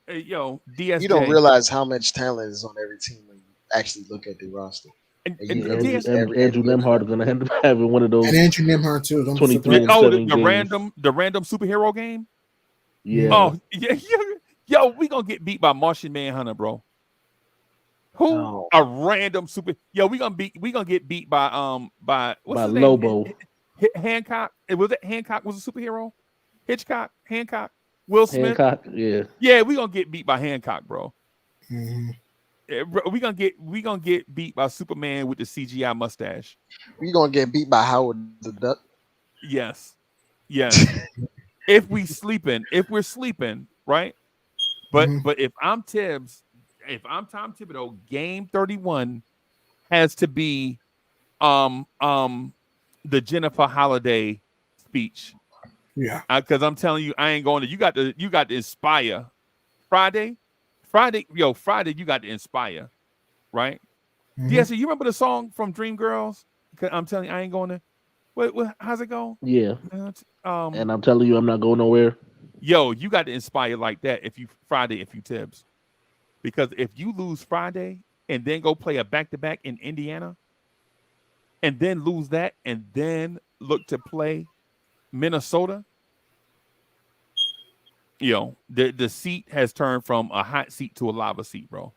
Yo, DSJ. You don't realize how much talent is on every team when you actually look at the roster. And Andrew Nemhard is gonna end up having one of those. And Andrew Nemhard too. Don't 23 and 7 games. the random superhero game. Yeah. Oh yeah. Yo, we gonna get beat by Martian Manhunter, bro. Who No. a random super? Yo, we gonna get beat by what's his Lobo. name? Hancock. Was it Hancock was a superhero? Hitchcock, Hancock, Will Smith. Hancock, yeah. Yeah, we gonna get beat by Hancock, bro. Mm-hmm. Yeah, bro, we gonna get beat by Superman with the CGI mustache. We gonna get beat by Howard the Duck. Yes. If we're sleeping, right? But if I'm Tibbs, if I'm Tom Thibodeau, game 31 has to be the Jennifer Holiday speech. Yeah. Because I'm telling you, I ain't going to. You got to inspire. Friday, you got to inspire, right? Mm-hmm. Yeah, so you remember the song from Dreamgirls? I'm telling you, I ain't going to. What how's it go? Yeah. And I'm telling you, I'm not going nowhere. Yo, you got to inspire like that if you Tibbs. Because if you lose Friday and then go play a back-to-back in Indiana and then lose that and then look to play Minnesota, yo, the seat has turned from a hot seat to a lava seat, bro.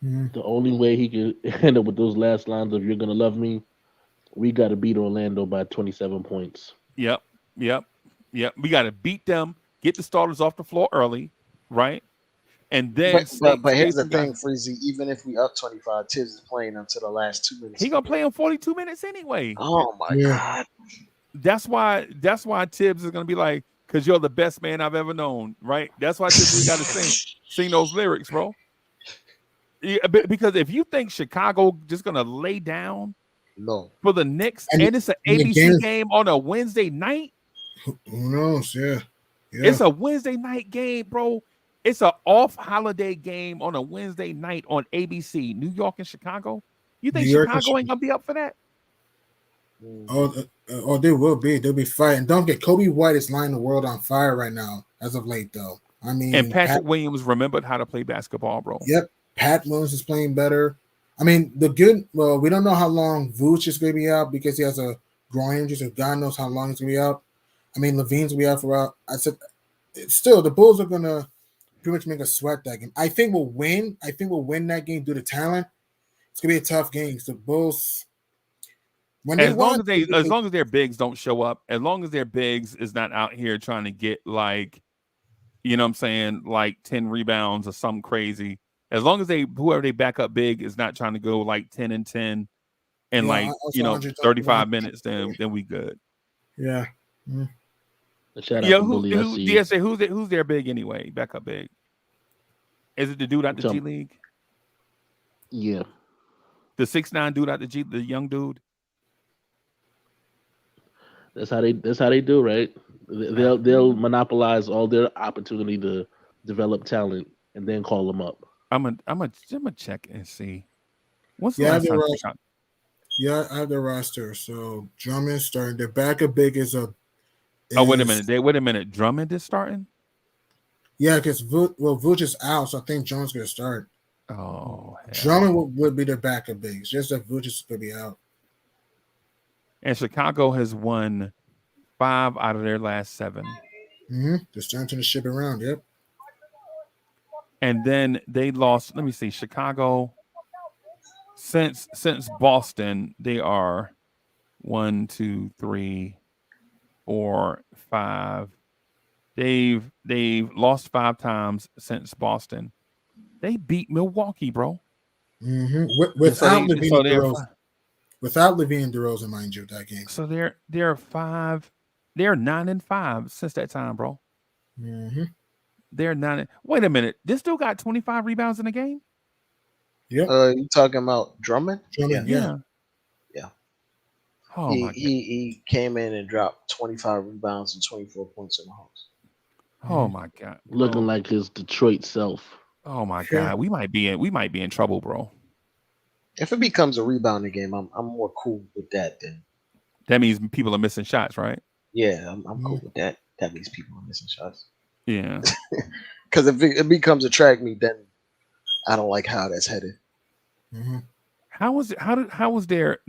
Mm-hmm. The only way he could end up with those last lines of "You're gonna love me," we got to beat Orlando by 27 points. Yep. We got to beat them, get the starters off the floor early, right? And then, but here's the thing, Freezie. Even if we up 25, Tibbs is playing until the last 2 minutes. He gonna play in 42 minutes anyway. Oh my god. That's why Tibbs is gonna be like, because you're the best man I've ever known, right? That's why Tibbs got to sing those lyrics, bro. Yeah, because if you think Chicago just gonna lay down for the Knicks and it's an ABC game on a Wednesday night, who knows? Yeah. It's a Wednesday night game, bro. It's an off holiday game on a Wednesday night on ABC, New York and Chicago. You think Chicago ain't gonna be up for that? Oh, they will be. They'll be fighting. Don't get Kobe White is lighting the world on fire right now, as of late, though. I mean, and Patrick Williams remembered how to play basketball, bro. Yep, Pat Williams is playing better. I mean, we don't know how long Vooch is going to be out because he has a groin injury, so God knows how long he's going to be out. I mean, Levine's going to be out for a while. I said, still, the Bulls are going to pretty much make us sweat that game. I think we'll win. I think we'll win that game due to talent. It's going to be a tough game. The Bulls, as long as their bigs don't show up, as long as their bigs is not out here trying to get like, you know what I'm saying, like 10 rebounds or something crazy. As long as whoever they back up big is not trying to go like 10 and 10 and 35 minutes, then we good. Yeah. Mm. Who's their big anyway? Backup big. Is it the dude out the G League? Yeah. The 6'9" dude out the young dude. That's how they do, right? They'll monopolize all their opportunity to develop talent and then call them up. I'm gonna check and see. What's the last time? Yeah, I have the roster. So Drummond starting. Their backup big is a. Wait a minute. Drummond is starting. Yeah, because Vooch is out, so I think Drummond's gonna start. Oh, Drummond would be their backup big. It's just that Vooch is gonna be out. And Chicago has won 5 out of their last 7. Mm-hmm. They're starting to turn the ship around. Yep. And then they lost. Let me see. Chicago. Since Boston, they are 1, 2, 3, 4, 5. They've lost 5 times since Boston. They beat Milwaukee, bro. Mm-hmm. Without Levine and DeRozan, mind you, that game. So they're 5. They're 9-5 since that time, bro. Mm-hmm. They're 9. Wait a minute. This dude got 25 rebounds in the game? Yep. You talking about Drummond? Yeah. Oh, he came in and dropped 25 rebounds and 24 points in the house. Oh my God. Looking like his Detroit self. Oh my Yeah. God, we might be in trouble, bro. If it becomes a rebounding game, I'm more cool with that than That means people are missing shots, right? yeah, I'm Mhm. cool with that. That means people are missing shots. Yeah. Because if it becomes a track meet, then I don't like how that's headed. Mhm. How was it? How was their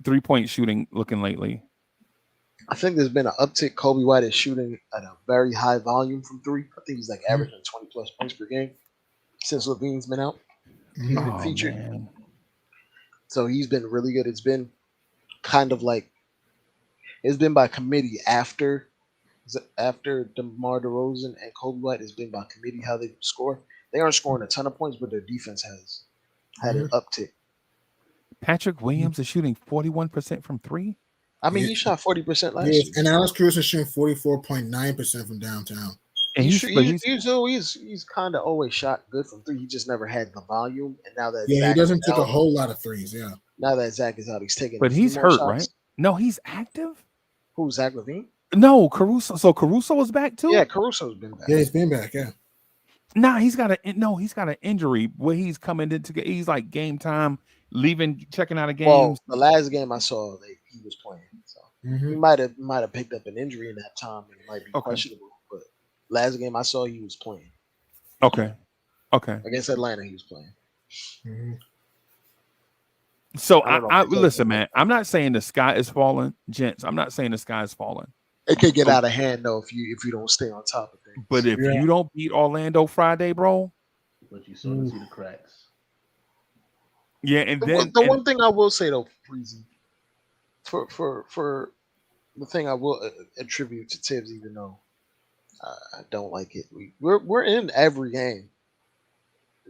3-point shooting looking lately? I think there's been an uptick. Kobe White is shooting at a very high volume from three. I think he's like averaging 20 plus points per game since Levine's been out. He's been Oh featured, man. so he's been really good. It's been kind of like it's been by committee after DeMar DeRozan and Kobe White. It's been by committee how they score. They aren't scoring a ton of points, but their defense has had an uptick. Patrick Williams is shooting 41% from three. I mean, Yeah. he shot 40% last Yes, year. and Alex Cruz is shooting 44.9% from downtown. And He's kind of always shot good from three. He just never had the volume, and now that Yeah, he Zach is doesn't take a out, whole lot of threes. Yeah. now that Zach is out, he's taking a but few he's more hurt, right? shots. No, he's active. Who's Zach Levine? No, Caruso. So Caruso is back too. Yeah, Caruso's been back. Yeah, he's been back. Yeah. Nah, he's got an injury where he's coming into. He's like game time, leaving, checking out of Well, games. the last game I saw, he was playing, so he Mhm. might have picked up an injury in that time, and it might be Okay. questionable. But last game I saw, he was playing. Okay. Okay. Against Atlanta, he was playing. Mhm. So I don't know I if they told listen, him. man. I'm not saying the sky is falling, gents. I'm not saying the sky is falling. It could get But, out of hand though if you don't stay on top of things. but if Yeah. you don't beat Orlando Friday, bro, But you sort of see the cracks. yeah, and The, then the one thing I will say though, Freezy, for the thing I will attribute to Tibbs, even though I don't like it, we're in every game.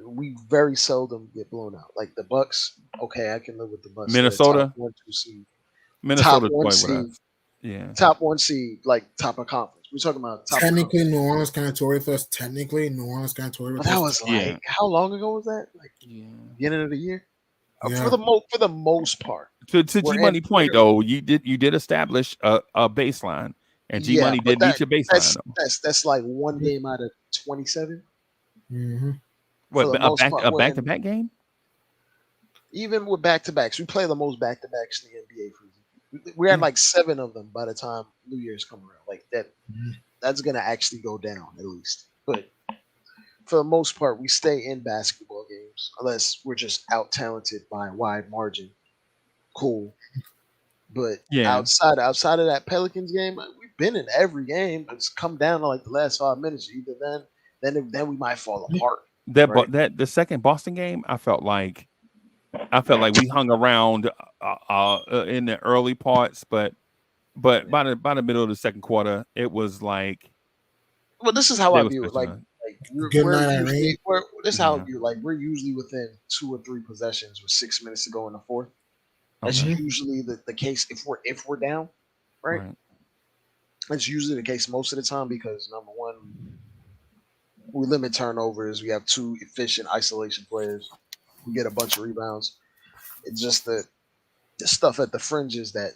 We very seldom get blown out. Like the Bucks, okay, I can live with the Bucks. They're a Minnesota, top 1, 2 seed, top Minnesota one played with seed, us. Yeah. top one seed, like top of conference. We're talking about top. Technically, New Orleans kind of tore with us. Technically, New Orleans kind of tore with But that us. was like Yeah. how long ago was that? Like Yeah. beginning of the year. Yeah. For the most part. To We're G Money in- point though, you did establish a baseline, and G Money but did meet your baseline. Though. that's like one game out of 27. Mm-hmm. What For the a most part, we're back to in- back game? Even with back to backs, we play the most back to backs in the NBA. We had like 7 of them by the time New Year's come around. Like that, that's gonna actually go down at least. But for the most part, we stay in basketball games unless we're just out talented by a wide margin. Cool. But Yeah. outside of that Pelicans game, we've been in every game. It's come down to like the last 5 minutes. Either then we might fall apart. Right. That the second Boston game, I felt like we hung around in the early parts, but by the middle of the second quarter, it was like Well, this is how they I was view it. pushing Like us. Good night, Irene. this is how I Yeah. view it. Like we're usually within 2 or 3 possessions with 6 minutes to go in the fourth. That's Okay. usually the case if we're down, right? That's usually the case most of the time because number one, we limit turnovers. We have 2 efficient isolation players. We get a bunch of rebounds. It's just the stuff at the fringes that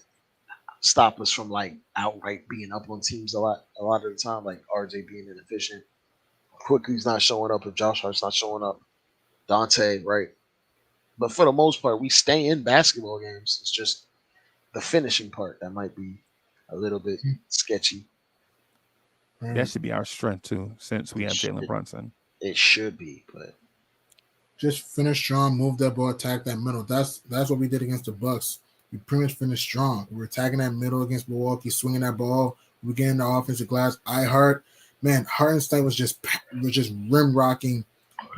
stop us from like outright being up on teams a lot of the time, like RJ being inefficient. Quickly's not showing up if Josh Hart's not showing up. Dante, right? But for the most part, we stay in basketball games. It's just the finishing part that might be a little bit sketchy. That should be our strength too, since we have Jalen Brunson. It should be, but Just finish strong, move that ball, attack that middle. That's what we did against the Bucks. We pretty much finished strong. We were attacking that middle against Milwaukee, swinging that ball. We getting the offensive glass. Hartenstein was just rim rocking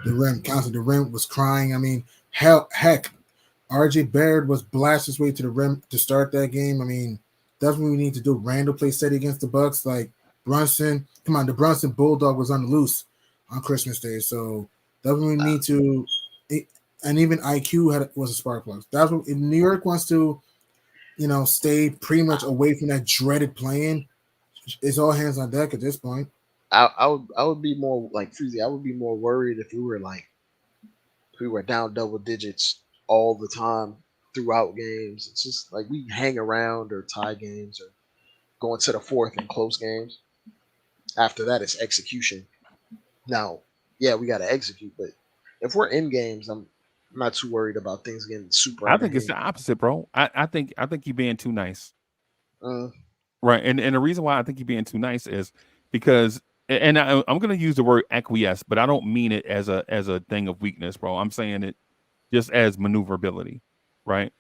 the rim. Constantly, the rim was crying. I mean, heck, RJ Barrett was blasting his way to the rim to start that game. I mean, that's what we need to do. Randall play steady against the Bucks. Like Brunson, come on, the Brunson Bulldog was on the loose on Christmas Day, so that's what we need to. And even IQ was a spark plug. That's what if New York wants to, stay pretty much away from that dreaded playing. It's all hands on deck at this point. I would be more like Freezy. I would be more worried if we were down double digits all the time throughout games. It's just like we hang around or tie games or going to the fourth in close games. After that, it's execution. Now, yeah, we got to execute, but if we're in games, I'm not too worried about things getting super I out of think it's the hand. opposite, bro. I think you're being too nice. Uh, Right. And the reason why I think you're being too nice is because and I'm gonna use the word acquiesce, but I don't mean it as a thing of weakness, bro. I'm saying it just as maneuverability. Right.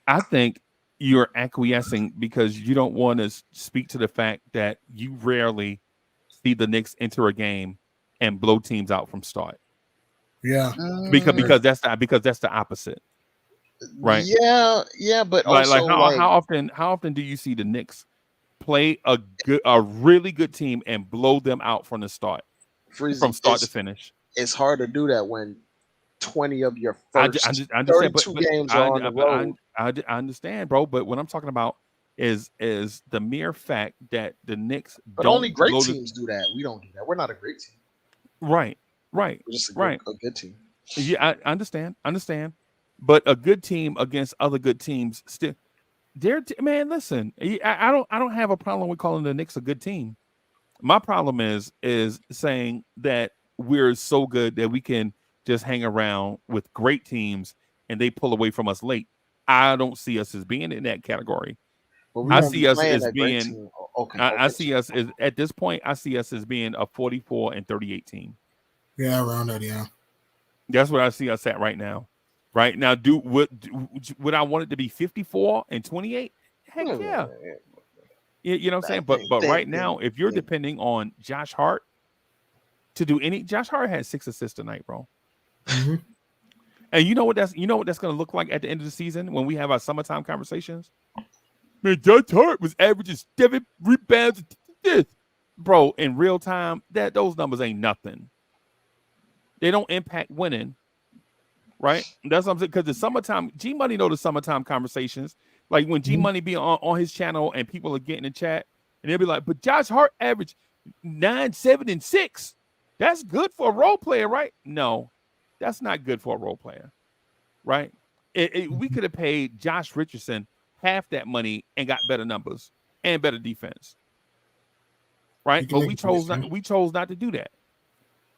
I think you're acquiescing because you don't want to speak to the fact that you rarely see the Knicks enter a game and blow teams out from start. Yeah. mm, Because that's the opposite, right? yeah, but Like also like how often do you see the Knicks play a really good team and blow them out from Freezy, start to finish? it's hard to do that when 20 of your I first understand, 32 games are on the road. I understand, bro. But what I'm talking about is the mere fact that the Knicks But only don't great blow the teams do that. We don't do that. We're not a great team. right, right, We're just right. a good team. Yeah, I understand. But a good team against other good teams, still, man. Listen, I don't have a problem with calling the Knicks a good team. My problem is saying that we're so good that we can just hang around with great teams and they pull away from us late. I don't see us as being in that category. But we I won't be see us playing as that great being team. Okay, I okay. see us as at this point. I see us as being a 44 and 38 team. Yeah, around that, yeah. That's where I see us at right now. Right now, would I want it to be 54 and 28? Heck yeah. You know what I'm saying? But right now, if you're depending on Josh Hart to do Josh Hart had 6 assists tonight, bro. Mm-hmm. And you know what that's going to look like at the end of the season when we have our summertime conversations. Man, Josh Hart was averaging 7 rebounds, bro. In real time, those numbers ain't nothing. They don't impact winning, right? That's what I'm saying. Because the summertime, G Money know the summertime conversations. Like when G Money be on his channel and people are getting in chat, and they'll be like, "But Josh Hart averaged 9, 7, and 6. That's good for a role player, right?" No, that's not good for a role player, right? We could have paid Josh Richardson half that money and got better numbers and better defense, right? But we chose not to do that.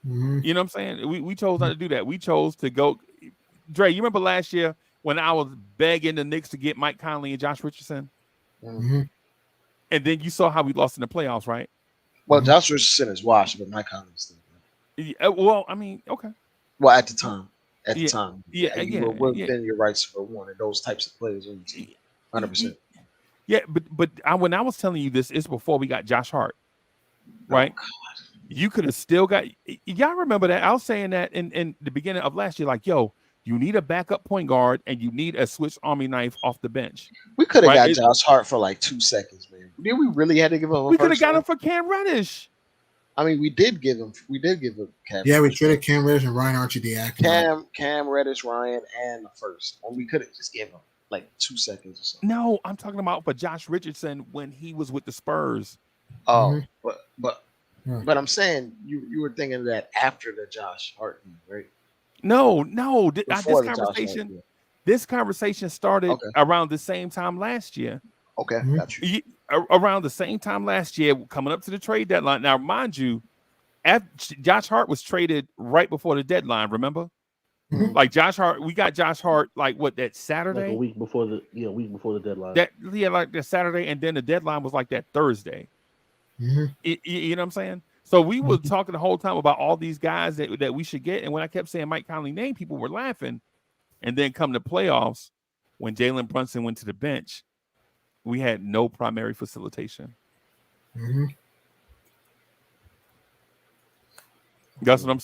Mm-hmm. You know what I'm saying? We chose not to do that. We chose to go. Dre, you remember last year when I was begging the Knicks to get Mike Conley and Josh Richardson? Mm-hmm. And then you saw how we lost in the playoffs, right? Well, Josh Richardson is washed, but Mike Conley is still good. Yeah, well, I mean, okay. Well, at the time. You were within your rights for one of those types of players on the team. 100%. Yeah, but when I was telling you this, it's before we got Josh Hart, right? Oh, you could have still got. Y'all remember that? I was saying that in the beginning of last year, like, yo, you need a backup point guard and you need a Swiss Army knife off the bench. We could have got Josh Hart for like 2 seconds, man. Did we really had to give him? We could have got him for Cam Reddish. I mean, we did give him Cam. Yeah, we traded Cam Reddish and Ryan Archie-Diakite. Cam Reddish, Ryan, and the first. And we could have just gave him like 2 seconds or something. No, I'm talking about for Josh Richardson when he was with the Spurs. Oh, but I'm saying you were thinking that after the Josh Hart, right? No. This conversation started around the same time last year. Okay, got you. Around the same time last year, coming up to the trade deadline. Now, mind you, Josh Hart was traded right before the deadline. Remember, like Josh Hart, we got Josh Hart like what, that Saturday, like a week before the deadline. Like the Saturday, and then the deadline was like that Thursday. Mm-hmm. You know what I'm saying? So we were talking the whole time about all these guys that we should get, and when I kept saying Mike Conley name, people were laughing. And then come to playoffs, when Jalen Brunson went to the bench, we had no primary facilitation. Mm-hmm. That's what I'm.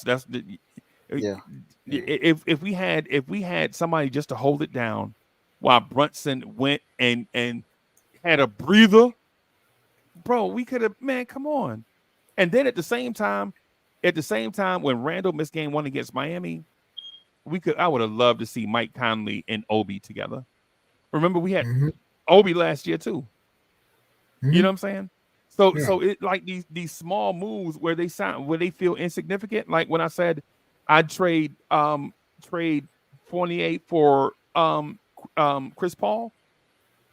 If we had somebody just to hold it down, while Brunson went and had a breather, bro, we could have. Man, come on. And then at the same time, when Randall missed game 1 against Miami, I would have loved to see Mike Conley and Obi together. Remember, we had Obi last year too. Mm-hmm. You know what I'm saying? So it like these small moves where they feel insignificant. Like when I said I'd trade Fournier for Chris Paul.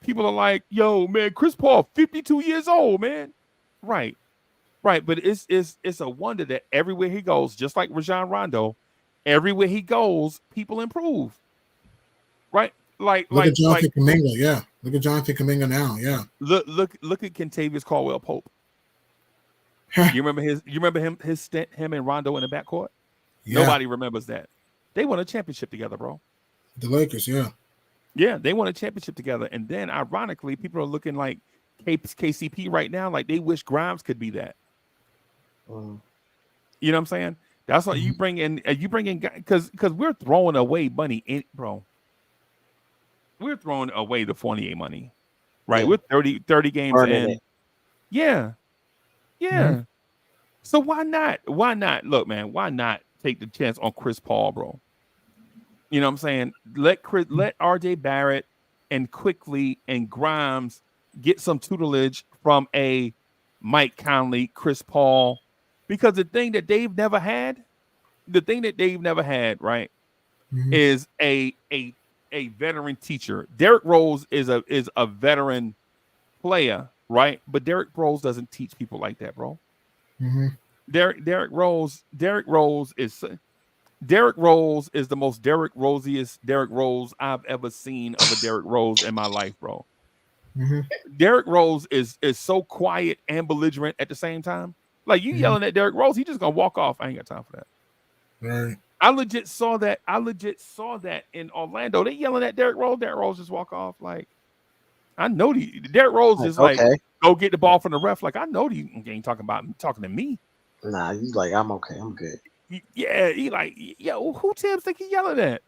People are like, yo, man, Chris Paul, 52 years old, man. Right. Right, but it's a wonder that everywhere he goes, just like Rajon Rondo, everywhere he goes, people improve. Right? Look at Jonathan Kuminga. Yeah. Look at Jonathan Kuminga now. Yeah. Look at Kentavious Caldwell Pope. You remember his stint, him and Rondo in the backcourt? Yeah. Nobody remembers that. They won a championship together, bro. The Lakers, yeah. Yeah, they won a championship together. And then ironically, people are looking like KCP right now, like they wish Grimes could be that. You know what I'm saying? That's why you bring in because we're throwing away money in, bro. We're throwing away the Fournier money. Right? Yeah. We're 30 games Burning in. it. Yeah. So why not? Why not? Look, man, why not take the chance on Chris Paul, bro? You know what I'm saying? Let RJ Barrett and Quickly and Grimes get some tutelage from a Mike Conley, Chris Paul, because the thing that they've never had, right, is a veteran teacher. Derrick Rose is a veteran player, right? But Derrick Rose doesn't teach people like that, bro. Derrick Rose is the most Derrick Rose I've ever seen of a Derrick Rose in my life, bro. Derrick Rose is so quiet and belligerent at the same time. Like you yelling at Derrick Rose, he just gonna walk off. I ain't got time for that. Right. I legit saw that in Orlando. They yelling at Derrick Rose. Derrick Rose just walk off. Like I know Derrick Rose is like go get the ball from the ref. Like I know he ain't talking to me. Nah, he's like, I'm okay, I'm good. Yeah, he like, yo, who Tibbs think he yelling at?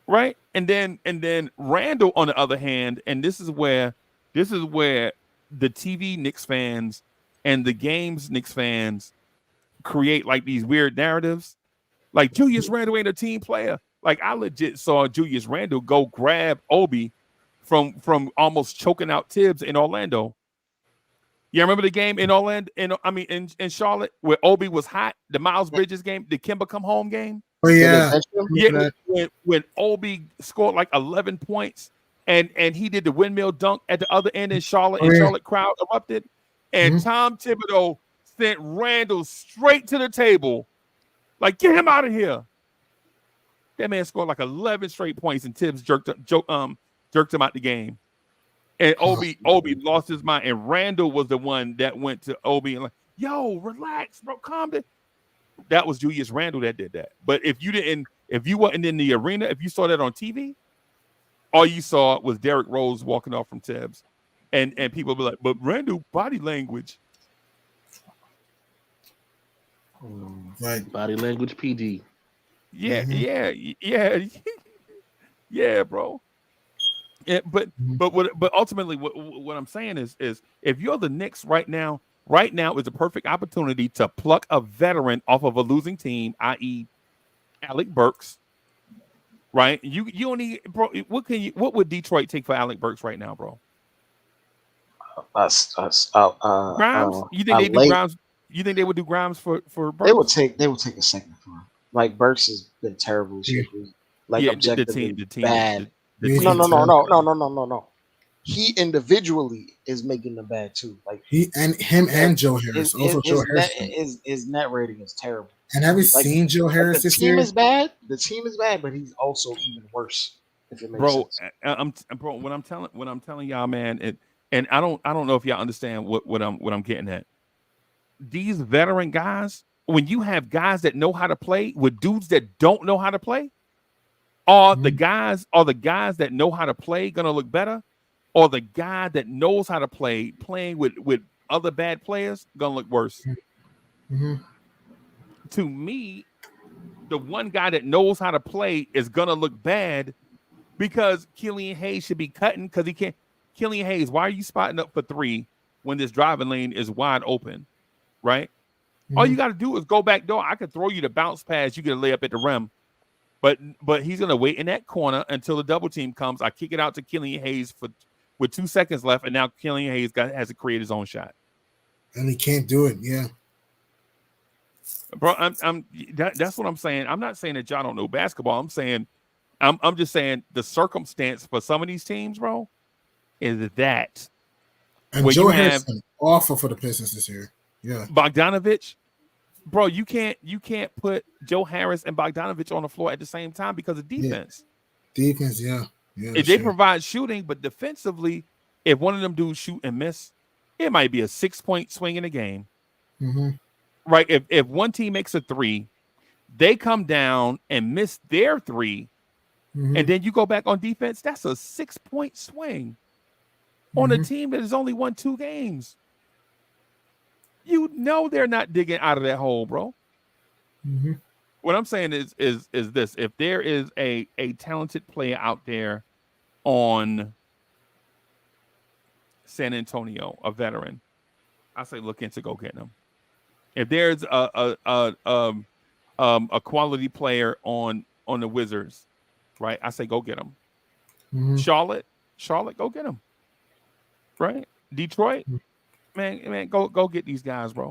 Right? And then Randall, on the other hand, and this is where the TV Knicks fans and the games Knicks fans create like these weird narratives. Like Julius Randle ain't a team player. Like I legit saw Julius Randle go grab Obi from almost choking out Tibbs in Orlando. You remember the game in Orlando, in Charlotte, where Obi was hot, the Miles Bridges game, the Kimba come home game? Oh, yeah. When Obi scored like 11 points and he did the windmill dunk at the other end in Charlotte, and Charlotte crowd erupted. And Tom Thibodeau sent Randall straight to the table. Like, get him out of here. That man scored like 11 straight points, and Tibbs jerked him out the game. And Obi lost his mind, and Randall was the one that went to Obi and like, yo, relax, bro, calm down. That was Julius Randle that did that. But if you wasn't in the arena, if you saw that on TV, all you saw was Derrick Rose walking off from Tibbs, and people be like, but Randall body language. Right. Body language PD. Yeah, yeah, bro. Yeah, but ultimately, what I'm saying is if you're the Knicks right now is the perfect opportunity to pluck a veteran off of a losing team, i.e., Alec Burks. Right? You only, bro. What would Detroit take for Alec Burks right now, bro? Grimes? You think they do Grimes? You think they would do Grimes for Burks? They would take a second for him. Like Burks has been terrible this year. Like objectively the team, bad. No. He individually is making them bad too. Like him and Joe Harris. His net rating is terrible. And have you seen Joe Harris this year? The team is bad, but he's also even worse. If it makes sense. Bro, what I'm telling y'all, man, and I don't know if y'all understand what I'm getting at. These veteran guys, when you have guys that know how to play with dudes that don't know how to play, are the guys that know how to play gonna look better, or the guy that knows how to play playing with other bad players gonna look worse? To me, the one guy that knows how to play is gonna look bad because Killian Hayes should be cutting because he can't. Killian Hayes, why are you spotting up for three when this driving lane is wide open? Right? All you got to do is go back door. I could throw you the bounce pass. You get a layup at the rim. But he's going to wait in that corner until the double team comes. I kick it out to Killian Hayes with 2 seconds left, and now Killian Hayes has to create his own shot. And he can't do it, yeah. Bro, that's what I'm saying. I'm not saying that y'all don't know basketball. I'm just saying the circumstance for some of these teams, bro, is that. And Joe Harris been awful for the Pistons this year. Yeah. Bogdanovich, bro, you can't put Joe Harris and Bogdanovich on the floor at the same time because of Yeah. defense. Defense, yeah. Yeah, If that's they true. provide shooting, but defensively, if one of them dudes shoot and miss, it might be a 6-point swing in a game. Mm-hmm. Right? If one team makes a three, they come down and miss their three, Mm-hmm. and then you go back on defense, that's a 6-point swing on a team that has only won 2 games. You know they're not digging out of that hole, bro. Mm-hmm. What I'm saying is this: if there is a talented player out there on San Antonio, a veteran, I say look into go getting them. If there's a quality player on the Wizards, right? I say go get them. Mm-hmm. Charlotte, go get them. Right? Detroit, man, go get these guys, bro.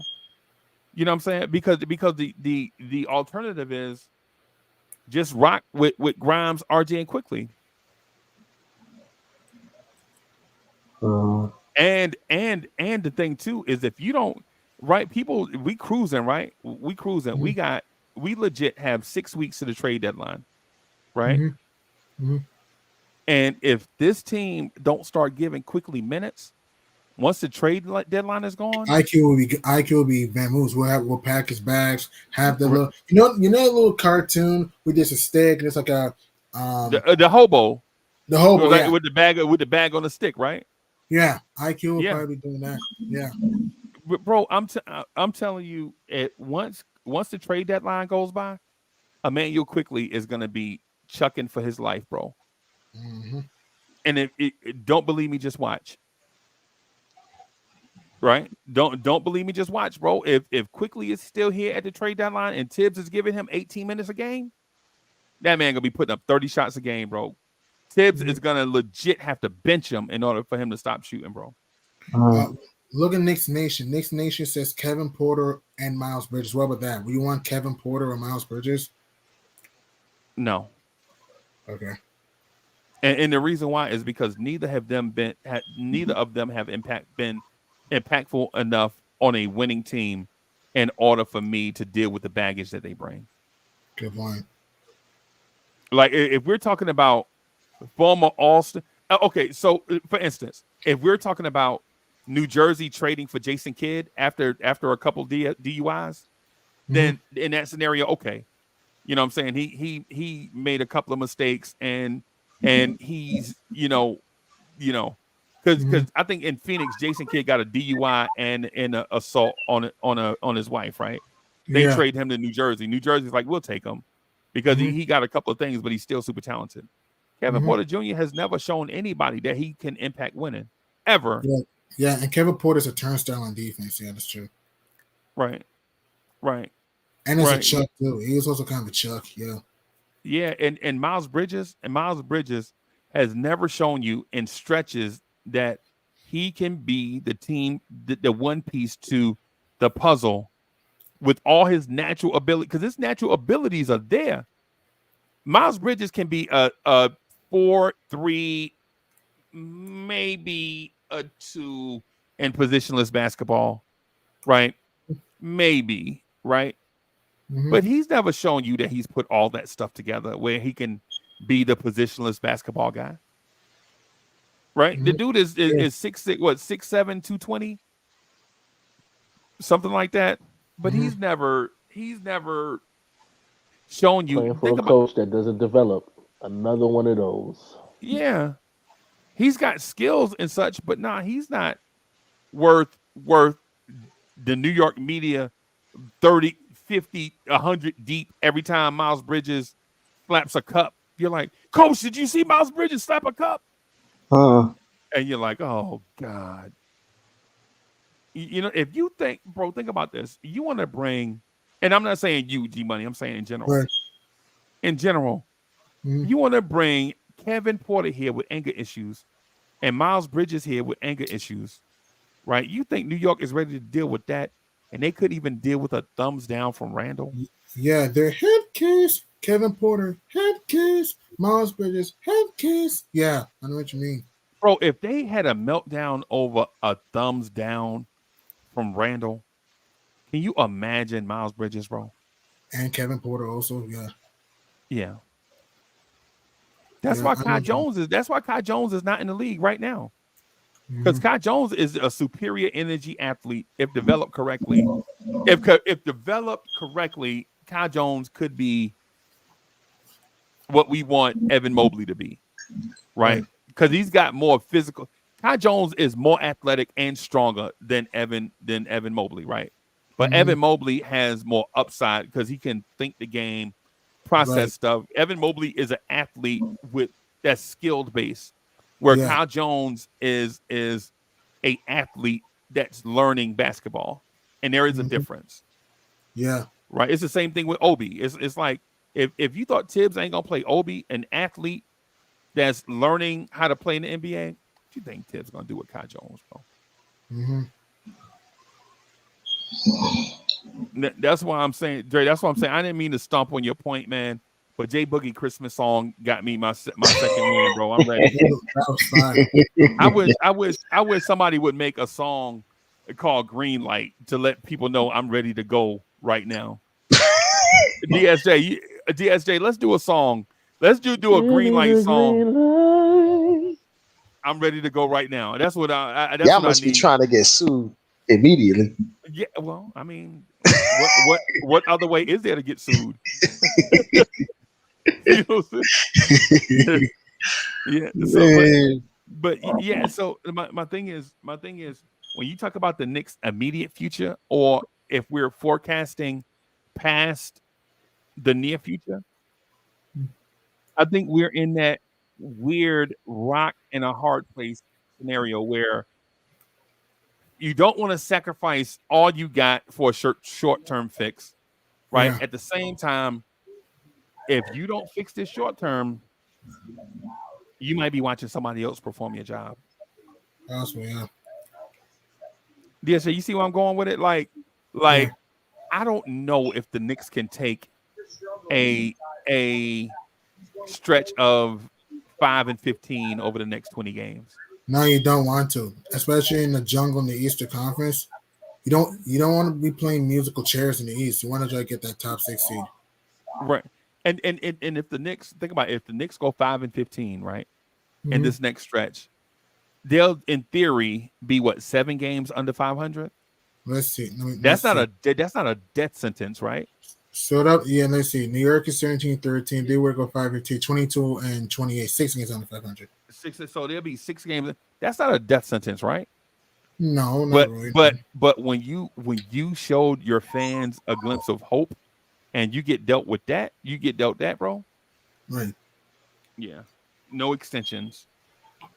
You know what I'm saying? Because the alternative is just rock with Grimes, RJ, and Quickly. And the thing too is if you don't, right, people, we cruising, right? We cruising. We legit have 6 weeks to the trade deadline, right? Mm-hmm. And if this team don't start giving Quickly minutes, once the trade deadline is gone, IQ will be Van Moose. We'll pack his bags, have the little the little cartoon with just a stick and it's like a the hobo. The hobo, like, yeah. with the bag on the stick, right? Yeah, IQ will probably be doing that. Yeah, but bro, I'm telling you, once the trade deadline goes by, Emmanuel Quickly is gonna be chucking for his life, bro. Mm-hmm. And if don't believe me, just watch. Right? Don't believe me, just watch, bro. If Quickly is still here at the trade deadline and Tibbs is giving him 18 minutes a game, that man gonna be putting up 30 shots a game, bro. Tibbs is gonna legit have to bench him in order for him to stop shooting, bro. Look at Knicks Nation. Knicks Nation says Kevin Porter and Miles Bridges. What about that? Would you want Kevin Porter or Miles Bridges? No. Okay. And the reason why is because neither of them have been impactful enough on a winning team in order for me to deal with the baggage that they bring. Good point. Like if we're talking about former All-Star, okay, so for instance, if we're talking about New Jersey trading for Jason Kidd after a couple DUIs, then in that scenario, okay, you know what I'm saying, he made a couple of mistakes and he's because I think in Phoenix, Jason Kidd got a DUI and an assault on his wife, right? They trade him to New Jersey. New Jersey's like, we'll take him because he got a couple of things, but he's still super talented. Kevin Porter Jr. has never shown anybody that he can impact winning ever. Yeah, and Kevin Porter's a turnstile on defense. Yeah, that's true. Right. And it's a chuck too. He was also kind of a chuck. Yeah. Yeah, and Miles Bridges has never shown you in stretches that he can be the team, the one piece to the puzzle with all his natural ability, because his natural abilities are there. Miles Bridges can be a 4-3, maybe a 2 in positionless basketball, right? Maybe, right? But he's never shown you that he's put all that stuff together where he can be the positionless basketball guy. Right? The dude is 6'6", 6'7", 220? Something like that. But he's never shown you. Playing for a coach that doesn't develop. Another one of those. Yeah. He's got skills and such, but he's not worth the New York media 30, 50, 100 deep every time Miles Bridges slaps a cup. You're like, Coach, did you see Miles Bridges slap a cup? And you're like, oh, God. You know, if you think, bro, think about this. You want to bring, and I'm not saying you, G-Money, I'm saying in general. Right. In general, you want to bring Kevin Porter here with anger issues and Miles Bridges here with anger issues, right? You think New York is ready to deal with that, and they could even deal with a thumbs down from Randall? Yeah, their head case, Kevin Porter, head case, Miles Bridges, head case. Yeah, I know what you mean. Bro, if they had a meltdown over a thumbs down from Randall, Can you imagine Miles Bridges, bro? And Kevin Porter also, yeah. Yeah. That's Yeah, why I Kai know. Jones is. That's why Kai Jones is not in the league right now. Because Mhm. Kai Jones is a superior energy athlete if developed correctly. If developed correctly, Kai Jones could be what we want Evan Mobley to be, right? Right. Because he's got more physical. Kai Jones is more athletic and stronger than Evan Mobley, right? But Hmm. Evan Mobley has more upside because he can think the game, process Right. stuff. Evan Mobley is an athlete with that skilled base, where Yeah. Kyle Jones is a athlete that's learning basketball, and there is a Hmm. difference, Yeah. right? It's the same thing with Obi. It's like if you thought Tibbs ain't gonna play Obi, an athlete that's learning how to play in the NBA, what you think Tibbs gonna do with Kai Jones, bro? Hmm. That's why I'm saying, Dre. That's why I'm saying I didn't mean to stomp on your point, man. But Jay Boogie Christmas song got me my second win, bro. I'm ready. That was fine. I wish somebody would make a song called Green Light to let people know I'm ready to go right now. DSJ, let's do a song. Let's do a Give Green me Light the song. green light. I'm ready to go right now. That's what that's Y'all what I must be need. trying to get sued immediately. Yeah, well, I mean, what other way is there to get sued? You know what I'm saying? Yeah. So, Man. yeah. So my thing is when you talk about the Knicks' immediate future, or if we're forecasting past the near future, I think we're in that weird rock and a hard place scenario where you don't want to sacrifice all you got for a short-term fix, right? Yeah. At the same time, if you don't fix this short term, you might be watching somebody else perform your job. Also, yeah. Yeah, so you see where I'm going with it? Yeah. I don't know if the Knicks can take a stretch of 5-15 over the next 20 games. No, you don't want to, especially in the jungle in the Eastern Conference. You don't want to be playing musical chairs in the East. You want to try to get that top 6 seed. Right. And if the Knicks think about it, if the Knicks go 5-15, right, in Hmm. this next stretch, they'll in theory be what, 7 games under 500? Let's see. That's Let's see. that's not a death sentence, right? So that, yeah, let's see. New York is 17-13. They will go 5-15, 22 and 28. 6 games under 500. So there'll be 6 games. That's not a death sentence, right? No, not But really. but when you showed your fans a glimpse of hope and you get dealt with that, you get dealt that, bro. Right. Yeah. No extensions.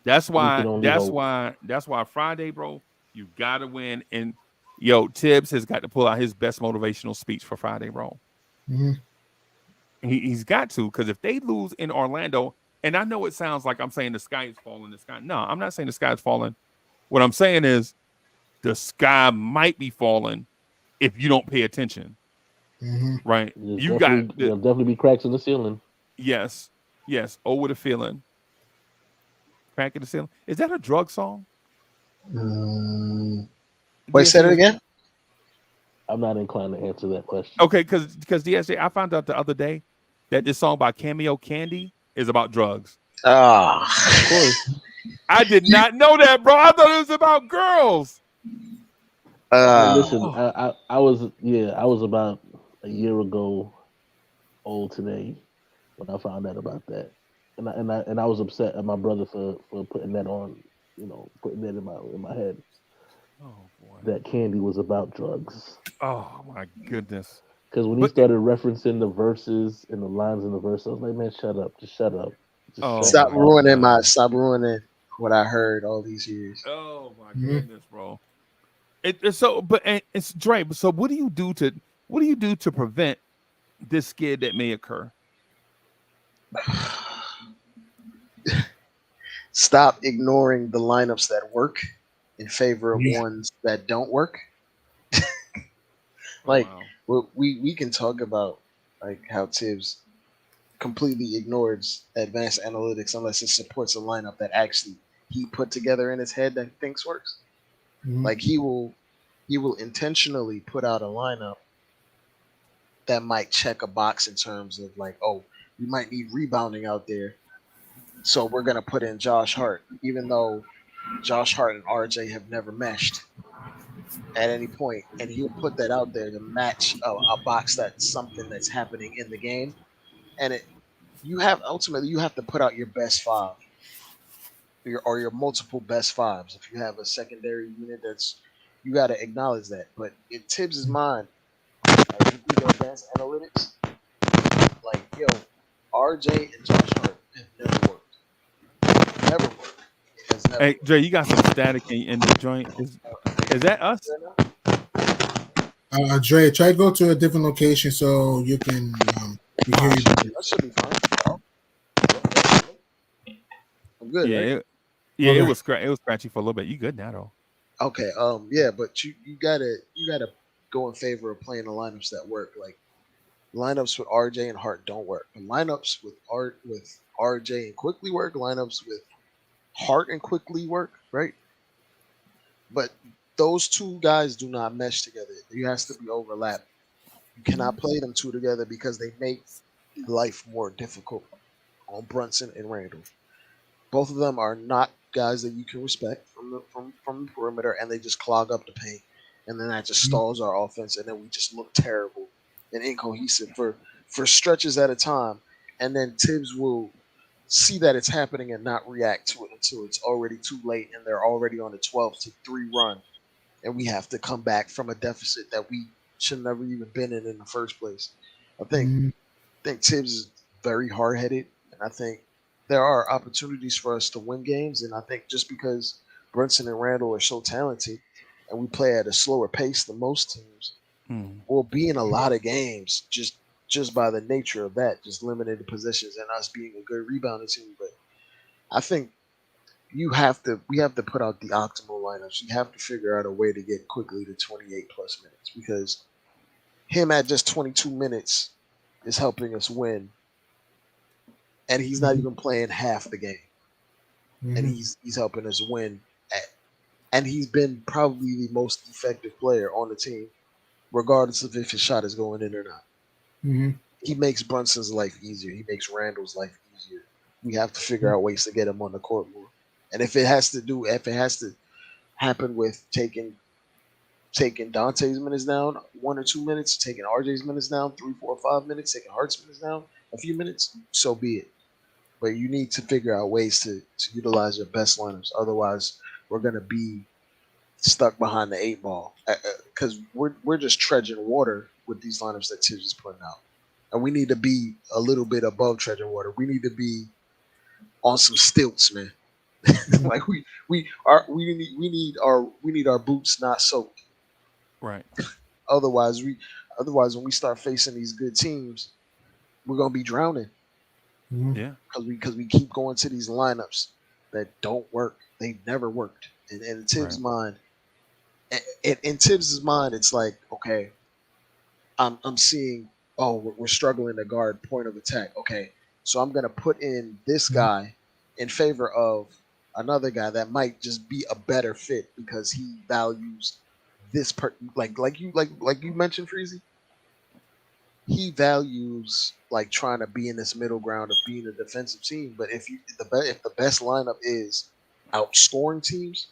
That's We why can only hope. that's why Friday, bro, you gotta win. And yo, Tibbs has got to pull out his best motivational speech for Friday, bro. Hmm. He's got to, because if they lose in Orlando, and I know it sounds like I'm saying the sky is falling, no, I'm not saying the sky is falling. What I'm saying is the sky might be falling if you don't pay attention. Hmm. Right? There'll definitely be cracks in the ceiling. Yes. Oh, with a feeling. Crack in the ceiling. Is that a drug song? Wait, say it again. I'm not inclined to answer that question. Okay, because DSJ, I found out the other day that this song by Cameo Candy is about drugs. Ah, Of course. I did not know that, bro. I thought it was about girls. Listen, I was about a year ago old today when I found out about that, and I was upset at my brother for putting that on, putting that in my head. Oh boy. That Candy was about drugs. Oh my goodness. Because when he started referencing the verses and the lines in the verse, I was like, man, shut up. Just shut up. Stop ruining what I heard all these years. Oh my goodness, bro. It's Dre. So what do you do to prevent this skid that may occur? Stop ignoring the lineups that work in favor of ones that don't work. We can talk about like how Tibbs completely ignores advanced analytics unless it supports a lineup that actually he put together in his head that he thinks works. Mhm. Like he will he will intentionally put out a lineup that might check a box in terms of like, oh, we might need rebounding out there, so we're gonna put in Josh Hart, even though Josh Hart and RJ have never meshed at any point, and he'll put that out there to match a box that's something that's happening in the game, and you have ultimately you have to put out your best five, your multiple best fives. If you have a secondary unit, that's you got to acknowledge that. But in Tibbs's mind, like you do the advanced analytics, like yo, RJ and Josh Hart have never worked. Never worked. It has never Hey, worked. Dre, you got some static in the joint. Is that us? Dre, try to go to a different location so you can we can hear you better. That should be fine. I'm good, Yeah, right? yeah. It Okay. was it was scratchy for a little bit. You good now though? Okay. Yeah, but you gotta go in favor of playing the lineups that work. Like lineups with RJ and Hart don't work. The lineups with RJ and Quickly work. Lineups with Hart and Quickly work, right? But those two guys do not mesh together. There has to be overlap. You cannot play them two together because they make life more difficult on Brunson and Randall. Both of them are not guys that you can respect from the perimeter, and they just clog up the paint, and then that just stalls our offense, and then we just look terrible and incohesive for stretches at a time. And then Tibbs will see that it's happening and not react to it until it's already too late, and they're already on a 12-3 run, and we have to come back from a deficit that we should never even been in the first place. I think Mhm. think Tibbs is very hard headed, and I think there are opportunities for us to win games. And I think just because Brunson and Randall are so talented, and we play at a slower pace than most teams, Hmm. we'll be in a lot of games just by the nature of that, just limited possessions and us being a good rebounding team. But I think we have to put out the optimal lineups. You have to figure out a way to get quickly to 28 plus minutes because him at just 22 minutes is helping us win, and he's not even playing half the game, and Mhm. he's helping us win. At, and he's been probably the most effective player on the team, regardless of if his shot is going in or not. Mhm. He makes Brunson's life easier. He makes Randall's life easier. We have to figure out ways to get him on the court more. And if it has to happen with taking Dante's minutes down 1 or 2 minutes, taking RJ's minutes down 3, 4, 5 minutes, taking Hart's minutes down a few minutes, so be it. But you need to figure out ways to utilize your best lineups. Otherwise, we're gonna be stuck behind the eight ball because we're just treading water with these lineups that Tibbs is putting out, and we need to be a little bit above treading water. We need to be on some stilts, man. Like we need our boots not soaked. Right. Otherwise, when we start facing these good teams, we're gonna be drowning Mhm. Yeah. because we keep going to these lineups that don't work. They've never worked. And in Tibbs' Right. mind, in Tibbs' mind, it's like, okay, I'm seeing, oh, we're struggling to guard point of attack. Okay, so I'm gonna put in this guy in favor of another guy that might just be a better fit because he values this like you mentioned, Freezy. He values like trying to be in this middle ground of being a defensive team. But if the best lineup is outscoring teams,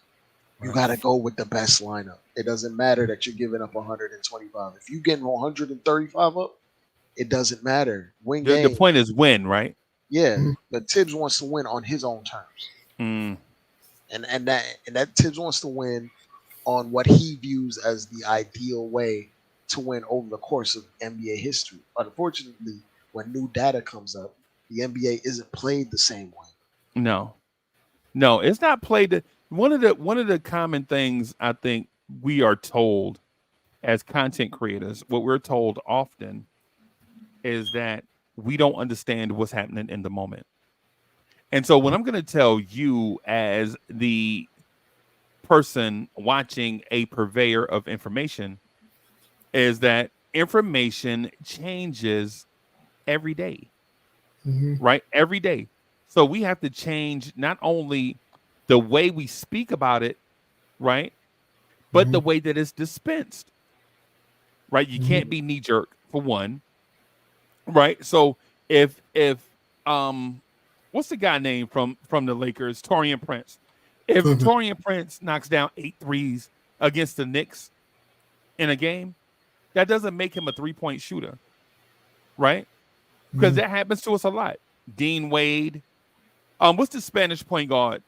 you Right. got to go with the best lineup. It doesn't matter that you're giving up 125. If you getting 135 up, it doesn't matter. Win The games, point is win, right? yeah. But Tibbs wants to win on his own terms, Mm. and that Tibbs wants to win on what he views as the ideal way to win over the course of NBA history. Unfortunately, when new data comes up, the NBA isn't played the same way. No. No, it's not played. One of the common things I think we are told as content creators, what we're told often is that we don't understand what's happening in the moment. And so what I'm going to tell you as the person watching a purveyor of information is that information changes every day, Mhm. right? Every day. So we have to change not only the way we speak about it, right? but the way that it's dispensed, right? You Mm-hmm. can't be knee jerk for one, right? So if what's the guy name from the Lakers, Torian Prince? If Torian Prince knocks down 8 threes against the Knicks in a game, that doesn't make him a 3-point shooter, right? Because that happens to us a lot. Dean Wade. What's the Spanish point guard?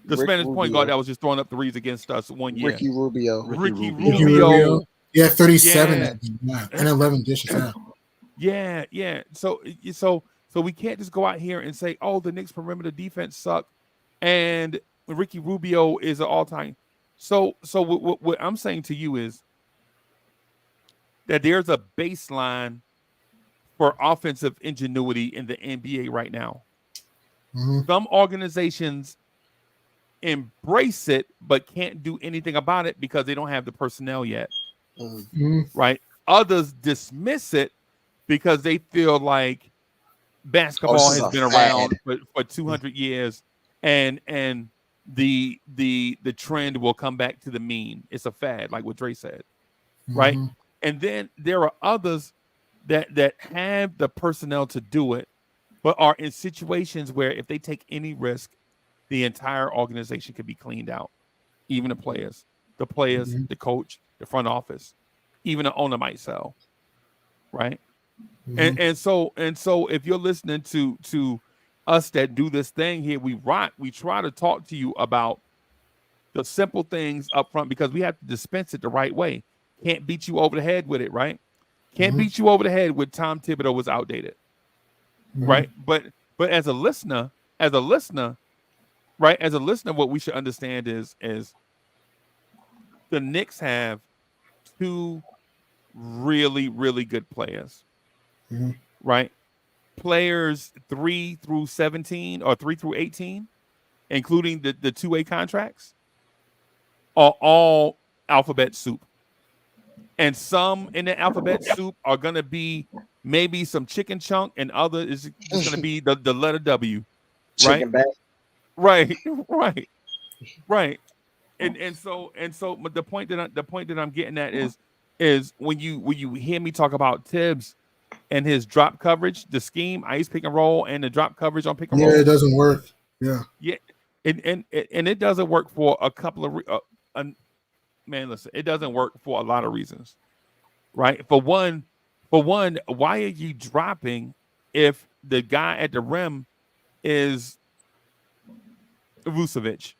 The Rick Spanish point guard Rubio. that was just throwing up threes against us one year. Ricky Rubio. Ricky Ricky Rubio. Rubio. Yeah, 37 Yeah. that game, yeah. And 11 dishes. Yeah. Yeah. So we can't just go out here and say, oh, the Knicks perimeter defense suck, and Ricky Rubio is an all-time. So what I'm saying to you is that there's a baseline for offensive ingenuity in the NBA right now. Some organizations embrace it but can't do anything about it because they don't have the personnel yet. Right? Others dismiss it because they feel like basketball has been around for 200 years and the trend will come back to the mean. It's a fad, like what Dre said. Right? And then there are others that have the personnel to do it, but are in situations where if they take any risk, the entire organization could be cleaned out. Even the players, the coach, the front office, even the owner might sell. Right? And so if you're listening to us that do this thing here, we try to talk to you about the simple things up front because we have to dispense it the right way. Can't beat you over the head with it, right? Can't beat you over the head with Tom Thibodeau was outdated. Right? But as a listener, right? As a listener, what we should understand is the Knicks have 2 really, really good players. Right? Players 3 through 17 or 3 through 18, including the 2-way contracts, are all alphabet soup. And some in the alphabet soup are going to be maybe some chicken chunk, and other is just going to be the letter W. Right? Right. And so but the point that I'm getting at is when you hear me talk about Tibbs and his drop coverage, the scheme, ice pick and roll, and the drop coverage on pick and roll. Yeah, it doesn't work. Yeah. And it doesn't work for a couple of man, listen, it doesn't work for a lot of reasons, right? For one, why are you dropping if the guy at the rim is Vucevic?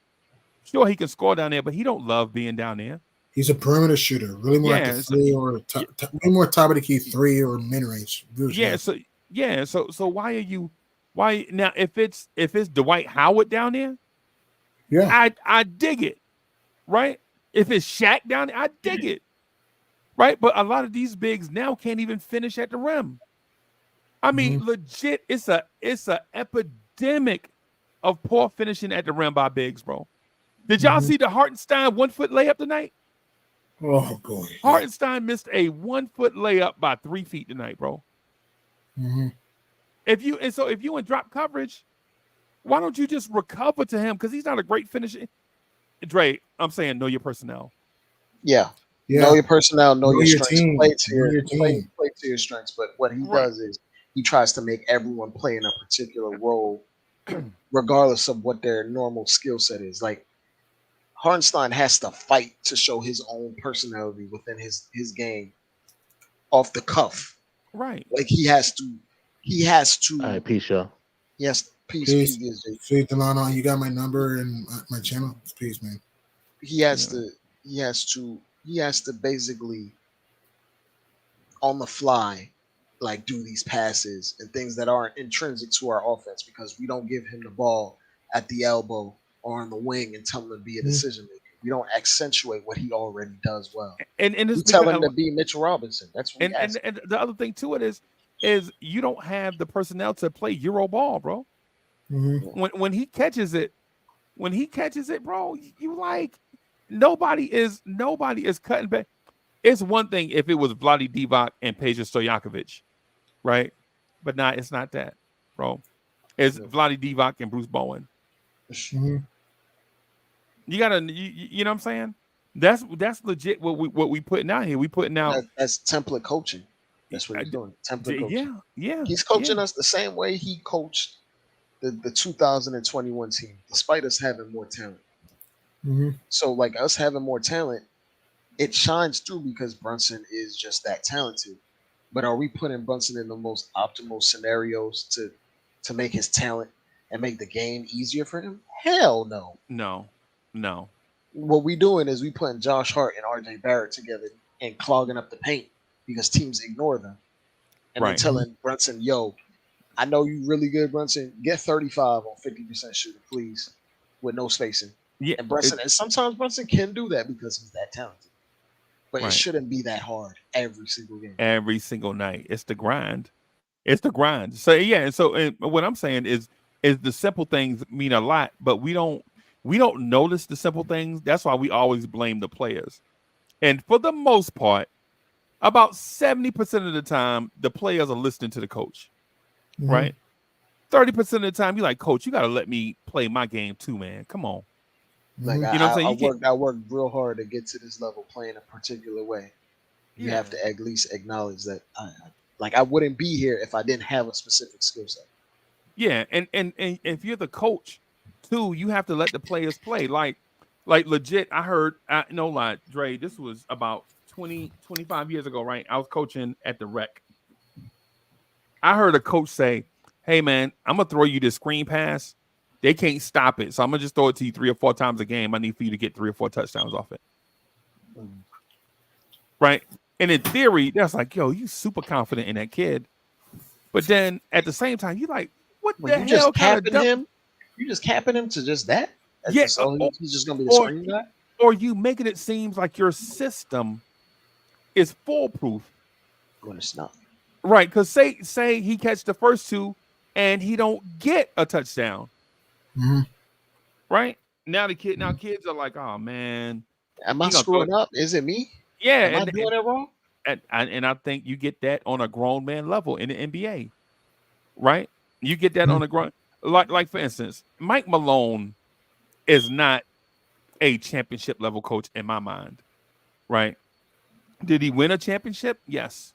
Sure, he can score down there, but he don't love being down there. He's a perimeter shooter, really more like a 3 or way more top of the key 3 or mid range. So why now if it's Dwight Howard down there, I dig it, right? If it's Shaq down there, I dig it. Right? But a lot of these bigs now can't even finish at the rim. I mean, legit, it's a epidemic of poor finishing at the rim by bigs, bro. Did y'all see the Hartenstein 1-foot layup tonight? Oh boy. Hartenstein missed a 1-foot layup by 3 feet tonight, bro. If you in drop coverage, why don't you just recover to him? Because he's not a great finisher. Dre, I'm saying know your personnel. Yeah. Know your personnel, know your strengths. Team. Play to your strengths. But what he does is he tries to make everyone play in a particular role, regardless of what their normal skill set is. Like Hartenstein has to fight to show his own personality within his game off the cuff. Right. Like he has to. All right, peace, y'all. Yes, peace. Peace, Delano. You got my number and my channel. Peace, man. He has to basically on the fly, like do these passes and things that aren't intrinsic to our offense because we don't give him the ball at the elbow or on the wing and tell him to be a decision maker. We don't accentuate what he already does well. And we tell him to be Mitchell Robinson. That's what and the other thing to it is you don't have the personnel to play Euro ball, bro. When he catches it, bro, you like nobody is cutting back. It's one thing if it was Vlade Divac and Peja Stojakovic, right? But it's not that, bro. It's Vlade Divac and Bruce Bowen. You gotta, you know what I'm saying? That's legit what we putting out here. We putting out That's template coaching. That's what he's doing. Template coaching. yeah. He's coaching us the same way he coached the 2021 team, despite us having more talent. Mm-hmm. So, like us having more talent, it shines through because Brunson is just that talented. But are we putting Brunson in the most optimal scenarios to make his talent and make the game easier for him? Hell no. No. What we doing is we putting Josh Hart and RJ Barrett together and clogging up the paint because teams ignore them. And then Right. telling Brunson, yo, I know you really good, Brunson. Get 35 on 50% shooting, please, with no spacing. Yeah. And Brunson, and sometimes Brunson can do that because he's that talented. But Right. it shouldn't be that hard every single game. Every single night. It's the grind. It's the grind. So yeah, and what I'm saying is the simple things mean a lot, but we don't notice the simple things. That's why we always blame the players. And for the most part, about 70% of the time, the players are listening to the coach. Mm-hmm. Right? 30% of the time, you're like, Coach, you gotta let me play my game too, man. Come on. Like You know what I'm saying? I worked real hard to get to this level playing a particular way. You Yeah. have to at least acknowledge that I wouldn't be here if I didn't have a specific skill set. Yeah, and if you're the coach, too, you have to let the players play. Like legit, I heard, no lie, Dre, this was about 25 years ago, right? I was coaching at the Rec. I heard a coach say, hey, man, I'm going to throw you this screen pass. They can't stop it, so I'm going to just throw it to you 3 or 4 times a game. I need for you to get 3 or 4 touchdowns off it. Right? And in theory, that's like, yo, you super confident in that kid. But then at the same time, you like, what the You hell just kind of capping him? You just capping him to just that? Yeah, He's just gonna be the screen guy? Or you making it seem like your system is foolproof. When it's not. Right, because say he catch the first 2 and he don't get a touchdown. Mm-hmm. Right? Now kids are like, oh man. Am I screwing up? Is it me? Yeah. Am I doing it wrong? And I think you get that on a grown man level in the NBA. Right? You get that on a grown, like for instance, Mike Malone is not a championship level coach in my mind. Right? Did he win a championship? Yes.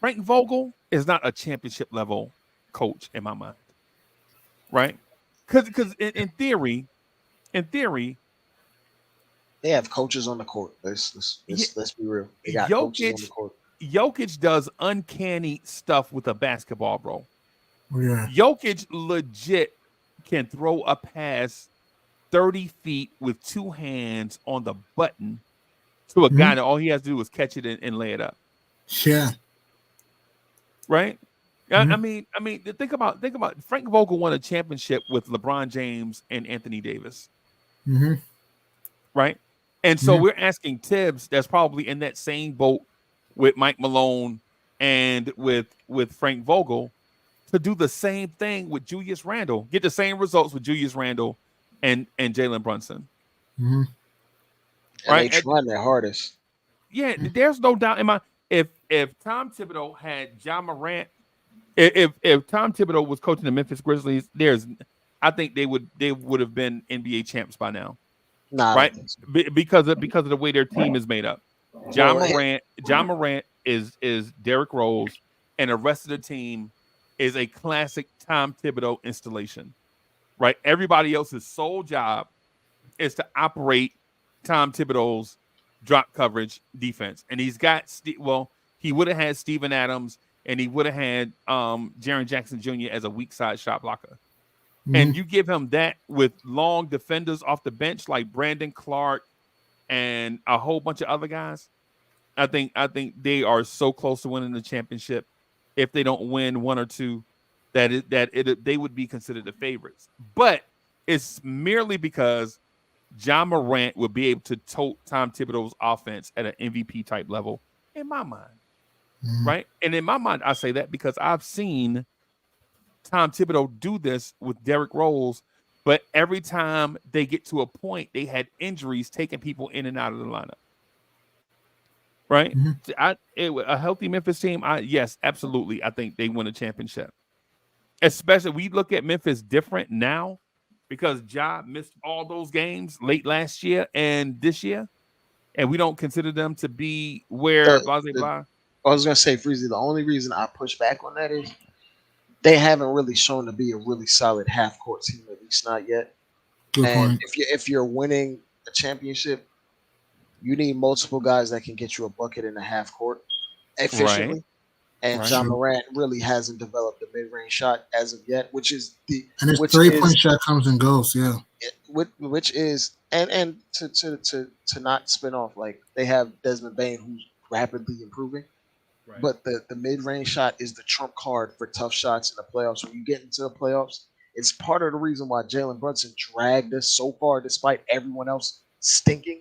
Frank Vogel is not a championship level coach in my mind. Right? Because in theory, they have coaches on the court. Let's be real. They got coaches on the court. Jokic does uncanny stuff with a basketball, bro. Yeah. Jokic legit can throw a pass 30 feet with 2 hands on the button to a guy that all he has to do is catch it and lay it up. Yeah. Right? I mean, think about Frank Vogel won a championship with LeBron James and Anthony Davis. Mm-hmm. Right? And so we're asking Tibbs, that's probably in that same boat with Mike Malone and with Frank Vogel, to do the same thing with Julius Randle, get the same results with Julius Randle and Jalen Brunson. Mm-hmm. Right? They trying their hardest. Yeah, there's no doubt in my if Tom Thibodeau had Ja Morant, if Tom Thibodeau was coaching the Memphis Grizzlies, I think they would have been NBA champs by now. Nah, right? Because of the way their team is made up. Ja Morant is Derrick Rose, and the rest of the team is a classic Tom Thibodeau installation. Right? Everybody else's sole job is to operate Tom Thibodeau's drop coverage defense. And he's got he would have had Steven Adams, and he would have had Jaren Jackson Jr. as a weak side shot blocker. And you give him that with long defenders off the bench like Brandon Clark and a whole bunch of other guys. I think they are so close to winning the championship. If they don't win 1 or 2, they would be considered the favorites. But it's merely because Ja Morant would be able to tote Tom Thibodeau's offense at an MVP type level in my mind. Right? And in my mind, I say that because I've seen Tom Thibodeau do this with Derrick Rose, but every time they get to a point, they had injuries taking people in and out of the lineup. Right? A healthy Memphis team, yes, absolutely. I think they win a championship. Especially, we look at Memphis different now because Ja missed all those games late last year and this year. and we don't consider them to be where blah blah blah. I was gonna say, Freezy. The only reason I push back on that is they haven't really shown to be a really solid half court team, at least not yet. Good And point. if you're winning a championship, you need multiple guys that can get you a bucket in the half court efficiently. And Right. John Morant really hasn't developed a mid range shot as of yet, which is And his 3-point shot comes and goes. Yeah. which is and to not spin off, like they have Desmond Bain who's rapidly improving. Right. But the mid range shot is the trump card for tough shots in the playoffs. When you get into the playoffs, it's part of the reason why Jalen Brunson dragged us so far despite everyone else stinking.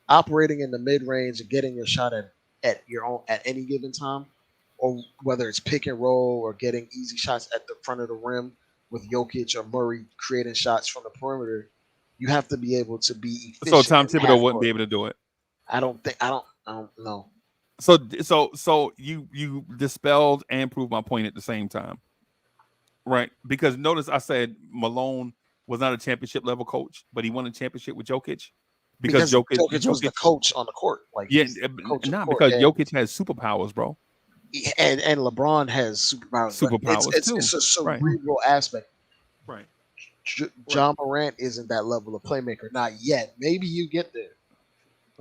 Operating in the mid range and getting your shot at your own at any given time, or whether it's pick and roll or getting easy shots at the front of the rim with Jokic or Murray creating shots from the perimeter, you have to be able to be efficient. So Tom Thibodeau wouldn't be able to do it. I don't know. So you dispelled and proved my point at the same time, right? Because notice I said Malone was not a championship level coach, but he won a championship with Jokic because Jokic was the coach on the court. Like because Jokic has superpowers, bro. And LeBron has superpowers. It's a cerebral aspect. Right. John Morant isn't that level of playmaker, not yet. Maybe you get there.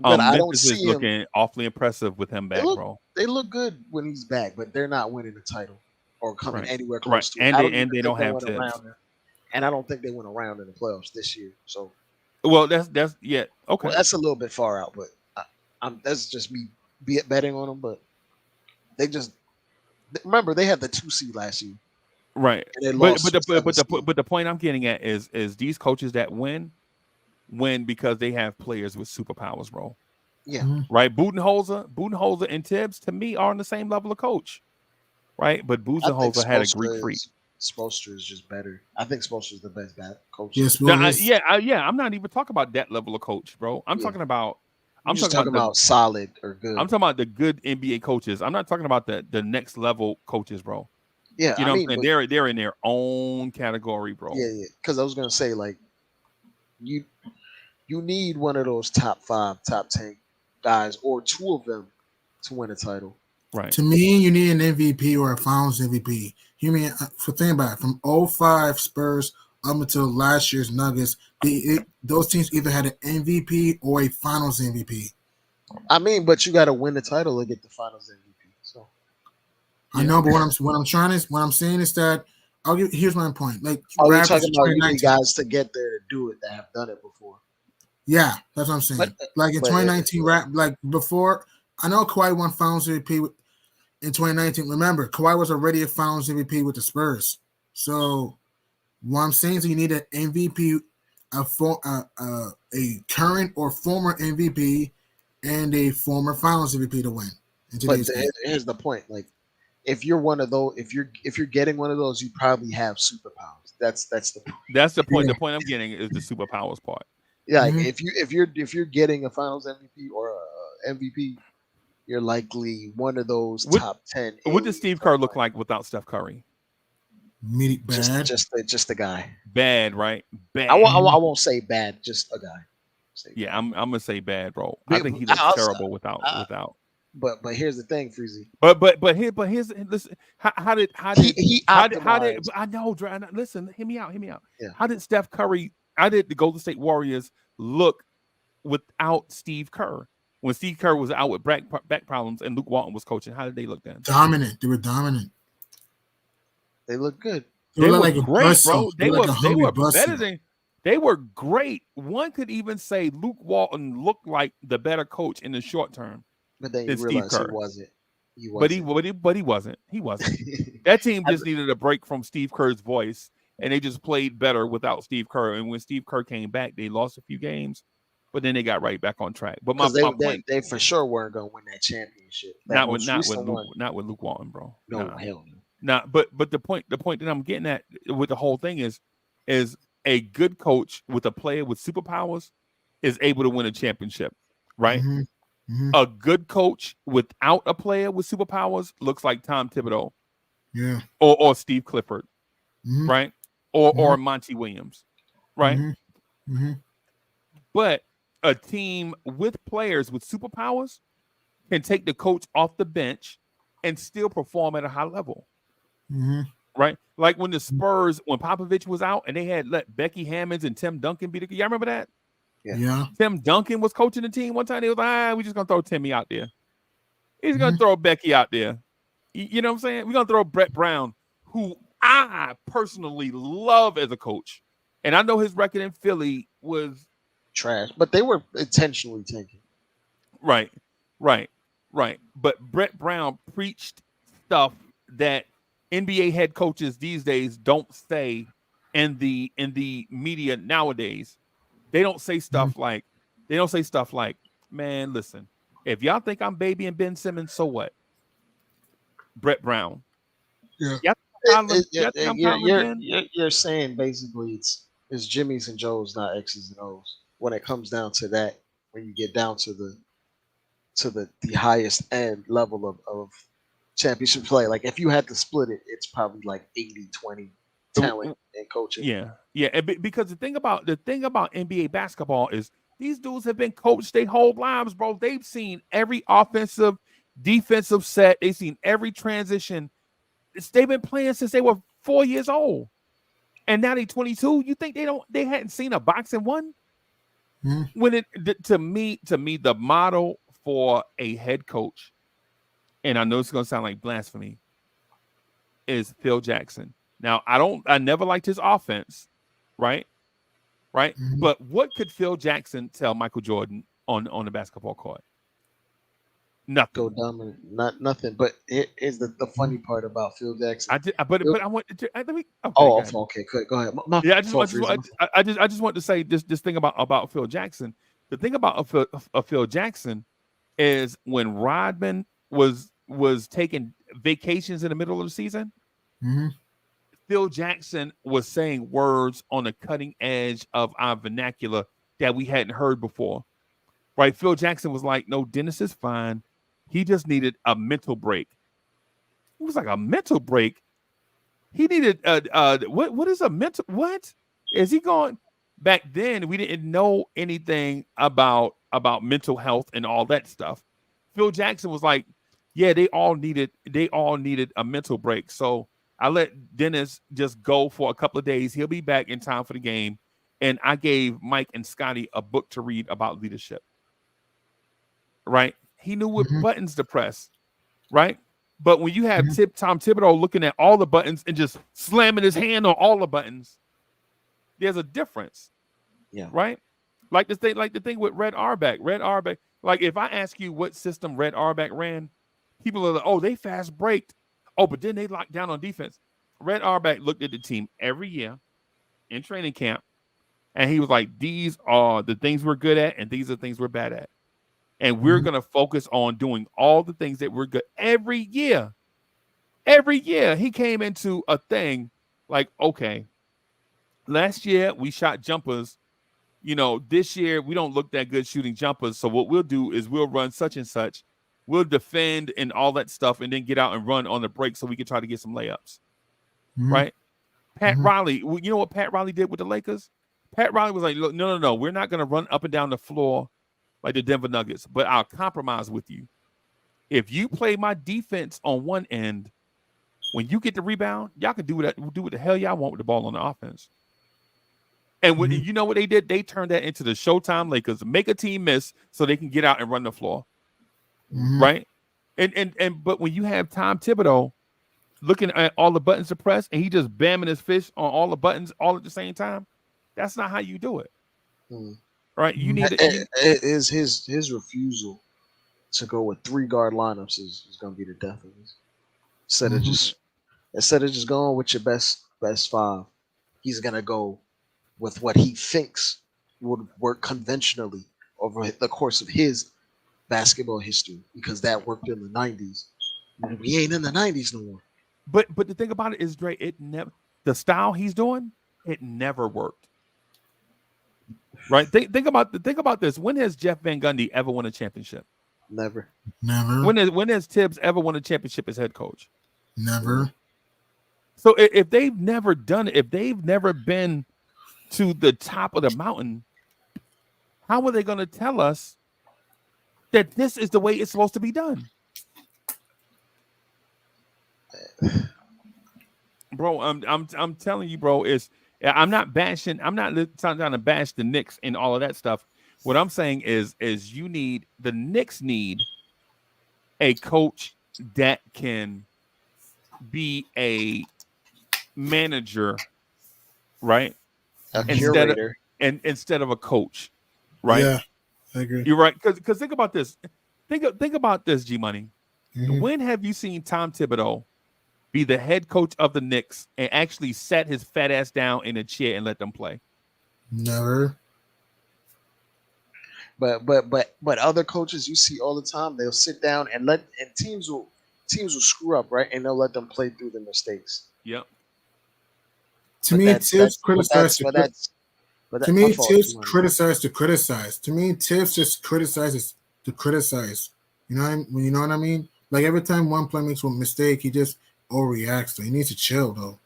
But I don't see him looking awfully impressive with him back, bro. They look good when he's back, but they're not winning the title or coming anywhere close to it. And they don't have tips. And I don't think they went around in the playoffs this year. So, well, that's okay. Well, that's a little bit far out, but that's just me betting on them. But they just remember they had the 2 seed last year, right? But the point I'm getting at is these coaches that win because they have players with superpowers, bro. Yeah. Mm-hmm. Right. Budenholzer and Tibbs to me are on the same level of coach. Right. But Budenholzer had a Greek freak. Spoelstra is just better. I think Spoelstra is the best coach. Yes, I'm not even talking about that level of coach, bro. I'm talking about solid or good. I'm talking about the good NBA coaches. I'm not talking about the next level coaches, bro. Yeah, you know what I'm saying? They're in their own category, bro. Yeah. Because I was gonna say, like, you need one of those top 5, top 10 guys, or 2 of them, to win a title. Right. To me, you need an MVP or a Finals MVP. You mean for think about it, from 05 Spurs up until last year's Nuggets, those teams either had an MVP or a Finals MVP. I mean, but you got to win the title to get the Finals MVP. So I know, but what I'm saying is that here's my point. Like, you're talking about you need guys to get there to do it that have done it before. Yeah, that's what I'm saying. Like in 2019, like before, I know Kawhi won Finals MVP in 2019. Remember, Kawhi was already a Finals MVP with the Spurs. So what I'm saying is you need an MVP, a current or former MVP, and a former Finals MVP to win. But here's the point: like, if you're one of those, if you're getting one of those, you probably have superpowers. That's the point. That's the point. The point I'm getting is the superpowers part. Yeah, like if you're getting a Finals MVP or a MVP, you're likely one of those top 10. What does Steve Kerr look like without Steph Curry? Bad. Just a guy. Bad, right? Bad. I won't say bad. Just a guy. Yeah, I'm gonna say bad, bro. I think he looks terrible without. But here's the thing, Freezie. But here's listen. How did I know? Listen, hear me out. Yeah. How did Steph Curry? How did the Golden State Warriors look without Steve Kerr? When Steve Kerr was out with back problems and Luke Walton was coaching, how did they look then? Dominant. They were dominant. They look good. They were great, bro. They were better than. They were great. One could even say Luke Walton looked like the better coach in the short term. But then you realize he wasn't. But he wasn't. He wasn't. That team just needed a break from Steve Kerr's voice, and they just played better without Steve Kerr. And when Steve Kerr came back, they lost a few games, but then they got right back on track. But my point, they for sure weren't going to win that championship. Not with Luke Walton, bro. No, hell no. Nah, but the point that I'm getting at with the whole thing is a good coach with a player with superpowers is able to win a championship, right? Mm-hmm. Mm-hmm. A good coach without a player with superpowers looks like Tom Thibodeau, yeah, or Steve Clifford, mm-hmm. right? Or Monty Williams, right? Mm-hmm. Mm-hmm. But a team with players with superpowers can take the coach off the bench and still perform at a high level. Mm-hmm. Right? Like when the Spurs, when Popovich was out and they had let Becky Hammonds and Tim Duncan be the, y'all remember that? Yeah. Tim Duncan was coaching the team one time. They was like, we're just gonna throw Timmy out there. He's Mm-hmm. gonna throw Becky out there. You know what I'm saying? We're gonna throw Brett Brown, who I personally love as a coach. And I know his record in Philly was trash, but they were intentionally tanking. Right. But Brett Brown preached stuff that NBA head coaches these days don't say in the media nowadays. They don't say stuff like, man, listen, if y'all think I'm babying Ben Simmons, so what? Brett Brown. Yeah. Y'all think I'm coddling Ben? You're saying basically it's Jimmy's and Joe's, not X's and O's. When it comes down to that, when you get down to the highest end level of championship play, like if you had to split it, it's probably like 80-20 talent and coaching. Yeah. And because the thing about NBA basketball is these dudes have been coached their whole lives, bro. They've seen every offensive, defensive set. They've seen every transition. They've been playing since they were 4 years old, and now they're 22. You think they hadn't seen a boxing one? Mm-hmm. When to me, the model for a head coach, and I know it's going to sound like blasphemy, is Phil Jackson. Now, I never liked his offense, right? Mm-hmm. But what could Phil Jackson tell Michael Jordan on the basketball court? Nothing. Go dominant, nothing. But here's the funny part about Phil Jackson. I want to let me. Okay, go ahead. I just want to say this thing about Phil Jackson. The thing about Phil Jackson is when Rodman was taking vacations in the middle of the season, Mm-hmm. Phil Jackson was saying words on the cutting edge of our vernacular that we hadn't heard before. Right? Phil Jackson was like, "No, Dennis is fine. He just needed a mental break." It was like a mental break. He needed what is a mental, what is he going? Back then we didn't know anything about mental health and all that stuff. Phil Jackson was like, yeah, they all needed a mental break. So I let Dennis just go for a couple of days. He'll be back in time for the game. And I gave Mike and Scotty a book to read about leadership. Right? He knew what buttons to press. Right? But when you have Tom Thibodeau looking at all the buttons and just slamming his hand on all the buttons, there's a difference. Yeah. Right? Like the thing with Red Auerbach. Red Auerbach, like if I ask you what system Red Auerbach ran, people are like, oh, they fast braked. Oh, but then they locked down on defense. Red Auerbach looked at the team every year in training camp, and he was like, these are the things we're good at, and these are the things we're bad at. And we're going to focus on doing all the things that we're good every year. Every year he came into a thing like, okay, last year we shot jumpers. You know, this year we don't look that good shooting jumpers. So what we'll do is we'll run such and such. We'll defend and all that stuff and then get out and run on the break so we can try to get some layups. Right? Pat Riley, you know what Pat Riley did with the Lakers? Pat Riley was like, look, no. We're not going to run up and down the floor like the Denver Nuggets, but I'll compromise with you. If you play my defense on one end, when you get the rebound, y'all can do what the hell y'all want with the ball on the offense. And when you know what they did? They turned that into the Showtime Lakers, make a team miss so they can get out and run the floor. Right? And but when you have Tom Thibodeau looking at all the buttons to press and he just bamming his fist on all the buttons all at the same time, that's not how you do it. Right? You need is his refusal to go with 3 guard lineups is going to be the death of this. Instead of just going with your best 5, he's going to go with what he thinks would work conventionally over the course of his basketball history, because that worked in the 90s. We ain't in the 90s no more. But the thing about it is, Dre, the style he's doing, it never worked. Right? Think about this. When has Jeff Van Gundy ever won a championship? Never. When has Tibbs ever won a championship as head coach? Never. So if they've never done it, if they've never been to the top of the mountain, how are they going to tell us that this is the way it's supposed to be done? Bro, I'm telling you, bro, I'm not trying to bash the Knicks and all of that stuff. What I'm saying is the Knicks need a coach that can be a manager, right? A Instead of curator. instead of a coach, right? Yeah, I agree. You're right. Because think about this. Think about this, G Money. Mhm. When have you seen Tom Thibodeau be the head coach of the Knicks and actually sat his fat ass down in a chair and let them play? Never. But other coaches you see all the time, they'll sit down and teams will screw up, right? And they'll let them play through the mistakes. Yep. To me, Tibbs criticized To me, Tibbs criticized to criticize. To me, Tibbs just criticizes to criticize. You know what I mean? Like every time one player makes one mistake, he just overreacts. So he needs to chill, though.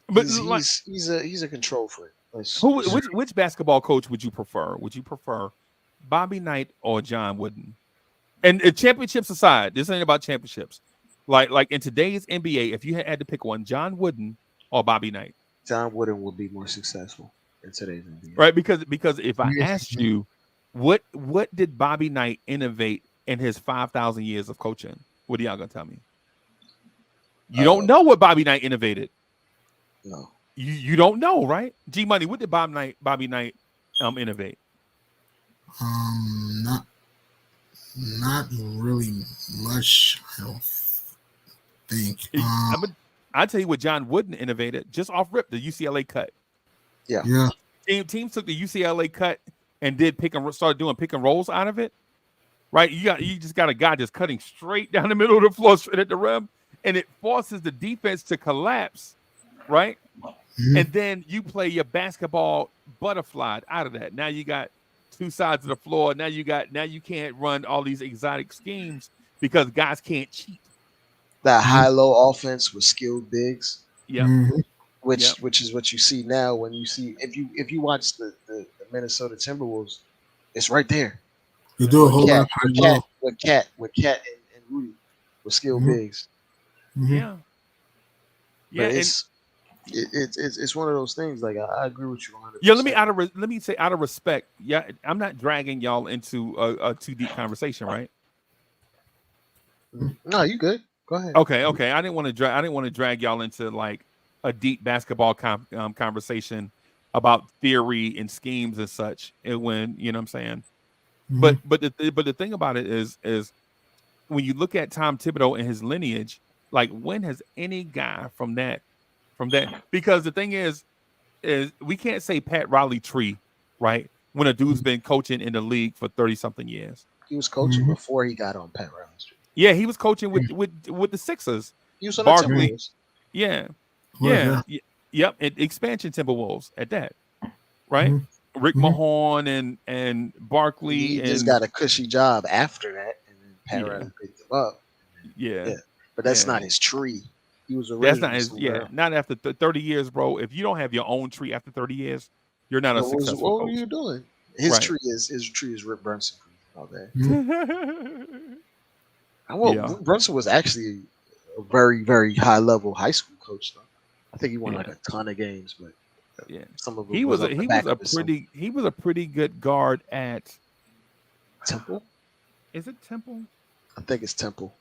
But he's a control freak. Which basketball coach would you prefer? Would you prefer Bobby Knight or John Wooden? And championships aside, this ain't about championships. Like in today's NBA, if you had to pick one, John Wooden or Bobby Knight, John Wooden would be more successful in today's NBA. right? Because if I asked you, what did Bobby Knight innovate in his 5,000 years of coaching? What are y'all gonna tell me? You don't know what Bobby Knight innovated. No. You don't know, right? G Money, what did Bobby Knight innovate? Not really much, I don't think. I'll tell you what John Wooden innovated just off rip, the UCLA cut. Yeah. Teams took the UCLA cut and started doing pick and rolls out of it. Right? You just got a guy just cutting straight down the middle of the floor, straight at the rim, and it forces the defense to collapse, right? Mm-hmm. And then you play your basketball butterfly out of that. Now you got two sides of the floor. Now you can't run all these exotic schemes because guys can't cheat. That high-low offense with skilled bigs. Yeah. Mm-hmm. Which is what you see now when you see if you watch the Minnesota Timberwolves, it's right there. You do a whole lot with Cat and Rudy with skilled bigs. Mm-hmm. Yeah. Yeah, it's one of those things. Like I agree with you 100%. Yeah, let me say out of respect. Yeah, I'm not dragging y'all into a too deep conversation, right? No, you good. Go ahead. Okay. I didn't want to drag y'all into like a deep basketball conversation about theory and schemes and such. And when you know what I'm saying. Mm-hmm. But the thing about it is when you look at Tom Thibodeau and his lineage, like when has any guy from that because the thing is we can't say Pat Riley Tree, right? When a dude's been coaching in the league for 30 something years. He was coaching before he got on Pat Riley Tree. Yeah, he was coaching with the Sixers. He was on Barkley. the Timberwolves. Yeah. Yep. And expansion Timberwolves at that. Right? Mm-hmm. Rick Mahorn and Barkley. He just got a cushy job after that, and then Pat Riley picked him up. Yeah. But that's not his tree. He was originally. That's not his. Not after 30 years, bro. If you don't have your own tree after 30 years, you're not a successful coach. What were you doing? His tree is Rip Brunson. Okay. Brunson was actually a very, very high level high school coach, though. I think he won like a ton of games, but some of it he was a pretty good guard at Temple. Is it Temple? I think it's Temple.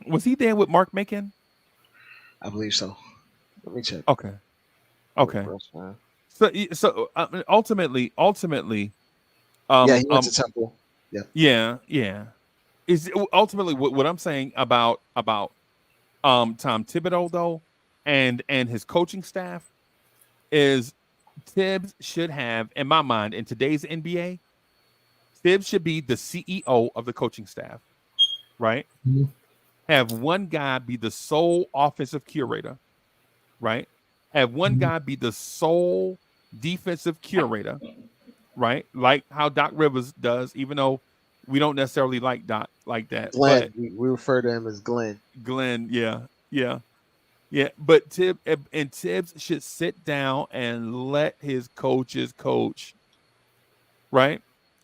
Was he there with Mark Macon? I believe so. Let me check. Okay. So ultimately, he went to Temple. Yeah. Is ultimately what I'm saying about Tom Thibodeau though, and his coaching staff is Tibbs should have, in my mind, in today's NBA, Tibbs should be the CEO of the coaching staff, right? Mm-hmm. Have one guy be the sole offensive curator, right? Have one guy be the sole defensive curator, right? Like how Doc Rivers does, even though we don't necessarily like Doc like that. Glenn, we refer to him as Glenn. Glenn, yeah. But Tibbs should sit down and let his coaches coach. right?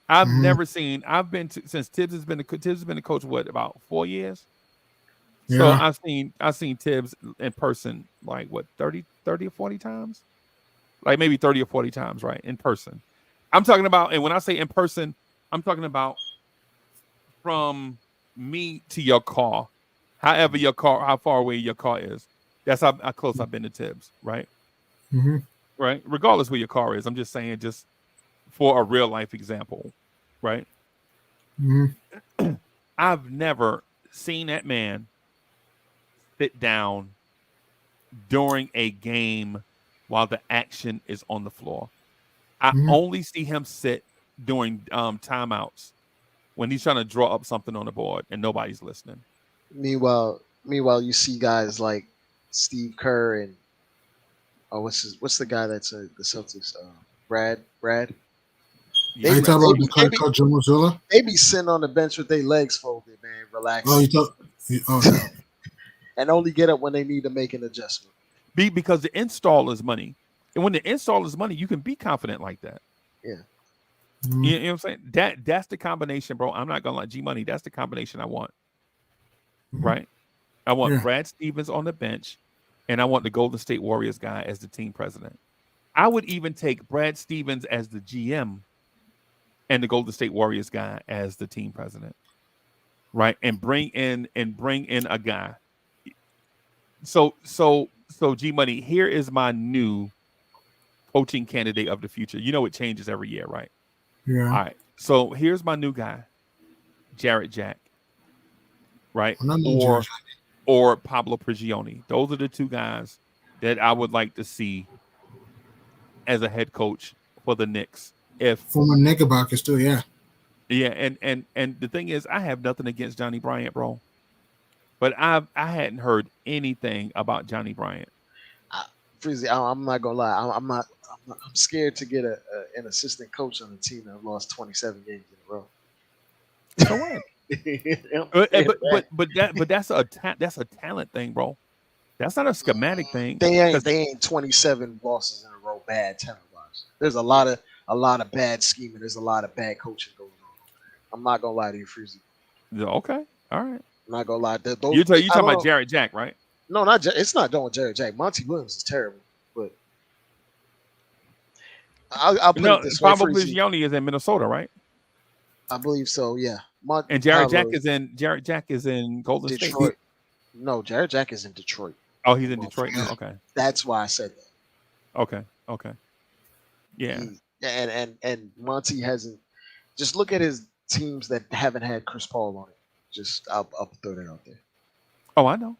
I've Mhm. never seen. I've been to, since Tibbs has been the coach. What, about 4 years? So Yeah. I've seen Tibbs in person like what, 30 or 40 times, like maybe 30 or 40 times, right, in person. I'm talking about, and when I say in person, I'm talking about from me to your car, however your car, how far away your car is. That's how close I've been to Tibbs, right? Mhm. Right. Regardless where your car is, I'm just saying, just for a real life example, right? Mhm. I've never seen that man sit down during a game while the action is on the floor. I Mhm. only see him sit during timeouts when he's trying to draw up something on the board and nobody's listening. Meanwhile, you see guys like Steve Kerr and what's the guy that's the Celtics? Brad. Yeah, Are They you be Brad talking they about be the Stevens. they cut be cut Joe Mazzulla? they be sitting on the bench with their legs folded, man, Oh, relaxing, you talk. Oh no. and only get up when they need to make an adjustment. Because the install is money. And when the install is money, you can be confident like that. Yeah, Mhm. You know what I'm saying? That's the combination, bro. I'm not gonna lie, G Money. That's the combination I want, Mhm. right? I want Yeah. Brad Stevens on the bench, and I want the Golden State Warriors guy as the team president. I would even take Brad Stevens as the GM and the Golden State Warriors guy as the team president, right? And bring in a guy. So G Money, here is my new coaching candidate of the future. You know it changes every year, right? Yeah. All right. So here's my new guy, Jarrett Jack, right? Well, not no Jared. Or Pablo Prigioni. Those are the two guys that I would like to see as a head coach for the Knicks. If Former Knickerbockers too. Yeah. Yeah, and the thing is, I have nothing against Johnny Bryant, bro. But I hadn't heard anything about Johnny Bryant. I, Freezy, I'm not gonna lie, I'm scared to get an assistant coach on the team that lost 27 games in a row. So what? I'm But scared of that. that's a talent thing, bro. That's not a schematic thing. They ain't Because they ain't 27 losses in a row bad talent wise. There's a lot of bad scheming. There's a lot of bad coaching going on. I'm not gonna lie to you, Freezy. okay, all right. I'm not gonna lie. Those You I talking don't about know. Jarrett Jack, right? No, not it's not doing Jared Jack. Monty Williams is terrible, but I'll put it No, this way, Pablo Freezy. Prigioni is in Minnesota, right? I believe so. Yeah, And Pablo Jarrett Jack is in Golden State. Detroit. No, Jared Jack is in Detroit. Oh, he's in Well, Detroit now. Okay, that's why I said that. okay. Yeah. And Monty hasn't. Just look at his teams that haven't had Chris Paul on it. Just I'll throw that out there. Oh, I know.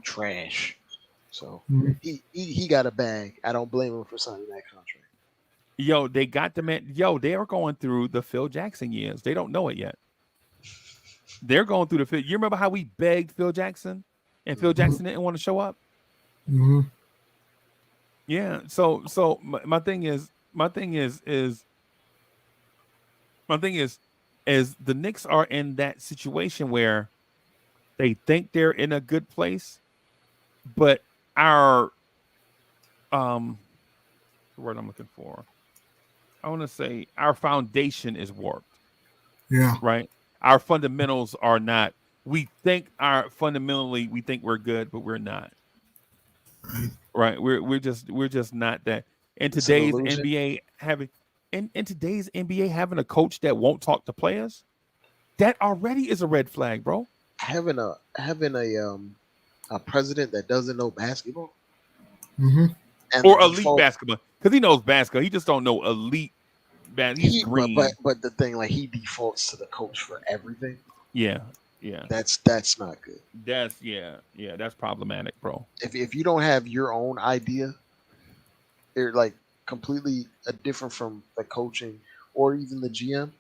Trash. So Mhm. he got a bag. I don't blame him for signing that contract. Yo, they got the man. Yo, they are going through the Phil Jackson years. They don't know it yet. They're going through the Phil. You remember how we begged Phil Jackson, and Phil Mhm. Jackson didn't want to show up? Mhm. Yeah. So my thing is is the Knicks are in that situation where they think they're in a good place, but our the word I'm looking for, I want to say our foundation is warped, Yeah. right? Our fundamentals are not. Fundamentally we think we're good, but we're not. Right. Right? We're just not that. In It's an today's illusion. NBA having in today's NBA having a coach that won't talk to players, that already is a red flag, bro. Having a president that doesn't know basketball Mhm. and the Or elite default basketball, because he knows basketball. He just don't know elite. He's he green. but the thing like he defaults to the coach for everything. Yeah, yeah. That's not good. That's problematic, bro. If you don't have your own idea, they're like completely different from the coaching or even the GM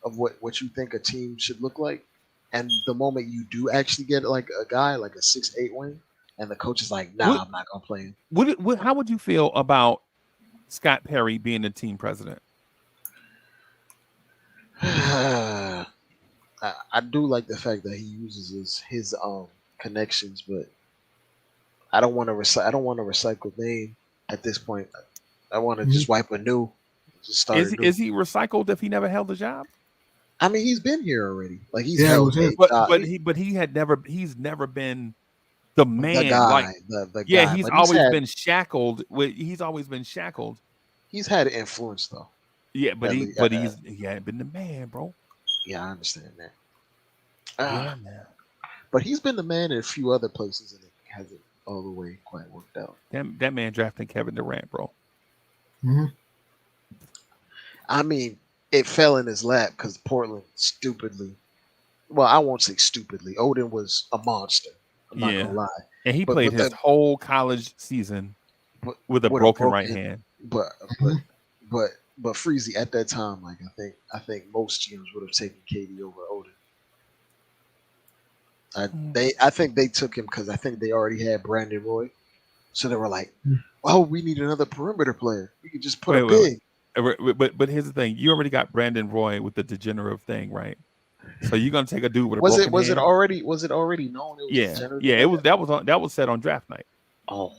of what you think a team should look like. And the moment you do actually get like a guy like a 6'8" wing, and the coach is like, What "Nah, I'm not gonna play him." how would you feel about Scott Perry being the team president? I do like the fact that he uses his connections, but I don't want to recycle name at this point. I want to Mhm. just wipe a new. Just started new. Is he recycled if he never held a job? I mean, he's been here already. Like he's Yeah, held it was a him. job. But he's never been the man. the guy, Like the yeah, guy. he's But always been shackled. He's always been shackled. he's had an influence though. Yeah, but At he least- but he hadn't been the man, bro. Yeah, I understand that. Yeah, man. But he's been the man in a few other places, and it hasn't all the way quite worked out. That man drafting Kevin Durant, bro. Mm-hmm. I mean, it fell in his lap because Portland stupidly. Well, I won't say stupidly. Odin was a monster. I'm not gonna lie. And he But played with his whole college season with a broken right hand. But Freezie at that time, like I think most GMs would have taken KD over Odin. I think they took him because I think they already had Brandon Roy, so they were like, "Oh, we need another perimeter player. We could just put a big." But here's the thing: you already got Brandon Roy with the degenerative thing, right? So you're gonna take a dude with a broken hand. Was it already known? It was yeah. That was set on draft night. Oh,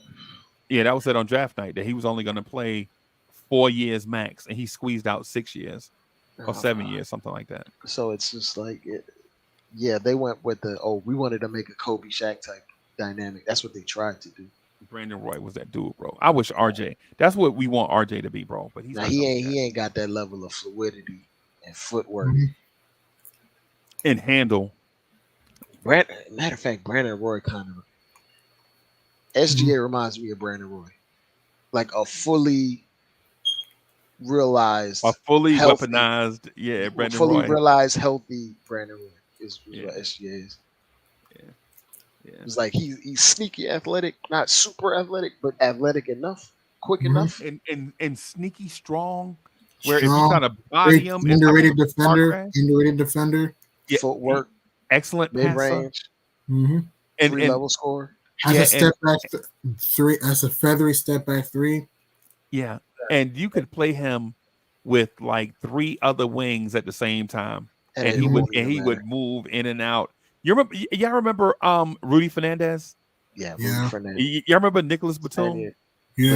yeah, that was set on draft night that he was only gonna play 4 years max, and he squeezed out 6 years or 7 years, something like that. So it's just like yeah, they went with we wanted to make a Kobe Shaq type dynamic. That's what they tried to do. Brandon Roy was that dude, bro. I wish RJ. That's what we want RJ to be, bro. But he ain't got that level of fluidity and footwork and handle. Matter of fact, Brandon Roy kind of SGA reminds me of Brandon Roy, like a fully realized, healthy, weaponized, Brandon fully Roy. realized healthy Brandon Roy is what SGA is. Yeah. It's like he's sneaky athletic, not super athletic, but athletic enough, quick enough, and sneaky strong. Where if you kind of body him, underrated defender, yeah, footwork, excellent mid passer, range, and level score. As a step back three, as a feathery step back three. Yeah, and you could play him with like 3 other wings at the same time, and he would move in and out. Y'all remember Rudy Fernandez? Yeah, Rudy Fernandez. Y'all remember Nicholas Batum? Yeah.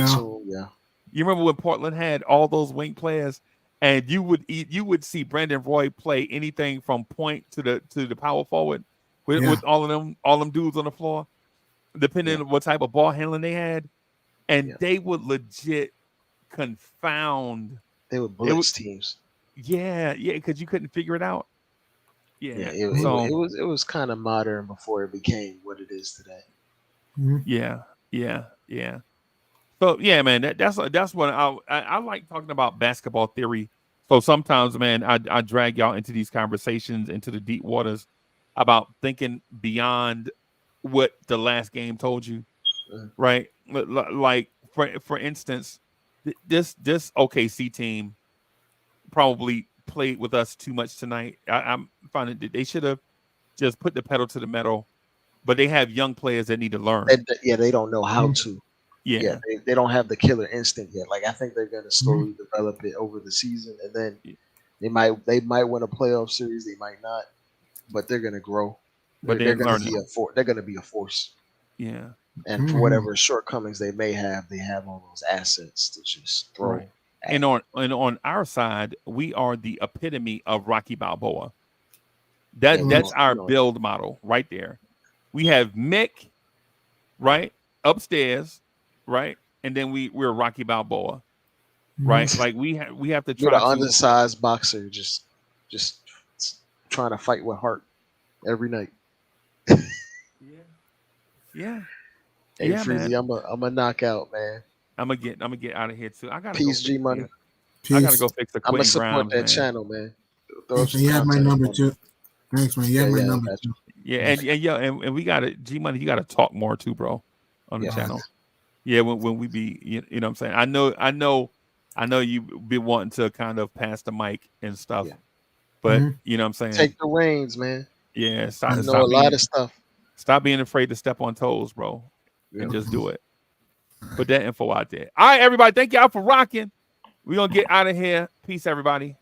Batum, yeah. You remember when Portland had all those wing players, and you would see Brandon Roy play anything from point to the power forward with all them dudes on the floor, depending on what type of ball handling they had, and they would legit confound. They would blitz teams. Yeah, because you couldn't figure it out. Yeah, it was kind of modern before it became what it is today. Yeah. So yeah, man, that's what I like talking about basketball theory. So sometimes, man, I drag y'all into these conversations, into the deep waters about thinking beyond what the last game told you, right? Like for instance, this OKC team probably played with us too much tonight. I'm finding that they should have just put the pedal to the metal, but they have young players that need to learn. They don't know how to. Yeah, they don't have the killer instinct yet. Like I think they're gonna slowly develop it over the season, and then they might win a playoff series. They might not, but they're gonna grow. But they're gonna be they're gonna be a force. Yeah, and for whatever shortcomings they may have, they have all those assets to just throw. Right. And on our side, we are the epitome of Rocky Balboa. That's our build model right there. We have Mick, right, upstairs, right, and then we're Rocky Balboa, right. Like we have to try. You're an undersized boxer, just trying to fight with heart every night. Yeah. Hey, Freezie, I'm a knockout, man. I'm gonna get out of here too. I gotta Peace, G Money. I gotta go fix the. I'm gonna support that channel, man. You have my number too. Thanks, man. You have my number too. Yeah, and we got it. G Money, you got to talk more too, bro, on the channel. Yeah, when we be, you know what I'm saying. I know you be wanting to kind of pass the mic and stuff, but you know what I'm saying. Take the reins, man. Yeah, I know a lot of stuff. Stop being afraid to step on toes, bro, and just do it. Put that info out there. All right, everybody. Thank y'all for rocking. We're going to get out of here. Peace, everybody.